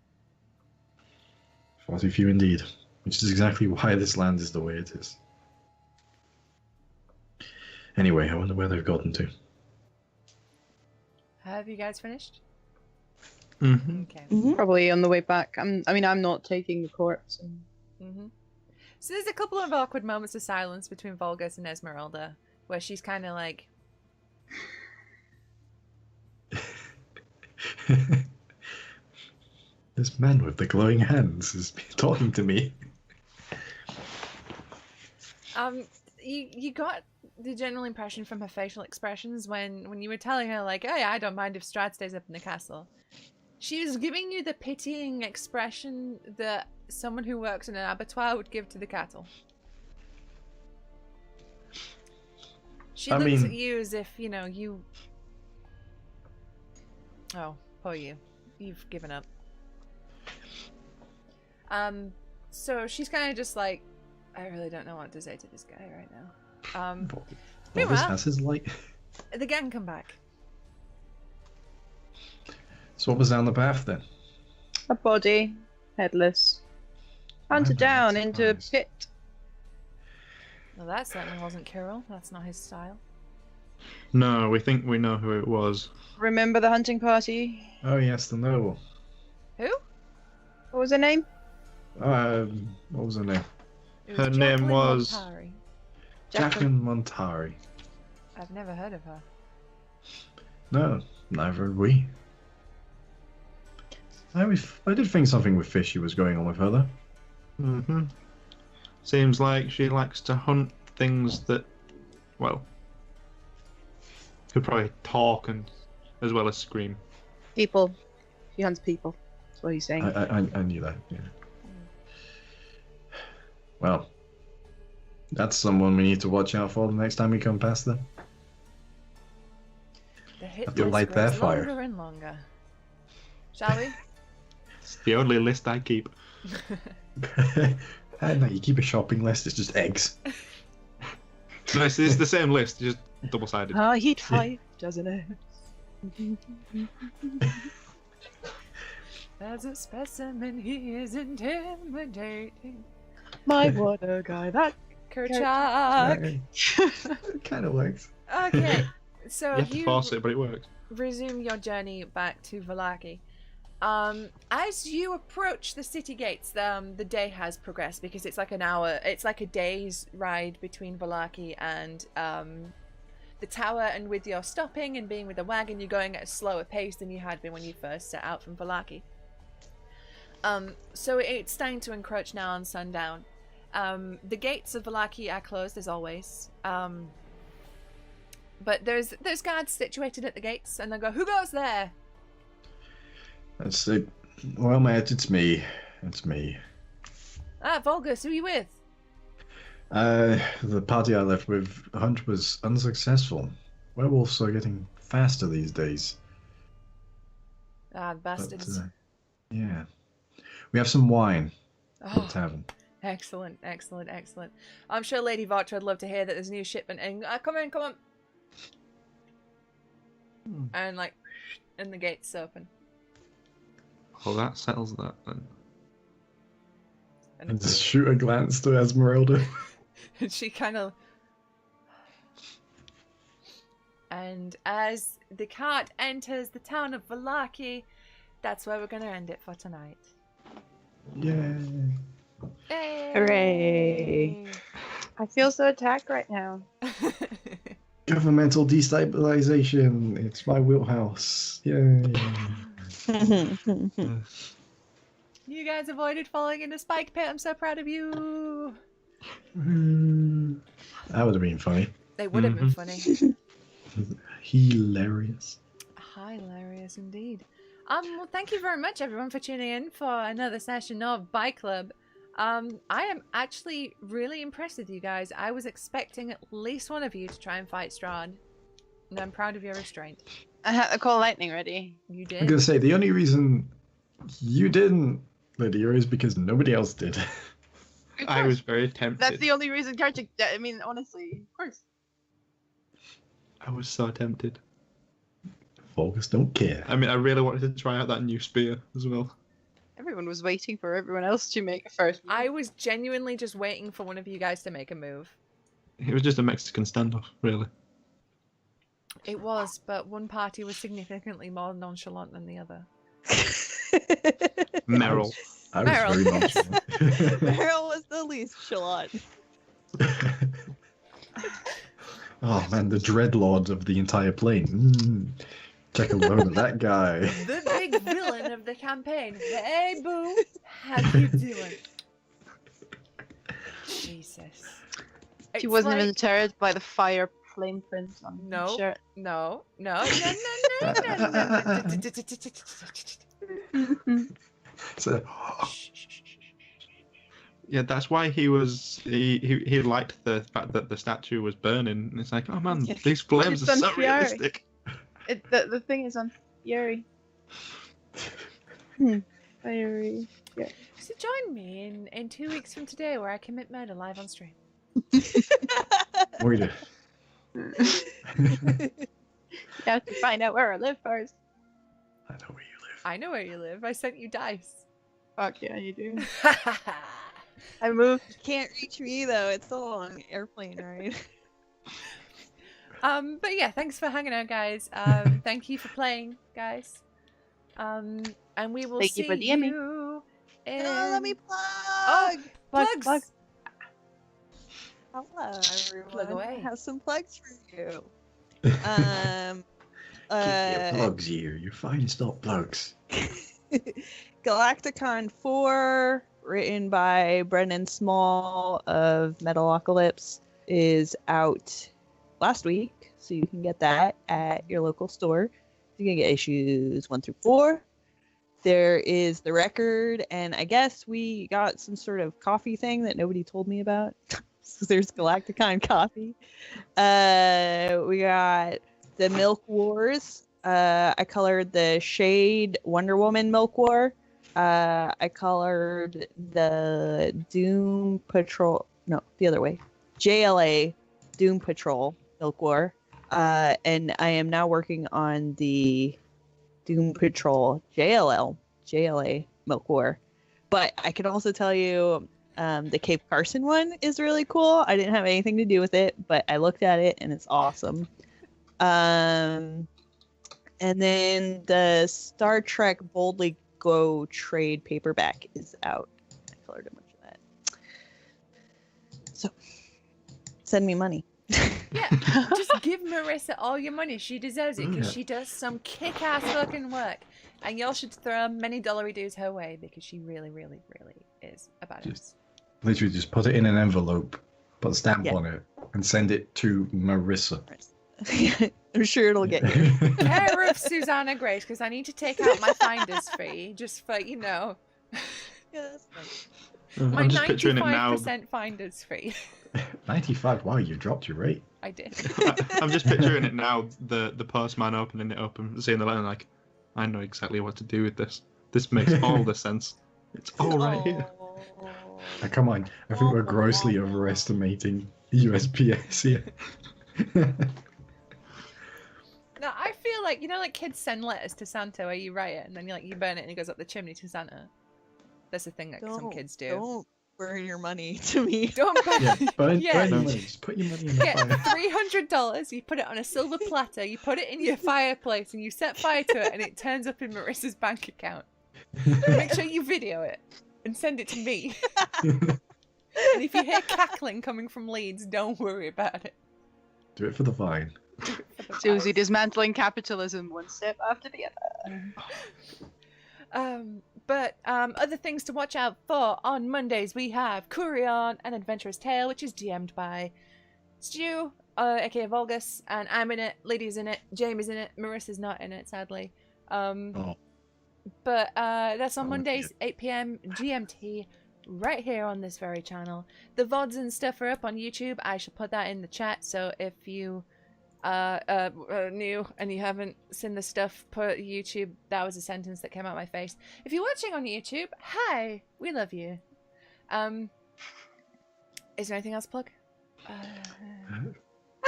Far too few indeed. Which is exactly why this land is the way it is. Anyway, I wonder where they've gotten to. Have you guys finished? Mm-hmm. Okay. Probably on the way back. I'm not taking the corpse. Mm-hmm. So there's a couple of awkward moments of silence between Volgus and Esmeralda, where she's kind of like, This man with the glowing hands is talking to me. you got the general impression from her facial expressions when you were telling her, like, oh yeah, I don't mind if Strahd stays up in the castle. She was giving you the pitying expression that someone who works in an abattoir would give to the cattle. She I looks mean- at you as if, you know, Oh, poor you. You've given up. So she's kind of just like, I really don't know what to say to this guy right now. Boris Meanwhile, has his light. the gang come back. So what was down the path then? A body, headless, hunted I'm down not into a surprised. pit. Well, that certainly wasn't Kirill. That's not his style. No, we think we know who it was. Remember the hunting party? Oh yes, the noble. Who? What was her name? What was her name? It Her name Jacqueline was- Montari. Jacqueline Montari. I've never heard of her. No, neither had we. I did think something with fishy was going on with her though. Mm-hmm. Seems like she likes to hunt things that, well, could probably talk and as well as scream. People. She hunts people. That's what he's saying. I knew that. Yeah. Well, that's someone we need to watch out for the next time we come past them. The hit Have to list light their grows fire. longer and longer. Shall we? It's the only list I keep. No, you keep a shopping list. It's just eggs. No, it's the same list, just double-sided. He'd fight, doesn't it? As a specimen, he is intimidating. My water guy, that Kerchak. It kind of works. Okay, so You have to you force it, but it works. resume your journey back to Vallaki. As you approach the city gates, the day has progressed because it's like an hour. It's like a day's ride between Vallaki and the tower. And with your stopping and being with the wagon, you're going at a slower pace than you had been when you first set out from Vallaki. So it's starting to encroach now on sundown. The gates of Vallaki are closed as always. But there's guards situated at the gates, and they go, "Who goes there?" Let's see. Well, mate, it's me. It's me. Ah, Volgus, who are you with? The party I left with, the hunt was unsuccessful. Werewolves are getting faster these days. Ah, the But, bastards. yeah. We have some wine at the Oh, tavern. excellent, excellent, excellent. I'm sure Lady Vartra would love to hear that there's a new shipment. And come in, come on. And like, and the gates open. Well, that settles that then. And just shoot a glance to Esmeralda. And she kind of. And as the cart enters the town of Vallaki, that's where we're going to end it for tonight. Yay. Hey! Hooray. I feel so attacked right now. Governmental destabilization. It's my wheelhouse. Yay. You guys avoided falling into Spike Pit. I'm so proud of you. That would have been funny. They would have been funny. Hilarious. Hilarious indeed. Well, thank you very much, everyone, for tuning in for another session of Bike Club. I am actually really impressed with you guys. I was expecting at least one of you to try and fight Strahd, and I'm proud of your restraint. I had to call lightning ready. You I'm did. gonna say the only reason you didn't, Lydia, is because nobody else did. I was very tempted. That's the only reason Karchik. I mean, honestly, of course. I was so tempted. Focus don't care. I mean, I really wanted to try out that new spear as well. Everyone was waiting for everyone else to make a first move. I was genuinely just waiting for one of you guys to make a move. It was just a Mexican standoff, really. It was, but one party was significantly more nonchalant than the other. Meryl. I was Meryl. very nonchalant. Meryl was the least chalant. Oh man, the dreadlord of the entire plane. Check a load of that guy. The big villain of the campaign. Hey, boo! How you doing? Jesus. She It's wasn't even like- deterred by the fire flame print on No. the shirt. No, no, no, no, no, no. So, Yeah, that's why he was. He liked the fact that the statue was burning. And it's like, oh man, Yeah. these flames It's are so on Fieri. realistic. The thing is on Fury. Fiery. So join me in 2 weeks from today where I commit murder live on stream. Moira. You have to find out where I live first. I know where you live. I know where you live. I sent you dice. Fuck yeah, you do. I moved. Can't reach me though. It's a long airplane ride. But yeah, thanks for hanging out, guys. Thank you for playing, guys. And we will Thank you see for DMing. you in... Oh, let me plug. Oh, plugs. Hello, everyone. Plug away. I have some plugs for you. Keep your plugs here. Your finest not plugs. Galacticon 4, written by Brennan Small of Metalocalypse, is out last week, so you can get that at your local store. You can get issues 1 through 4. There is the record, and I guess we got some sort of coffee thing that nobody told me about. So there's Galacticon coffee. We got the Milk Wars. I colored the Shade Wonder Woman Milk War. I colored the Doom Patrol. No, the other way. JLA Doom Patrol Milk War. And I am now working on the Doom Patrol JLA Milk War. But I can also tell you the Cape Carson one is really cool. I didn't have anything to do with it, but I looked at it and it's awesome. And then the Star Trek Boldly Go trade paperback is out. I colored a bunch of that. So, send me money. Yeah, just give Marissa all your money. She deserves it because she does some kick-ass fucking work. And y'all should throw many dollary dues her way because she really, really, really is a badass. Literally just put it in an envelope, put a stamp on it, and send it to Marissa. I'm sure it'll get here. Care of Susanna Grace, because I need to take out my finder's fee, just for, you know. Yeah, that's fine. My I'm just picturing it now. 95% finder's fee. 95. Wow, you dropped your rate. I did. I'm just picturing it now. The postman opening it up and seeing the letter, like, I know exactly what to do with this. This makes all the sense. It's all right here. Oh, come on, I think we're grossly overestimating USPS here. No, I feel like, you know, like kids send letters to Santa where you write it and then you burn it and it goes up the chimney to Santa. That's a thing that some kids do. Don't burn your money to me. Don't burn. Yeah, burn Yeah. your money. Just put your money in the Get fire. $300, you put it on a silver platter, you put it in your fireplace and you set fire to it and it turns up in Marissa's bank account. Make sure you video it and send it to me. And if you hear cackling coming from Leeds, don't worry about it. Do it for the vine. Susie dismantling capitalism one step after the other. But other things to watch out for on Mondays, we have Kurion, An Adventurous Tale, which is DM'd by Stu, aka Volgus, and I'm in it, Lydia's in it, Jamie's in it, Marissa's not in it, sadly. But that's on Mondays, 8 p.m. GMT, right here on this very channel. The VODs and stuff are up on YouTube. I shall put that in the chat, so if you new and you haven't seen the stuff, put YouTube. That was a sentence that came out of my face. If you're watching on YouTube, hi, we love you. Is there anything else to plug?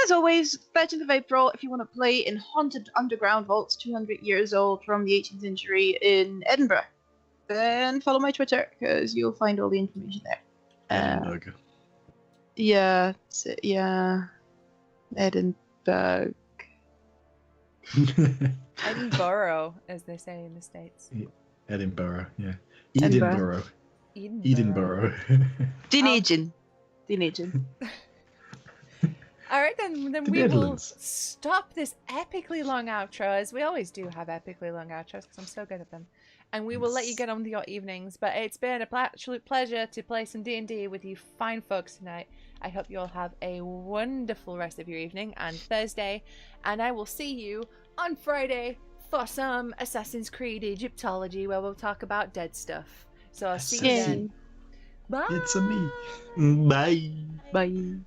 As always, 13th of April, if you want to play in haunted underground vaults 200 years old from the 18th century in Edinburgh, then follow my Twitter because you'll find all the information there. Edinburgh. Yeah, Edinburgh. Edinburgh, as they say in the States. Edinburgh, yeah. Edinburgh. Edinburgh. Dunedin. Alright, then The we will Netherlands. stop this epically long outro, as we always do have epically long outros, because I'm so good at them. And we will let you get on with your evenings, but it's been an absolute pleasure to play some D&D with you fine folks tonight. I hope you all have a wonderful rest of your evening and Thursday, and I will see you on Friday for some Assassin's Creed Egyptology, where we'll talk about dead stuff. So I'll see you then. Bye! It's a me. Bye. Bye.